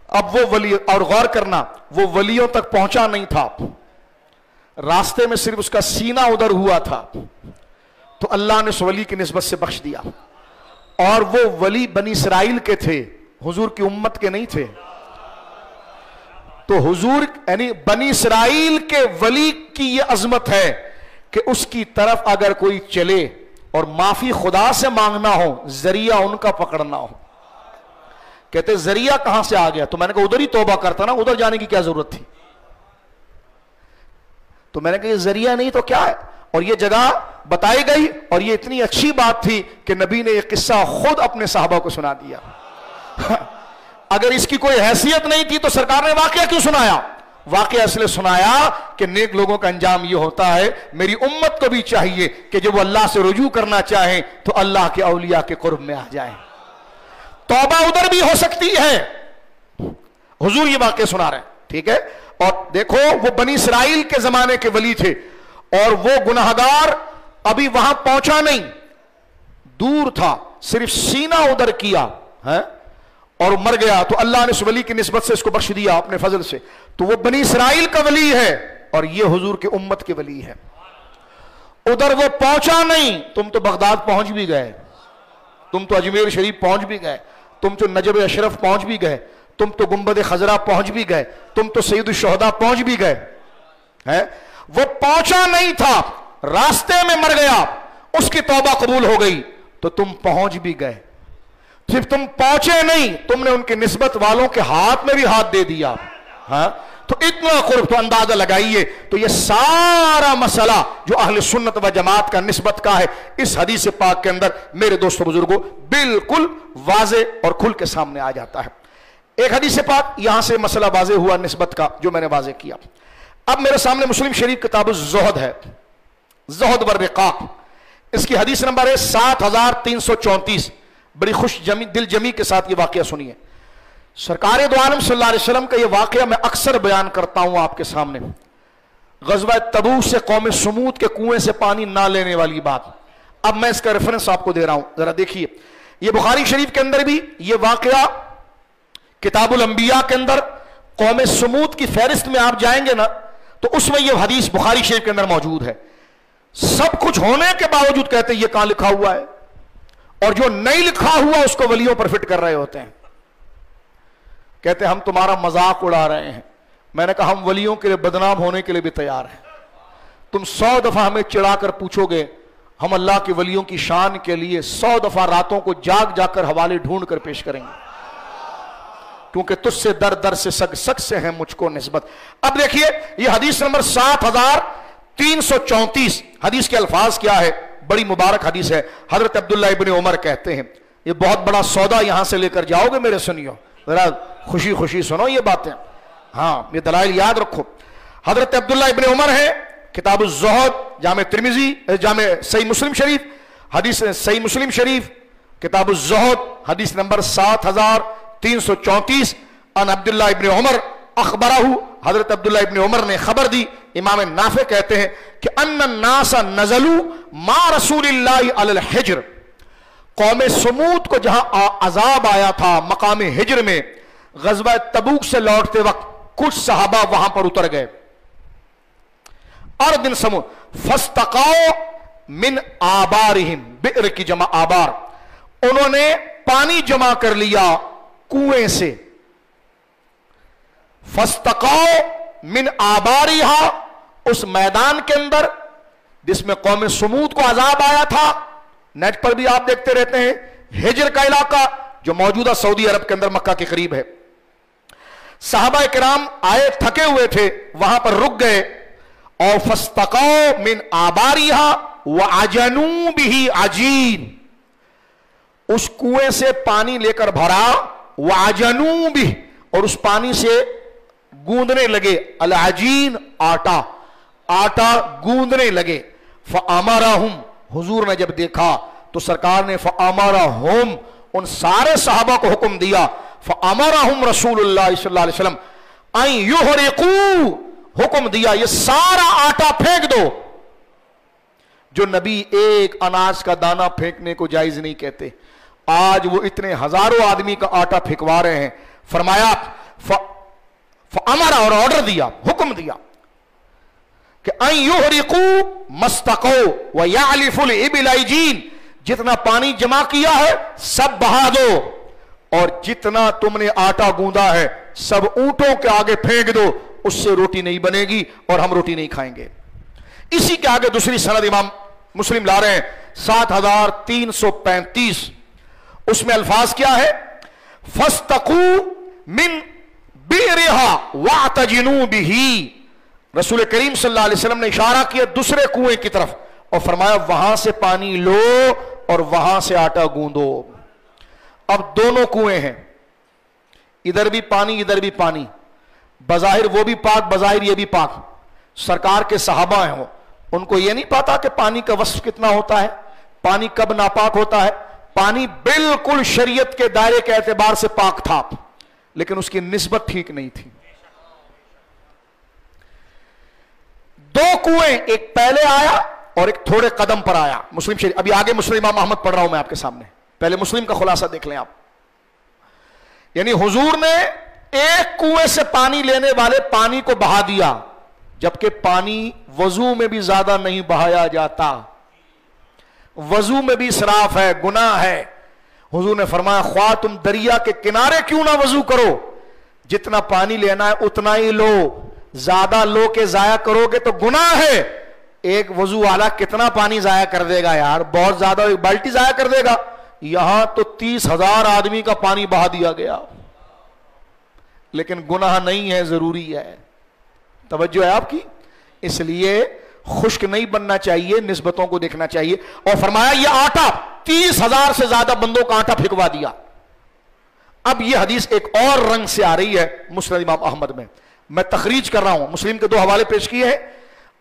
اب وہ ولی، اور غور کرنا، وہ ولیوں تک پہنچا نہیں تھا، راستے میں صرف اس کا سینہ ادھر ہوا تھا تو اللہ نے اس ولی کی نسبت سے بخش دیا. اور وہ ولی بنی اسرائیل کے تھے، حضور کی امت کے نہیں تھے. تو حضور یعنی بنی اسرائیل کے ولی کی یہ عظمت ہے کہ اس کی طرف اگر کوئی چلے اور معافی خدا سے مانگنا ہو، ذریعہ ان کا پکڑنا ہو. کہتے ذریعہ کہاں سے آ گیا؟ تو میں نے کہا ادھر ہی توبہ کرتا نا، ادھر جانے کی کیا ضرورت تھی؟ تو میں نے کہا یہ ذریعہ نہیں تو کیا ہے؟ اور یہ جگہ بتائی گئی اور یہ اتنی اچھی بات تھی کہ نبی نے یہ قصہ خود اپنے صحابہ کو سنا دیا. اگر اس کی کوئی حیثیت نہیں تھی تو سرکار نے واقعہ کیوں سنایا؟ واقعہ اس لیے سنایا کہ نیک لوگوں کا انجام یہ ہوتا ہے. میری امت کو بھی چاہیے کہ جب وہ اللہ سے رجوع کرنا چاہیں تو اللہ کے اولیاء کے قرب میں آ جائیں. توبہ ادھر بھی ہو سکتی ہے. حضور یہ واقعہ سنا رہے ہیں، ٹھیک ہے. اور دیکھو وہ بنی اسرائیل کے زمانے کے ولی تھے اور وہ گناہگار ابھی وہاں پہنچا نہیں، دور تھا، صرف سینہ ادھر کیا ہے اور مر گیا. تو اللہ نے اس ولی کی نسبت سے اس کو بخش دیا اپنے فضل سے. تو وہ بنی اسرائیل کا ولی ہے اور یہ حضور کے امت کے ولی ہے. ادھر وہ پہنچا نہیں. تم تو بغداد پہنچ بھی گئے، تم تو اجمیر شریف پہنچ بھی گئے، تم تو نجب اشرف پہنچ بھی گئے، تم تو گنبد خضرا پہنچ بھی گئے، تم تو سید الشہداء پہنچ بھی گئے. وہ پہنچا نہیں تھا، راستے میں مر گیا، اس کی توبہ قبول ہو گئی تو تم پہنچ بھی گئے. صرف تم پہنچے نہیں، تم نے ان کے نسبت والوں کے ہاتھ میں بھی ہاتھ دے دیا. تو اتنا قرب، تو اندازہ لگائیے. تو یہ سارا مسئلہ جو اہل سنت و جماعت کا نسبت کا ہے اس حدیث پاک کے اندر میرے دوستو بزرگوں بالکل واضح اور کھل کے سامنے آ جاتا ہے. ایک حدیث پاک یہاں سے مسئلہ واضح ہوا نسبت کا جو میں نے واضح کیا. اب میرے سامنے مسلم شریف کتاب الزہد ہے، زہد والرقاق. اس کی حدیث نمبر ہے 7334. بڑی خوش دل جمی کے ساتھ یہ واقعہ سنیے. سرکار دو عالم صلی اللہ علیہ وسلم کا یہ واقعہ میں اکثر بیان کرتا ہوں آپ کے سامنے. غزوہ تبوک سے قوم سمود کے کنویں سے پانی نہ لینے والی بات. اب میں اس کا ریفرنس آپ کو دے رہا ہوں، ذرا دیکھیے. یہ بخاری شریف کے اندر بھی یہ واقعہ کتاب الانبیاء کے اندر قوم سمود کی فہرست میں آپ جائیں گے نا تو اس میں یہ حدیث بخاری شریف کے اندر موجود ہے. سب کچھ ہونے کے باوجود کہتے ہیں یہ کہاں لکھا ہوا ہے، اور جو نہیں لکھا ہوا اس کو ولیوں پر فٹ کر رہے ہوتے ہیں. کہتے ہیں ہم تمہارا مذاق اڑا رہے ہیں. میں نے کہا ہم ولیوں کے لیے بدنام ہونے کے لیے بھی تیار ہیں. تم 100 دفعہ ہمیں چڑھا کر پوچھو گے، ہم اللہ کے ولیوں کی شان کے لیے 100 دفعہ راتوں کو جاگ جا کر حوالے ڈھونڈ کر پیش کریں گے، کیونکہ تجھ سے در در سے سگ سگ سے ہے مجھ کو نسبت. اب دیکھیے یہ حدیث نمبر 7334. حدیث کے الفاظ کیا ہے؟ بڑی مبارک حدیث ہے. حضرت عبداللہ ابن عمر کہتے ہیں، یہ بہت بڑا سودا یہاں سے لے کر جاؤ گے میرے سنیو، ذرا خوشی خوشی سنو یہ باتیں. ہاں یہ دلائل یاد رکھو. حضرت عبداللہ ابن عمر ہے، کتاب الزہد، جامع ترمذی، جامع صحیح مسلم شریف حدیث صحیح مسلم شریف کتاب الزہد حدیث نمبر 7334 ان عبداللہ ابن عمر اخبرہ، حضرت عبداللہ ابن عمر نے خبر دی، امام نافع کہتے ہیں کہ ان الناس نزلوا مع رسول اللہ علی الحجر، قوم سمود کو جہاں عذاب آیا تھا مقام حجر میں، غزوہ تبوک سے لوٹتے وقت کچھ صحابہ وہاں پر اتر گئے، ارض سمود فاستقوا من آبارہم، بئر کی جمع آبار، انہوں نے پانی جمع کر لیا کنویں سے، فاستقوا من آبارہا، اس میدان کے اندر جس میں قوم سمود کو عذاب آیا تھا، نیٹ پر بھی آپ دیکھتے رہتے ہیں، ہجر کا علاقہ جو موجودہ سعودی عرب کے اندر مکہ کے قریب ہے، صحابہ کرام آئے تھکے ہوئے تھے، وہاں پر رک گئے، اور فاستقوا من آبارہا وعجنوا بہ عجین، اس کنویں سے پانی لے کر بھرا، وعجنوا بہ، اور اس پانی سے گوندنے لگے، العجین آٹا، آٹا گوندنے لگے، فامرہم، حضور نے جب دیکھا تو سرکار نے فامرہم، ان سارے صحابہ کو حکم دیا، فامرہم رسول اللہ صلی اللہ علیہ وسلم ان یحرقوا، حکم دیا یہ سارا آٹا پھینک دو، جو نبی ایک اناج کا دانہ پھینکنے کو جائز نہیں کہتے، آج وہ اتنے ہزاروں آدمی کا آٹا پھینکوا رہے ہیں، فرمایا فامر، اور آرڈر دیا، حکم دیا کہ ان یحرقوا مستقوا ویعلف الابل عجین، جتنا پانی جمع کیا ہے سب بہا دو، اور جتنا تم نے آٹا گوندا ہے سب اونٹوں کے آگے پھینک دو، اس سے روٹی نہیں بنے گی اور ہم روٹی نہیں کھائیں گے۔ اسی کے آگے دوسری سند امام مسلم لا رہے ہیں 7335، اس میں الفاظ کیا ہے؟ فاستقوا من بئرہا واعتجنوا بہ، رسول کریم صلی اللہ علیہ وسلم نے اشارہ کیا دوسرے کنویں کی طرف اور فرمایا وہاں سے پانی لو اور وہاں سے آٹا گوندو۔ اب دونوں کنویں ہیں، ادھر بھی پانی ادھر بھی پانی، بظاہر وہ بھی پاک بظاہر یہ بھی پاک، سرکار کے صحابہ ہیں، ان کو یہ نہیں پتا کہ پانی کا وصف کتنا ہوتا ہے، پانی کب ناپاک ہوتا ہے، پانی بالکل شریعت کے دائرے کے اعتبار سے پاک تھا لیکن اس کی نسبت ٹھیک نہیں تھی۔ دو کنویں، ایک پہلے آیا اور ایک تھوڑے قدم پر آیا، مسلم شریف، ابھی آگے مسلم امام احمد پڑھ رہا ہوں میں آپ کے سامنے، پہلے مسلم کا خلاصہ دیکھ لیں آپ، یعنی حضور نے ایک کنویں سے پانی لینے والے پانی کو بہا دیا، جبکہ پانی وضو میں بھی زیادہ نہیں بہایا جاتا، وضو میں بھی اسراف ہے، گناہ ہے۔ حضور نے فرمایا خواہ تم دریا کے کنارے کیوں نہ وضو کرو، جتنا پانی لینا ہے اتنا ہی لو، زیادہ لو کے ضائع کرو گے تو گناہ ہے۔ ایک وضو والا کتنا پانی ضائع کر دے گا یار، بہت زیادہ، ایک بالٹی ضائع کر دے گا، یہاں تو 30,000 آدمی کا پانی بہا دیا گیا، لیکن گناہ نہیں ہے، ضروری ہے۔ توجہ ہے آپ کی؟ اس لیے خشک نہیں بننا چاہیے، نسبتوں کو دیکھنا چاہیے۔ اور فرمایا یہ آٹا 30,000 سے زیادہ بندوں کا آٹا پھینکوا دیا۔ اب یہ حدیث ایک اور رنگ سے آ رہی ہے مسند امام احمد میں تخریج کر رہا ہوں، مسلم کے 2 حوالے پیش کیے ہیں،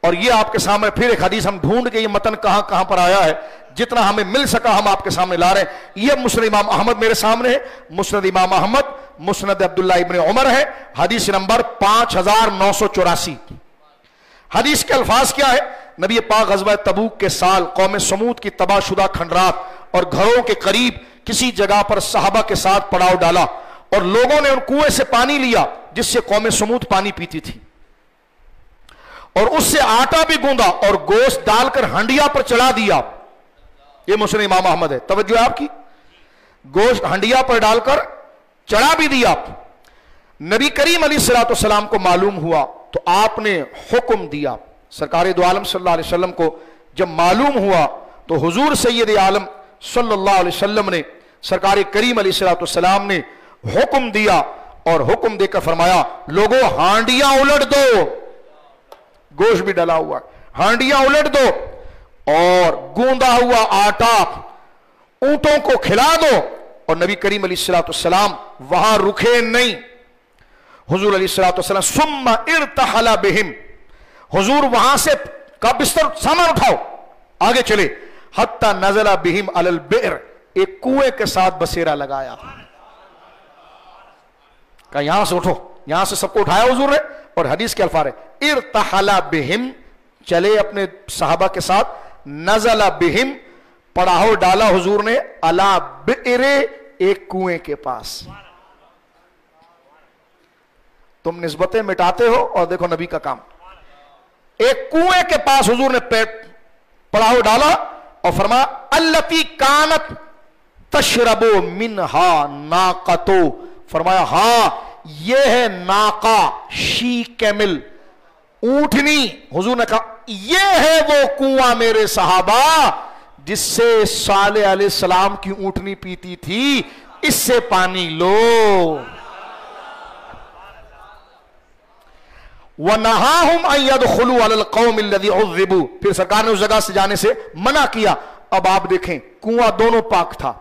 اور یہ آپ کے سامنے پھر ایک حدیث ہم ڈھونڈ کے یہ متن کہاں کہاں پر آیا ہے، جتنا ہمیں مل سکا ہم آپ کے سامنے لا رہے ہیں۔ یہ مسند امام احمد میرے سامنے ہے، مسند امام احمد مسند عبداللہ ابن عمر ہے، حدیث نمبر 5984۔ حدیث کے الفاظ کیا ہے؟ نبی پاک غزوہ تبوک کے سال قوم سمود کی تباہ شدہ کھنڈرات اور گھروں کے قریب کسی جگہ پر صحابہ کے ساتھ پڑاؤ ڈالا، اور لوگوں نے ان کنویں سے پانی لیا جس سے قوم سمود پانی پیتی تھی، اور اس سے آٹا بھی گوندا اور گوشت ڈال کر ہنڈیا پر چڑھا دیا۔ یہ مسند امام احمد ہے، توجہ ہے آپ کی، گوشت ہنڈیا پر ڈال کر چڑھا بھی دیا۔ نبی کریم علیہ الصلوۃ والسلام کو معلوم ہوا تو آپ نے حکم دیا، سرکار دو عالم صلی اللہ علیہ وسلم کو جب معلوم ہوا تو حضور سید عالم صلی اللہ علیہ وسلم نے، سرکار کریم علیہ الصلوۃ والسلام نے حکم دیا، اور حکم دے کر فرمایا لوگوں ہانڈیاں الٹ دو، گوشت بھی ڈلا ہوا، ہانڈیاں الٹ دو اور گوندا ہوا آٹا اونٹوں کو کھلا دو۔ اور نبی کریم علیہ الصلوۃ والسلام وہاں رکے نہیں، حضور علیہ الصلوۃ والسلام ثم ارتحل بہم، حضور وہاں سے کا بستر سامان اٹھاؤ آگے چلے، حتی نزل بہم علی البئر، ایک کنویں کے ساتھ بسیرا لگایا، کہا یہاں سے اٹھو، یہاں سے سب کو اٹھایا حضور نے، اور حدیث کے الفاظ ہے ارتحل بہم، چلے اپنے صحابہ کے ساتھ، نزل بہم، پڑاؤ ڈالا حضور نے، علی بئر، ایک کنویں کے پاس۔ تم نسبتیں مٹاتے ہو اور دیکھو نبی کا کام، ایک کنویں کے پاس حضور نے پڑاؤ ڈالا اور فرمایا التی کانت تشرب منہا ناقتو، فرمایا ہاں یہ ہے ناقہ، شی کیمل، اونٹنی۔ حضور نے کہا یہ ہے وہ کنواں میرے صحابہ جس سے صالح علیہ السلام کی اونٹنی پیتی تھی، اس سے پانی لو۔ وَنَهَاهُمْ أَن يَدْخُلُوا عَلَى الْقَوْمِ الَّذِي عُذِّبُوا، پھر سرکار نے اس جگہ سے جانے سے منع کیا۔ اب آپ دیکھیں کنواں دونوں پاک تھا۔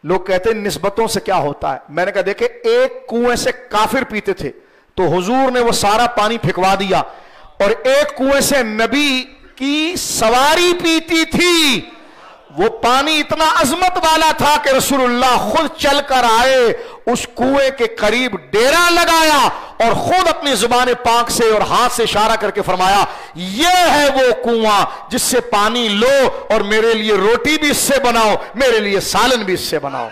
لوگ کہتے ہیں نسبتوں سے کیا ہوتا ہے، میں نے کہا دیکھیں ایک کنویں سے کافر پیتے تھے تو حضور نے وہ سارا پانی پھینکوا دیا، اور ایک کنویں سے نبی کی سواری پیتی تھی، وہ پانی اتنا عظمت والا تھا کہ رسول اللہ خود چل کر آئے، اس کنویں کے قریب ڈیرا لگایا اور خود اپنی زبان پاک سے اور ہاتھ سے اشارہ کر کے فرمایا یہ ہے وہ کنواں جس سے پانی لو، اور میرے لیے روٹی بھی اس سے بناؤ، میرے لیے سالن بھی اس سے بناؤ۔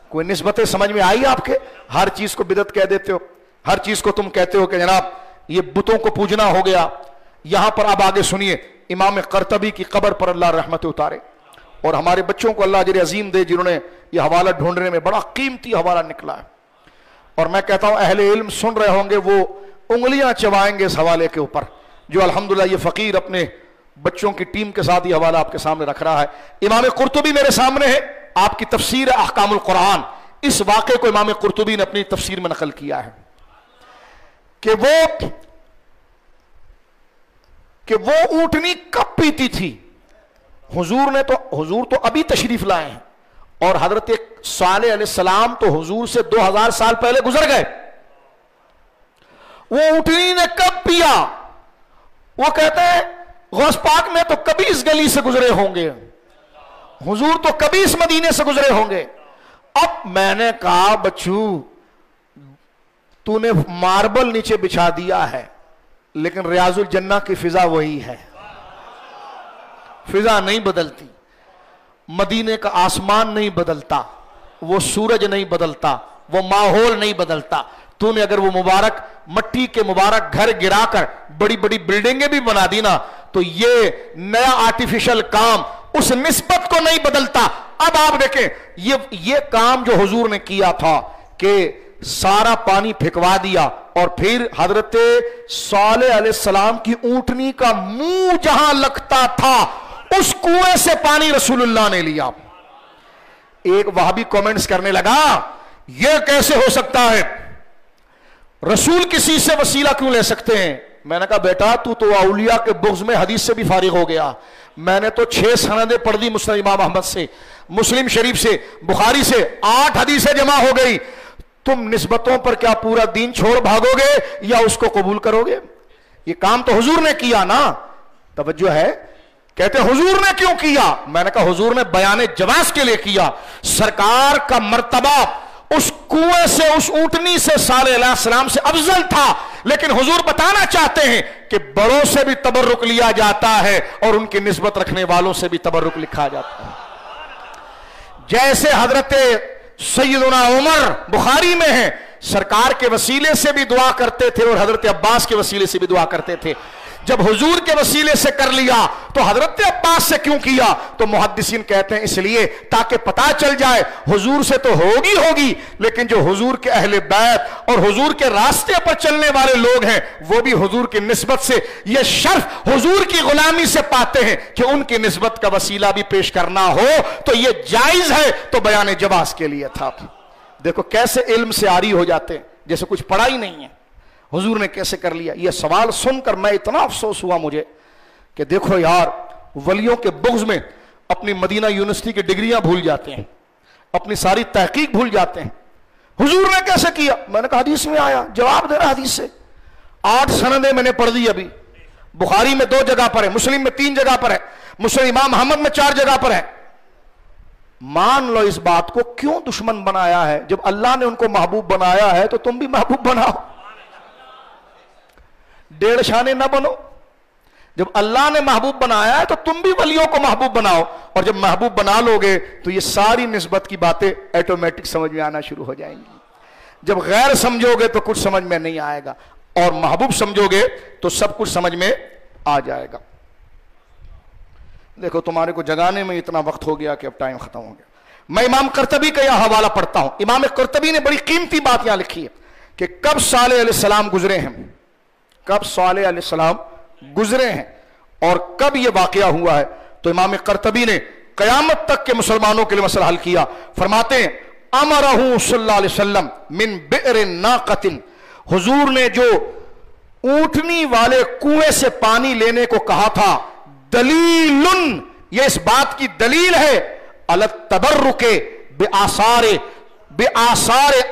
کوئی نسبتیں سمجھ میں آئی آپ کے؟ ہر چیز کو بدعت کہہ دیتے ہو، ہر چیز کو تم کہتے ہو کہ جناب یہ بتوں کو پوجنا ہو گیا۔ یہاں پر اب آگے سنیے، امام قرطبی کی قبر پر اللہ رحمت اتارے، اور ہمارے بچوں کو اللہ اجر عظیم دے جنہوں نے یہ حوالہ ڈھونڈنے میں بڑا قیمتی حوالہ نکلا ہے، اور میں کہتا ہوں اہل علم سن رہے ہوں گے وہ انگلیاں چبائیں گے اس حوالے کے اوپر، جو الحمدللہ یہ فقیر اپنے بچوں کی ٹیم کے ساتھ یہ حوالہ آپ کے سامنے رکھ رہا ہے۔ امام قرطبی میرے سامنے ہے، آپ کی تفسیر احکام القرآن، اس واقعے کو امام قرطبی نے اپنی تفسیر میں نقل کیا ہے کہ وہ اونٹنی کب پیتی تھی۔ حضور تو ابھی تشریف لائے ہیں، اور حضرت صالح علیہ السلام تو حضور سے 2000 سال پہلے گزر گئے، وہ اونٹنی نے کب پیا؟ وہ کہتے ہیں غوث پاک میں تو کبھی اس گلی سے گزرے ہوں گے، حضور تو کبھی اس مدینے سے گزرے ہوں گے۔ اب میں نے کہا بچو تو نے ماربل نیچے بچھا دیا ہے، لیکن ریاض الجنہ کی فضا وہی ہے، فضا نہیں بدلتی، مدینے کا آسمان نہیں بدلتا، وہ سورج نہیں بدلتا، وہ ماحول نہیں بدلتا۔ تو نے اگر وہ مبارک مٹی کے مبارک گھر گرا کر بڑی بڑی بلڈنگیں بھی بنا دی نا، تو یہ نیا آرٹیفیشل کام اس نسبت کو نہیں بدلتا۔ اب آپ دیکھیں یہ کام جو حضور نے کیا تھا کہ سارا پانی پھینکوا دیا، اور پھر حضرت صالح علیہ السلام کی اونٹنی کا منہ جہاں لگتا تھا اس کنویں سے پانی رسول اللہ نے لیا۔ ایک وہابی کومنٹس کرنے لگا یہ کیسے ہو سکتا ہے، رسول کسی سے وسیلہ کیوں لے سکتے ہیں؟ میں نے کہا بیٹا تو اولیاء کے بغض میں حدیث سے بھی فارغ ہو گیا، میں نے تو 6 سندیں پڑھ دی، مسند امام احمد سے، مسلم شریف سے، بخاری سے 8 حدیثیں جمع ہو گئی۔ تم نسبتوں پر کیا پورا دین چھوڑ بھاگو گے یا اس کو قبول کرو گے؟ یہ کام تو حضور نے کیا نا۔ توجہ ہے، کہتے حضور نے کیوں کیا؟ میں نے کہا حضور نے بیان جواز کے لیے کیا۔ سرکار کا مرتبہ اس کنویں سے، اس اونٹنی سے صالح علیہ السلام سے افضل تھا، لیکن حضور بتانا چاہتے ہیں کہ بڑوں سے بھی تبرک لیا جاتا ہے اور ان کی نسبت رکھنے والوں سے بھی تبرک لکھا جاتا ہے۔ جیسے حضرت سیدنا عمر بخاری میں ہے، سرکار کے وسیلے سے بھی دعا کرتے تھے اور حضرت عباس کے وسیلے سے بھی دعا کرتے تھے۔ جب حضور کے وسیلے سے کر لیا تو حضرت عباس سے کیوں کیا؟ تو محدثین کہتے ہیں اس لیے تاکہ پتہ چل جائے حضور سے تو ہوگی، لیکن جو حضور کے اہل بیت اور حضور کے راستے پر چلنے والے لوگ ہیں وہ بھی حضور کی نسبت سے یہ شرف حضور کی غلامی سے پاتے ہیں کہ ان کی نسبت کا وسیلہ بھی پیش کرنا ہو تو یہ جائز ہے۔ تو بیان جواز کے لیے تھا۔ دیکھو کیسے علم سے عاری ہو جاتے ہیں جیسے کچھ پڑھا ہی نہیں ہے۔ حضور نے کیسے کر لیا؟ یہ سوال سن کر میں اتنا افسوس ہوا مجھے کہ دیکھو یار، ولیوں کے بغض میں اپنی مدینہ یونیورسٹی کی ڈگریاں بھول جاتے ہیں، اپنی ساری تحقیق بھول جاتے ہیں۔ حضور نے کیسے کیا؟ میں نے کہا حدیث میں آیا، جواب دے رہا حدیث سے۔ 8 سندیں میں نے پڑھ دی ابھی، بخاری میں 2 جگہ پر ہے، مسلم میں 3 جگہ پر ہے، مسلم امام احمد میں 4 جگہ پر ہے۔ مان لو اس بات کو، کیوں دشمن بنایا ہے؟ جب اللہ نے ان کو محبوب بنایا ہے تو تم بھی محبوب بناؤ، 1.5 شانے نہ بنو۔ جب اللہ نے محبوب بنایا ہے تو تم بھی ولیوں کو محبوب بناؤ، اور جب محبوب بنا لو گے تو یہ ساری نسبت کی باتیں ایٹومیٹک سمجھ میں آنا شروع ہو جائیں گی۔ جب غیر سمجھو گے تو کچھ سمجھ میں نہیں آئے گا، اور محبوب سمجھو گے تو سب کچھ سمجھ میں آ جائے گا۔ دیکھو تمہارے کو جگانے میں اتنا وقت ہو گیا کہ اب ٹائم ختم ہو گیا۔ میں امام قرطبی کا یہ حوالہ پڑھتا ہوں۔ امام قرطبی نے بڑی قیمتی بات یہاں لکھی ہے کہ کب صالح علیہ السلام گزرے ہیں، کب صالح علیہ السلام گزرے ہیں اور کب یہ واقعہ ہوا ہے۔ تو امام قرطبی نے قیامت تک کے مسلمانوں کے لیے مسئلہ حل کیا۔ فرماتے ہیں امرہ صلی اللہ علیہ وسلم من بئر ناقۃ، حضور نے جو اونٹنی والے کنویں سے پانی لینے کو کہا تھا، دلیل، یہ اس بات کی دلیل ہے، علی التبرک بآثار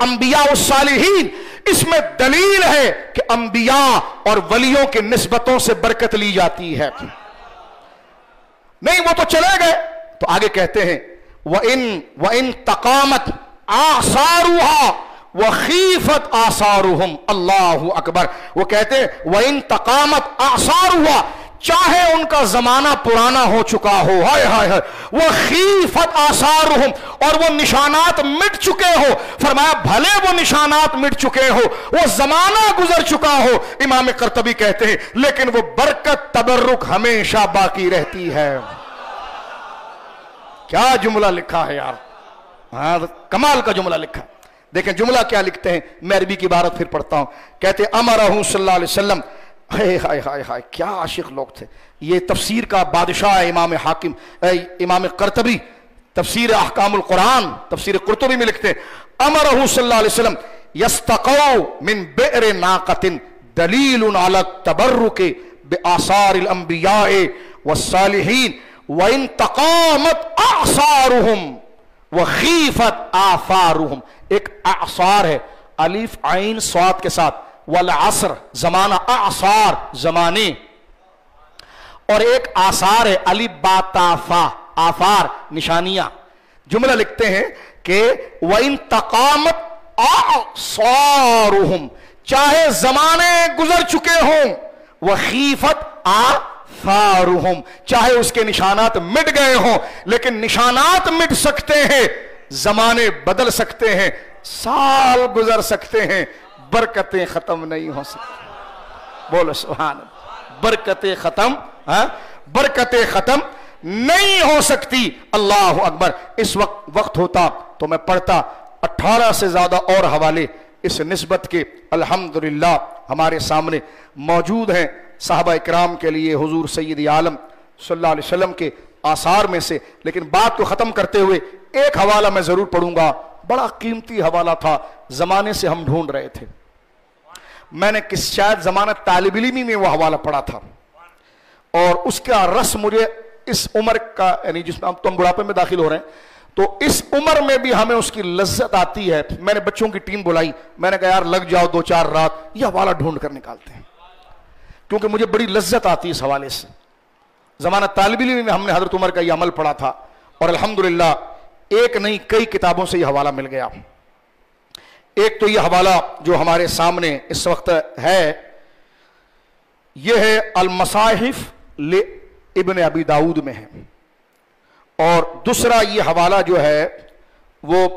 انبیاء والصالحین، اس میں دلیل ہے کہ انبیاء اور ولیوں کے نسبتوں سے برکت لی جاتی ہے۔ نہیں وہ تو چلے گئے، تو آگے کہتے ہیں وَإِن تَقَامَتْ آثَارُهَا وَخِیفَتْ آثَارُهُمْ، اللہ اکبر۔ وہ کہتے ہیں وَإِن تَقَامَتْ آثَارُهَا، چاہے ان کا زمانہ پرانا ہو چکا ہو، ہائے ہائے ہائے، وَخِیفَتْ آثَارُهُمْ، اور وہ نشانات مٹ چکے ہو، فرمایا بھلے وہ نشانات مٹ چکے ہو، وہ زمانہ گزر چکا ہو، امام قرطبی کہتے ہیں لیکن وہ برکت تبرک ہمیشہ باقی رہتی ہے۔ کیا جملہ لکھا ہے یار، ہاں کمال کا جملہ لکھا۔ دیکھیں جملہ کیا لکھتے ہیں، میں عربی کی عبارت پھر پڑھتا ہوں۔ کہتے امرہ صلی اللہ علیہ وسلم، ہائے ہائے ہائے ہائے کیا عاشق لوگ تھے۔ یہ تفسیر کا بادشاہ ہے امام حاکم امام قرطبی، تفسیر احکام القرآن تفسیر قرطبی میں لکھتے ہیں امرہ صلی اللہ علیہ وسلم یستقوا من بئر ناقۃ دلیل علی التبرک بآثار الانبیاء والصالحین وَإِن تَقَامَتْ أَعْصَارُهُمْ وَخِیفَتْ آثَارُهُمْ۔ ایک اعصار ہے الف عین صاد کے ساتھ، والعصر زمانہ، اعصار زمانے، اور ایک آثار ہے الف با تا فا، آثار نشانیاں۔ جملہ لکھتے ہیں کہ وَإِن تَقَامَتْ أَعْصَارُهُمْ، چاہے زمانے گزر چکے ہوں، وَخِیفَتْ آثَارُهُمْ، چاہے اس کے نشانات مٹ گئے ہوں، لیکن نشانات مٹ سکتے ہیں، زمانے بدل سکتے ہیں، سال گزر سکتے ہیں، برکتیں ختم نہیں ہو سکتی۔ بولو سبحان اللہ، برکتیں ختم، برکتیں ختم نہیں ہو سکتی۔ اللہ اکبر۔ اس وقت ہوتا تو میں پڑھتا 18 سے زیادہ اور حوالے اس نسبت کے الحمدللہ ہمارے سامنے موجود ہیں صحابہ اکرام کے لیے، حضور سید عالم صلی اللہ علیہ وسلم کے آثار میں سے۔ لیکن بات کو ختم کرتے ہوئے ایک حوالہ میں ضرور پڑھوں گا، بڑا قیمتی حوالہ تھا، زمانے سے ہم ڈھونڈ رہے تھے۔ میں نے شاید زمانہ طالب علمی میں وہ حوالہ پڑھا تھا، اور اس کا رس مجھے اس عمر کا، یعنی جس میں ہم بڑھاپے میں داخل ہو رہے ہیں تو اس عمر میں بھی ہمیں اس کی لذت آتی ہے۔ میں نے بچوں کی ٹیم بلائی، میں نے کہا یار لگ جاؤ 2-4 رات یہ حوالہ ڈھونڈ کر نکالتے ہیں، کیونکہ مجھے بڑی لذت آتی ہے اس حوالے سے۔ زمانہ طالب علم میں ہم نے حضرت عمر کا یہ عمل پڑھا تھا، اور الحمدللہ ایک نہیں کئی کتابوں سے یہ حوالہ مل گیا۔ ایک تو یہ حوالہ جو ہمارے سامنے اس وقت ہے، یہ ہے المصاحف لابن ابی داؤد میں ہے، اور دوسرا یہ حوالہ جو ہے وہ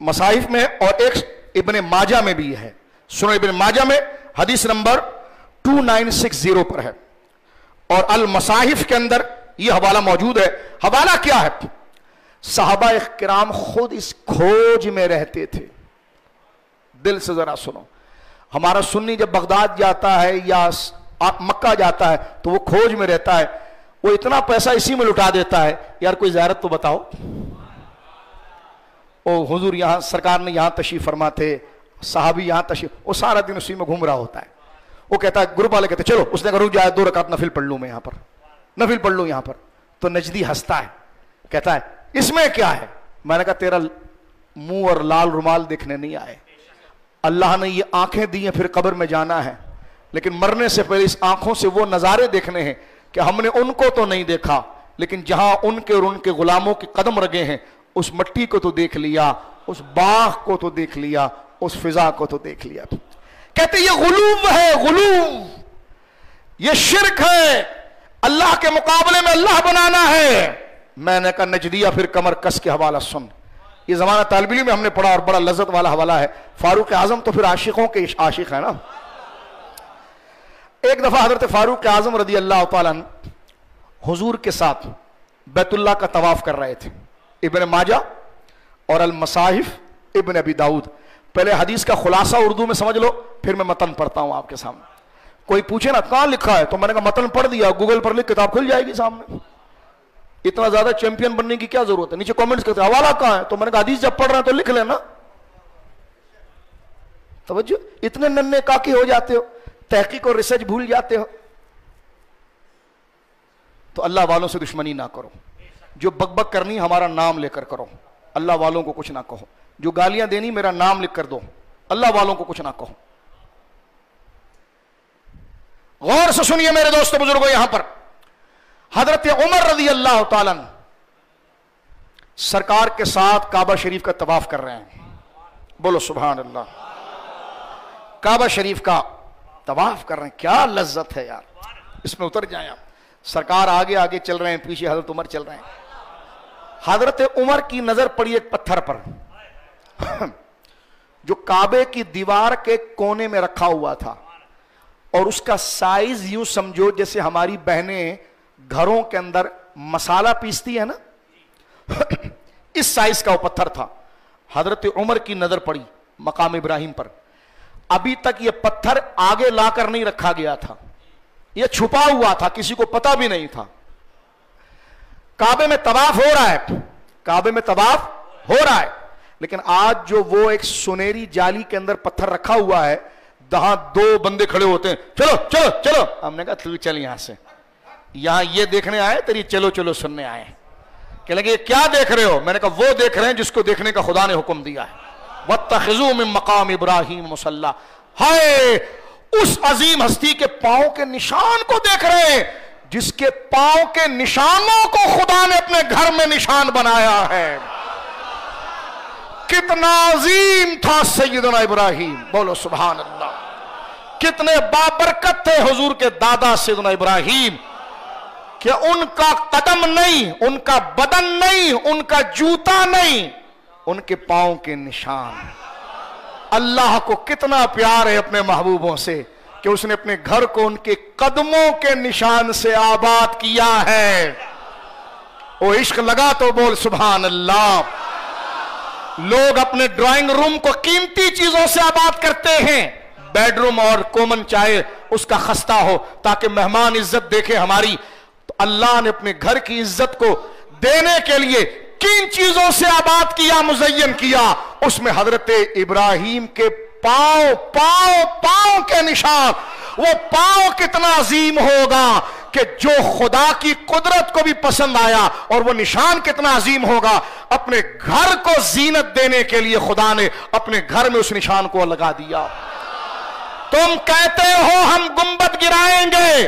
مصاحف میں، اور ایک ابن ماجہ میں بھی ہے۔ سنن ابن ماجہ میں حدیث نمبر 2960 پر ہے، اور المصاحف کے اندر یہ حوالہ موجود ہے۔ حوالہ کیا ہے؟ صحابہ کرام خود اس کھوج میں رہتے تھے۔ دل سے ذرا سنو، ہمارا سنی جب بغداد جاتا ہے یا مکہ جاتا ہے تو وہ کھوج میں رہتا ہے، وہ اتنا پیسہ اسی میں لٹا دیتا ہے، یار کوئی زیارت تو بتاؤ۔ او حضور یہاں سرکار نے یہاں تشریف فرما تھے، صحابی یہاں تشریف، وہ سارا دن اسی میں گھوم رہا ہوتا ہے۔ وہ کہتا ہے، گروپ والے کہتے ہیں چلو، اس نے کہا رک جائے 2 رکعت نفل پڑھ لوں میں یہاں پر، نفل پڑھ لوں یہاں پر۔ تو نجدی ہنستا ہے، کہتا ہے اس میں کیا ہے؟ میں نے کہا تیرا منہ اور لال رومال دیکھنے نہیں آئے، اللہ نے یہ آنکھیں دی ہیں پھر قبر میں جانا ہے، لیکن مرنے سے پہلے اس آنکھوں سے وہ نظارے دیکھنے ہیں کہ ہم نے ان کو تو نہیں دیکھا، لیکن جہاں ان کے اور ان کے غلاموں کے قدم رگے ہیں اس مٹی کو تو دیکھ لیا، اس باغ کو تو دیکھ لیا، اس فضا کو تو دیکھ لیا۔ کہتے یہ غلو ہے، غلو، یہ شرک ہے، اللہ کے مقابلے میں اللہ بنانا ہے۔ میں نے کہا نجدیہ پھر کمر کس کے حوالہ سن، یہ زمانہ طالب علم میں ہم نے پڑھا اور بڑا لذت والا حوالہ ہے۔ فاروق اعظم تو پھر عاشقوں کے عاشق ہے نا۔ ایک دفعہ حضرت فاروق اعظم رضی اللہ تعالیٰ عنہ حضور کے ساتھ بیت اللہ کا طواف کر رہے تھے۔ ابن ماجہ اور المصاحف ابن ابی داؤد۔ پہلے حدیث کا خلاصہ اردو میں سمجھ لو، پھر میں متن پڑھتا ہوں آپ کے سامنے۔ کوئی پوچھے نا کہاں لکھا ہے تو میں نے کہا متن پڑھ دیا، گوگل پر لکھ کتاب کھل جائے گی سامنے۔ اتنا زیادہ چیمپئن بننے کی کیا ضرورت ہے؟ نیچے کامنٹس کرتے حوالہ کہاں ہے تو میں نے کہا حدیث جب پڑھ رہے ہیں تو لکھ لینا۔ توجہ، اتنے ننھے کاکی ہو جاتے ہو، تحقیق اور ریسرچ بھول جاتے ہو۔ تو اللہ والوں سے دشمنی نہ کرو، جو بک بک کرنی ہمارا نام لے کر کرو، اللہ والوں کو کچھ نہ کہو، جو گالیاں دینی میرا نام لکھ کر دو، اللہ والوں کو کچھ نہ کہو۔ غور سے سنیے میرے دوستو بزرگوں، یہاں پر حضرت عمر رضی اللہ تعالیٰ سرکار کے ساتھ کعبہ شریف کا طواف کر رہے ہیں۔ بولو سبحان اللہ، کعبہ شریف کا طواف کر رہے ہیں، کیا لذت ہے یار، اس میں اتر جائیں آپ۔ سرکار آگے آگے چل رہے ہیں، پیچھے حضرت عمر چل رہے ہیں۔ حضرت عمر کی نظر پڑی ایک پتھر پر جو کعبے کی دیوار کے کونے میں رکھا ہوا تھا، اور اس کا سائز یوں سمجھو جیسے ہماری بہنیں گھروں کے اندر مسالہ پیستی ہے نا، اس سائز کا وہ پتھر تھا۔ حضرت عمر کی نظر پڑی مقام ابراہیم پر۔ ابھی تک یہ پتھر آگے لا کر نہیں رکھا گیا تھا، یہ چھپا ہوا تھا، کسی کو پتا بھی نہیں تھا۔ کعبے میں طواف ہو رہا ہے، کعبے میں طواف ہو رہا ہے، لیکن آج جو وہ ایک سنہری جالی کے اندر پتھر رکھا ہوا ہے، جہاں دو بندے کھڑے ہوتے ہیں، چلو چلو چلو، ہم نے کہا تو چل یہاں سے، یہاں یہ دیکھنے آئے تیری چلو چلو سننے آئے۔ کہ لگے کیا دیکھ رہے ہو؟ میں نے کہا وہ دیکھ رہے ہیں جس کو دیکھنے کا خدا نے حکم دیا ہے، وَاتَّخِذُوا مِن مَقَامِ إِبْرَاهِيمَ مُصَلًّى۔ ہائے اس عظیم ہستی کے پاؤں کے نشان کو دیکھ رہے ہیں جس کے پاؤں کے نشانوں کو خدا نے اپنے گھر میں نشان بنایا ہے۔ کتنا عظیم تھا سیدنا ابراہیم، بولو سبحان اللہ۔ کتنے بابرکت تھے حضور کے دادا سیدنا ابراہیم، کہ ان کا قدم نہیں، ان کا بدن نہیں، ان کا جوتا نہیں، ان کے پاؤں کے نشان۔ اللہ کو کتنا پیار ہے اپنے محبوبوں سے کہ اس نے اپنے گھر کو ان کے قدموں کے نشان سے آباد کیا ہے۔ وہ عشق لگا تو بول سبحان اللہ۔ لوگ اپنے ڈرائنگ روم کو قیمتی چیزوں سے آباد کرتے ہیں، بیڈ روم اور کومن چاہے اس کا خستہ ہو تاکہ مہمان عزت دیکھے ہماری، تو اللہ نے اپنے گھر کی عزت کو دینے کے لیے کن چیزوں سے آباد کیا، مزین کیا؟ اس میں حضرت ابراہیم کے پاؤں پاؤں پاؤں کے نشان۔ وہ پاؤں کتنا عظیم ہوگا کہ جو خدا کی قدرت کو بھی پسند آیا، اور وہ نشان کتنا عظیم ہوگا، اپنے گھر کو زینت دینے کے لیے خدا نے اپنے گھر میں اس نشان کو لگا دیا۔ تم کہتے ہو ہم گنبد گرائیں گے،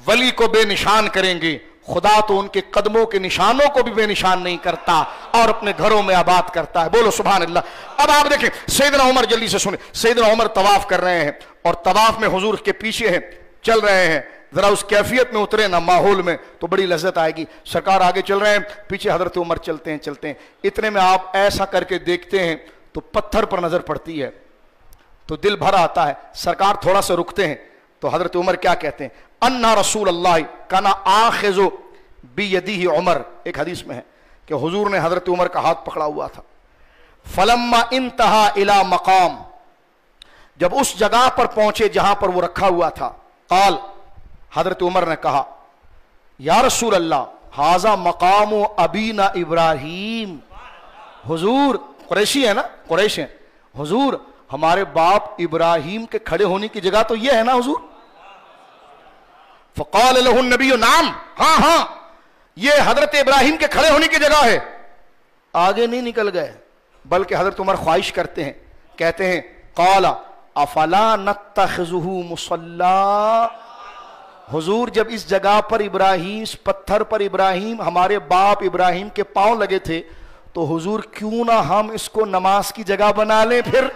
ولی کو بے نشان کریں گے، خدا تو ان کے قدموں کے نشانوں کو بھی بے نشان نہیں کرتا اور اپنے گھروں میں آباد کرتا ہے۔ بولو سبحان اللہ۔ اب آپ دیکھیں سیدنا عمر، جلدی سے سنیں، سیدنا عمر طواف کر رہے ہیں اور طواف میں حضور کے پیچھے ہیں، چل رہے ہیں۔ ذرا اس کیفیت میں اترے نا ماحول میں تو بڑی لذت آئے گی۔ سرکار آگے چل رہے ہیں، پیچھے حضرت عمر چلتے ہیں۔ اتنے میں آپ ایسا کر کے دیکھتے ہیں تو پتھر پر نظر پڑتی ہے تو دل بھر آتا ہے۔ سرکار تھوڑا سا رکتے ہیں تو حضرت عمر کیا کہتے ہیں؟ انا رسول اللہ کانا آخذ بیدیہ عمر، ایک حدیث میں ہے کہ حضور نے حضرت عمر کا ہاتھ پکڑا ہوا تھا۔ فلما انتہا الی مقام، جب اس جگہ پر پہنچے جہاں پر وہ رکھا ہوا تھا، قال، حضرت عمر نے کہا یا رسول اللہ ھذا مقام ابینا ابراہیم۔ حضور قریشی ہے نا، قریش ہیں، حضور ہمارے باپ ابراہیم کے کھڑے ہونے کی جگہ تو یہ ہے نا حضور؟ فقال له النبی نعم، ہاں ہاں یہ حضرت ابراہیم کے کھڑے ہونے کی جگہ ہے۔ آگے نہیں نکل گئے بلکہ حضرت عمر خواہش کرتے ہیں، کہتے ہیں قال افلا نتخذہ مصلی، حضور جب اس جگہ پر ابراہیم، اس پتھر پر ابراہیم، ہمارے باپ ابراہیم کے پاؤں لگے تھے، تو حضور کیوں نہ ہم اس کو نماز کی جگہ بنا لیں؟ پھر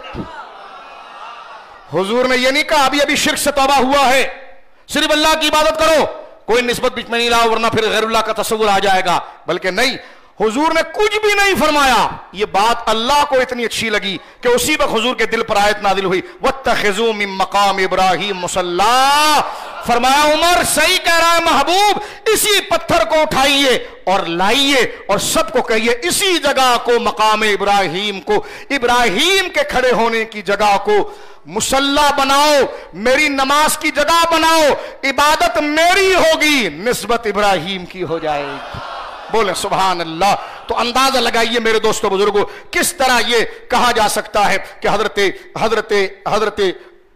حضور نے یہ نہیں کہا ابھی شرک سے توبہ ہوا ہے، صرف اللہ کی عبادت کرو، کوئی نسبت بیچ میں نہیں لاؤ ورنہ پھر غیر اللہ کا تصور آ جائے گا، بلکہ نہیں، حضور نے کچھ بھی نہیں فرمایا۔ یہ بات اللہ کو اتنی اچھی لگی کہ اسی وقت حضور کے دل پر آیت نازل ہوئی، وَاتَّخِذُوا مِن مَقَامِ إِبْرَاهِيمَ مُصَلًّى، فرمایا عمر صحیح کہہ رہا ہے محبوب، اسی پتھر کو اٹھائیے اور لائیے اور سب کو کہیے اسی جگہ کو، مقام ابراہیم کو، ابراہیم کے کھڑے ہونے کی جگہ کو مصلی بناؤ، میری نماز کی جگہ بناؤ، عبادت میری ہوگی، نسبت ابراہیم کی ہو جائے گی۔ بولیں سبحان اللہ۔ تو اندازہ لگائیے میرے دوستو بزرگوں، کس طرح یہ کہا جا سکتا ہے کہ حضرت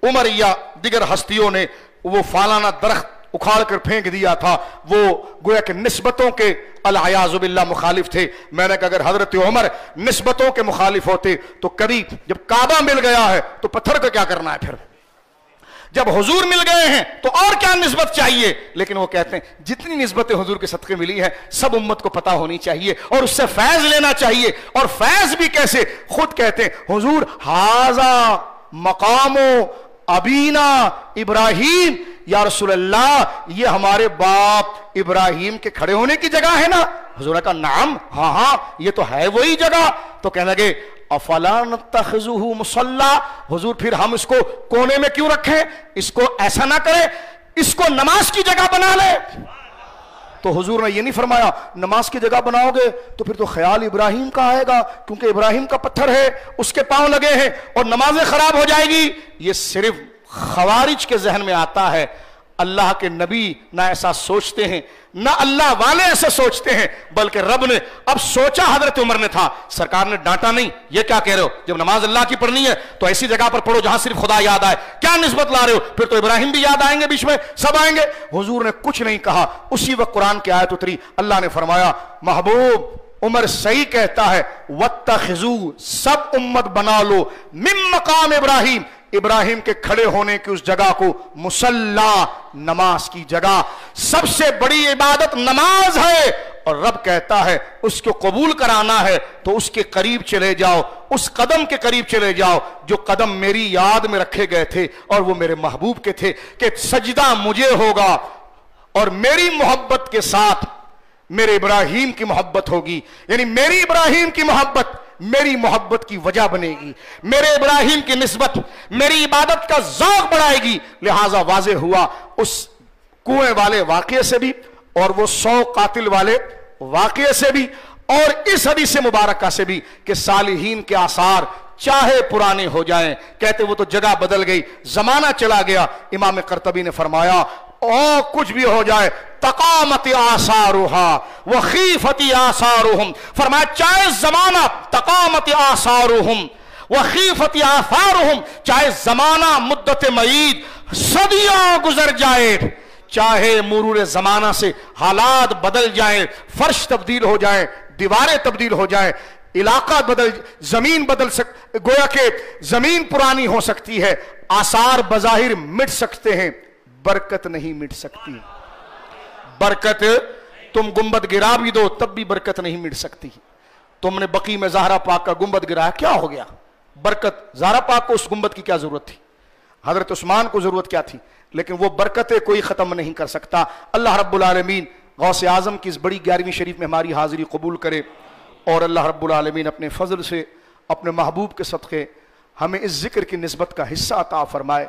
عمر یا دیگر ہستیوں نے وہ فالانہ درخت اکھاڑ کر پھینک دیا تھا، وہ گویا کہ نسبتوں کے العیاذ باللہ مخالف تھے۔ میں نے کہا اگر حضرت عمر نسبتوں کے مخالف ہوتے تو کبھی جب کعبہ مل گیا ہے تو پتھر کو کیا کرنا ہے؟ پھر جب حضور مل گئے ہیں تو اور کیا نسبت چاہیے؟ لیکن وہ کہتے ہیں جتنی نسبتیں حضور کے صدقے ملی ہیں سب امت کو پتہ ہونی چاہیے اور اس سے فیض لینا چاہیے، اور فیض بھی کیسے؟ خود کہتے ہیں حضور ھذا مقام ابینا ابراہیم، یا رسول اللہ یہ ہمارے باپ ابراہیم کے کھڑے ہونے کی جگہ ہے نا؟ حضور نے کہا نعم، ہاں یہ تو ہے وہی جگہ۔ تو کہنے لگے افلا نتخذہ مصلی، حضور پھر ہم اس کو کونے میں کیوں رکھیں؟ اس کو ایسا نہ کرے، اس کو نماز کی جگہ بنا لے۔ تو حضور نے یہ نہیں فرمایا نماز کی جگہ بناؤ گے تو پھر تو خیال ابراہیم کا آئے گا، کیونکہ ابراہیم کا پتھر ہے، اس کے پاؤں لگے ہیں اور نمازیں خراب ہو جائے گی۔ یہ صرف خوارج کے ذہن میں آتا ہے، اللہ کے نبی نہ ایسا سوچتے ہیں، نہ اللہ والے ایسے سوچتے ہیں، بلکہ رب نے اب سوچا حضرت عمر نے تھا، سرکار نے ڈانٹا نہیں، یہ کیا کہہ رہے ہو؟ جب نماز اللہ کی پڑھنی ہے تو ایسی جگہ پر پڑھو جہاں صرف خدا یاد آئے، کیا نسبت لا رہے ہو؟ پھر تو ابراہیم بھی یاد آئیں گے، بیچ میں سب آئیں گے۔ حضور نے کچھ نہیں کہا، اسی وقت قرآن کی آیت اتری، اللہ نے فرمایا محبوب عمر صحیح کہتا ہے، وَاتَّخِذُوا، سب امت بنا لو، مِن مقام ابراہیم، ابراہیم کے کھڑے ہونے کی اس جگہ کو مصلی، نماز کی جگہ۔ سب سے بڑی عبادت نماز ہے، اور رب کہتا ہے اس کو قبول کرانا ہے تو اس کے قریب چلے جاؤ، اس قدم کے قریب چلے جاؤ جو قدم میری یاد میں رکھے گئے تھے اور وہ میرے محبوب کے تھے، کہ سجدہ مجھے ہوگا اور میری محبت کے ساتھ میرے ابراہیم کی محبت ہوگی، یعنی میری ابراہیم کی محبت میری محبت کی وجہ بنے گی، میرے ابراہیم کی نسبت میری عبادت کا ذوق بڑھائے گی۔ لہٰذا واضح ہوا اس کنویں والے واقعے سے بھی اور وہ 100 قاتل والے واقعے سے بھی اور اس حدیث مبارکہ سے بھی کہ صالحین کے آثار چاہے پرانے ہو جائیں، کہتے وہ تو جگہ بدل گئی، زمانہ چلا گیا، امام قرطبی نے فرمایا اور کچھ بھی ہو جائے تقامت آثارها وخیفت آثارهم، فرمایا چاہے زمانہ تقامت آثارهم وخیفت آثارهم، چاہے زمانہ مدت معید صدیاں گزر جائے، چاہے مرور زمانہ سے حالات بدل جائیں، فرش تبدیل ہو جائیں، دیواریں تبدیل ہو جائیں، علاقہ بدل، زمین بدل گویا کہ زمین پرانی ہو سکتی ہے، آثار بظاہر مٹ سکتے ہیں، برکت نہیں مٹ سکتی۔ برکت تم گنبد گرا بھی دو تب بھی برکت نہیں مٹ سکتی۔ تم نے بقی میں زہرا پاک کا گنبد گرایا، کیا ہو گیا؟ برکت، زہرا پاک کو اس گنبد کی کیا ضرورت تھی؟ حضرت عثمان کو ضرورت کیا تھی؟ لیکن وہ برکتیں کوئی ختم نہیں کر سکتا۔ اللہ رب العالمین غوث اعظم کی اس بڑی 11ویں شریف میں ہماری حاضری قبول کرے، اور اللہ رب العالمین اپنے فضل سے اپنے محبوب کے صدقے ہمیں اس ذکر کی نسبت کا حصہ عطا فرمائے۔